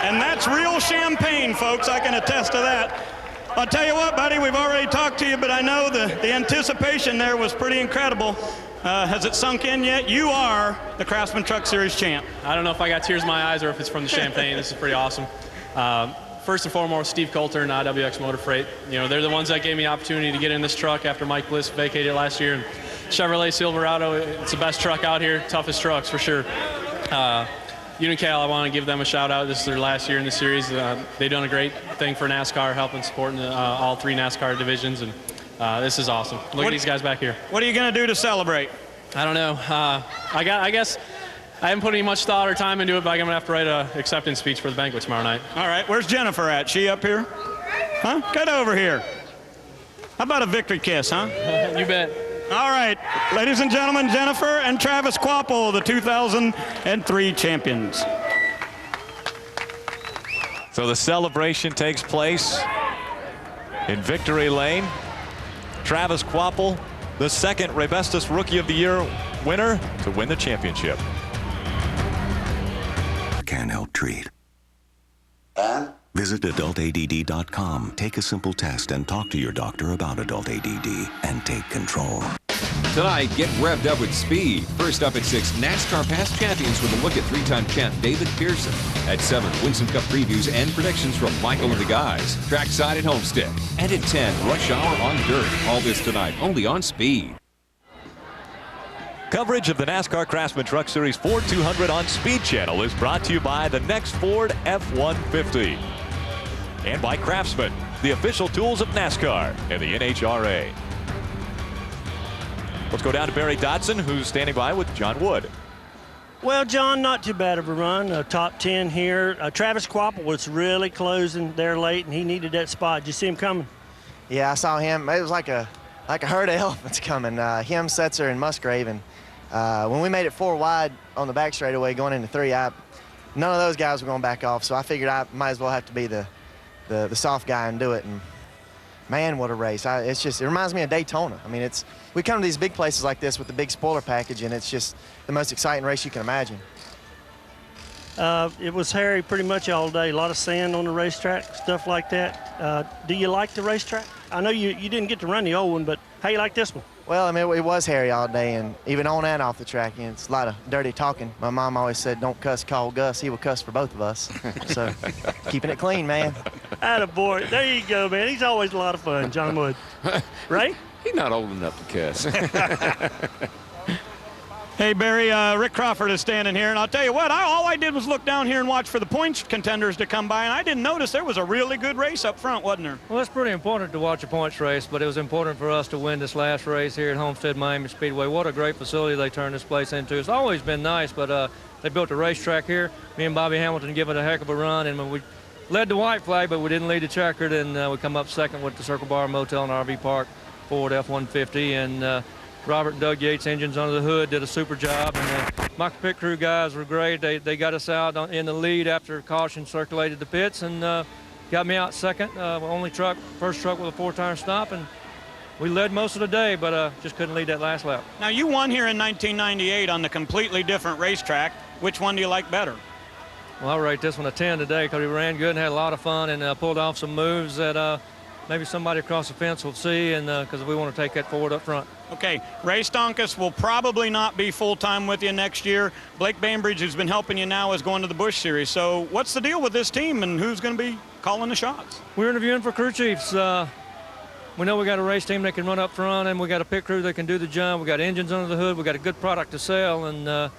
And that's real champagne, folks. I can attest to that. I'll tell you what, buddy, we've already talked to you, but I know the anticipation there was pretty incredible. Has it sunk in yet? You are the Craftsman Truck Series champ. I don't know if I got tears in my eyes or if it's from the champagne. This is pretty awesome. First and foremost, Steve Coulter and IWX Motor Freight. You know, they're the ones that gave me the opportunity to get in this truck after Mike Bliss vacated last year. And Chevrolet Silverado, it's the best truck out here, toughest trucks for sure. Unical, I want to give them a shout out. This is their last year in the series. They've done a great thing for NASCAR, helping supporting all 3 NASCAR divisions, and this is awesome. Look at these guys back here. What are you going to do to celebrate? I don't know. I guess I haven't put any much thought or time into it, but I'm going to have to write an acceptance speech for the banquet tomorrow night. All right. Where's Jennifer at? She up here? Huh? Get over here. How about a victory kiss, huh? You bet. All right. Ladies and gentlemen, Jennifer and Travis Kvapil, the 2003 champions. So the celebration takes place in Victory Lane. Travis Kvapil, the second Rebestos Rookie of the Year winner to win the championship. Can't help treat. Visit adultadd.com, take a simple test, and talk to your doctor about adult ADD and take control. Tonight, get revved up with speed. First up at 6, NASCAR past champions with a look at 3-time champ David Pearson. At 7, Winston Cup previews and predictions from Michael and the guys. Trackside at Homestead. And at 10, Rush Hour on Dirt. All this tonight, only on Speed. Coverage of the NASCAR Craftsman Truck Series Ford 200 on Speed Channel is brought to you by the next Ford F-150. And by Craftsman, the official tools of NASCAR and the NHRA. Let's go down to Barry Dodson, who's standing by with John Wood. Well, John, not too bad of a run. Top 10 here. Travis Quapple was really closing there late, and he needed that spot. Did you see him coming? Yeah, I saw him. It was like a herd of elephants coming. Him, Setzer, and Musgrave. And when we made it 4 wide on the back straightaway going into 3, none of those guys were going to back off. So I figured I might as well have to be the soft guy and do it. And man, what a race! It reminds me of Daytona. I mean, we come to these big places like this with the big spoiler package, and it's just the most exciting race you can imagine. It was hairy pretty much all day. A lot of sand on the racetrack, stuff like that. Do you like the racetrack? I know you didn't get to run the old one, but how you like this one? Well, I mean, it was hairy all day, and even on and off the track. And it's a lot of dirty talking. My mom always said, "Don't cuss, call Gus. He will cuss for both of us." So, keeping it clean, man. Attaboy. There you go, man. He's always a lot of fun, John Wood. Right? He's not old enough to cuss. Hey, Barry, Rick Crawford is standing here, and I'll tell you what, all I did was look down here and watch for the points contenders to come by, and I didn't notice there was a really good race up front, wasn't there? Well, it's pretty important to watch a points race, but it was important for us to win this last race here at Homestead-Miami Speedway. What a great facility they turned this place into. It's always been nice, but they built a racetrack here. Me and Bobby Hamilton give it a heck of a run, and we led the white flag, but we didn't lead the checkered, and we come up second with the Circle Bar Motel and RV Park Ford F-150, and Robert and Doug Yates engines under the hood did a super job, and my pit crew guys were great. They got us out in the lead after caution circulated the pits, and got me out second. First truck with a 4-tire stop, and we led most of the day, but just couldn't lead that last lap. Now, you won here in 1998 on the completely different racetrack. Which one do you like better? Well, I rate this one a 10 today because we ran good and had a lot of fun, and pulled off some moves that maybe somebody across the fence will see, and because we want to take that forward up front. Okay, Ray Stonkus will probably not be full-time with you next year. Blake Bainbridge, who's been helping you now, is going to the Busch Series. So what's the deal with this team, and who's going to be calling the shots? We're interviewing for crew chiefs. We know we got a race team that can run up front, and we got a pit crew that can do the job. We got engines under the hood. We got a good product to sell, and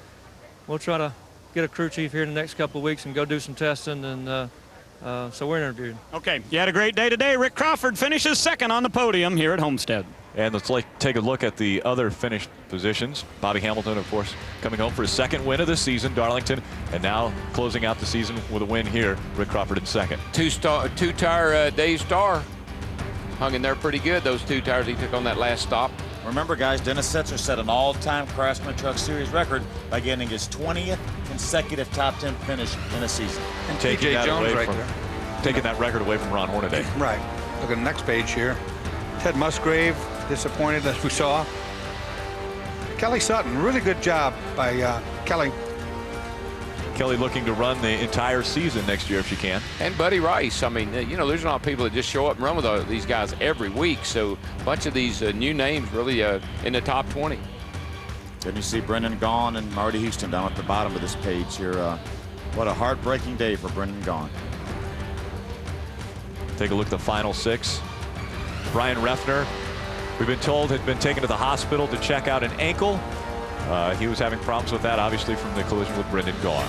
we'll try to get a crew chief here in the next couple of weeks and go do some testing, and so we're interviewing. Okay, you had a great day today. Rick Crawford finishes second on the podium here at Homestead. And let's take a look at the other finished positions. Bobby Hamilton, of course, coming home for his second win of the season, Darlington, and now closing out the season with a win here. Rick Crawford in second. Two-tire Dave Starr hung in there pretty good. Those 2 tires he took on that last stop. Remember, guys, Dennis Setzer set an all-time Craftsman Truck Series record by getting his 20th consecutive top 10 finish in a season. And T.J. Jones right there. Taking that record away from Ron Hornaday. Right. Look at the next page here. Ted Musgrave, disappointed as we saw. Kelly Sutton, really good job by Kelly. Kelly looking to run the entire season next year if she can. And Buddy Rice. I mean, you know, there's not people that just show up and run with these guys every week. So a bunch of these new names really in the top 20. Then you see Brendan Gaughan and Marty Houston down at the bottom of this page here. What a heartbreaking day for Brendan Gaughan. Take a look at the final 6. Brian Reffner, we've been told, had been taken to the hospital to check out an ankle. He was having problems with that, obviously, from the collision with Brendan Gaughan.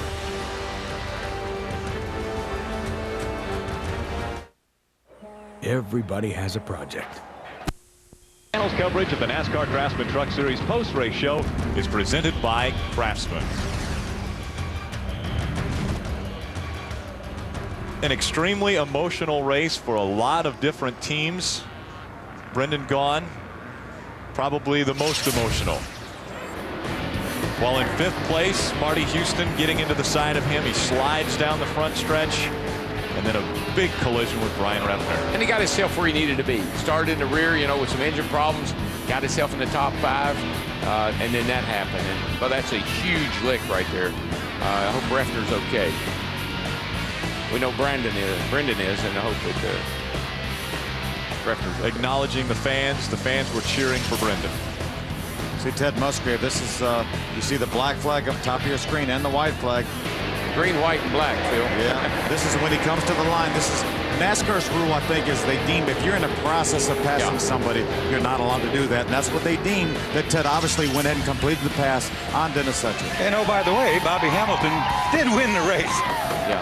Everybody has a project. Channel's coverage of the NASCAR Craftsman Truck Series post-race show is presented by Craftsman. An extremely emotional race for a lot of different teams. Brendan Gaughan, probably the most emotional. While in 5th place, Marty Houston getting into the side of him. He slides down the front stretch, and then a big collision with Brian Reffner. And he got himself where he needed to be. Started in the rear, you know, with some engine problems, got himself in the top 5, and then that happened. But that's a huge lick right there. I hope Reffner's okay. We know Brendan is, and I hope that Reffner's okay. Acknowledging the fans. The fans were cheering for Brendan. See Ted Musgrave, this is, you see the black flag up top of your screen and the white flag. Green, white, and black, Phil. Yeah, this is when he comes to the line. This is NASCAR's rule, I think, is they deem if you're in the process of passing somebody, you're not allowed to do that. And that's what they deemed that Ted obviously went ahead and completed the pass on Dennis Setzer. And oh, by the way, Bobby Hamilton did win the race. Yeah.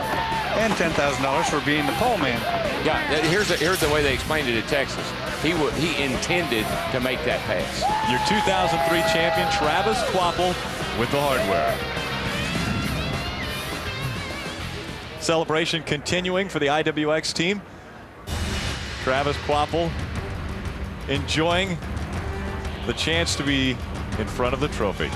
And $10,000 for being the pole man. Yeah, here's the way they explained it at Texas. He intended to make that pass. Your 2003 champion, Travis Kvapil, with the hardware. Celebration continuing for the IWX team. Travis Kvapil enjoying the chance to be in front of the trophy.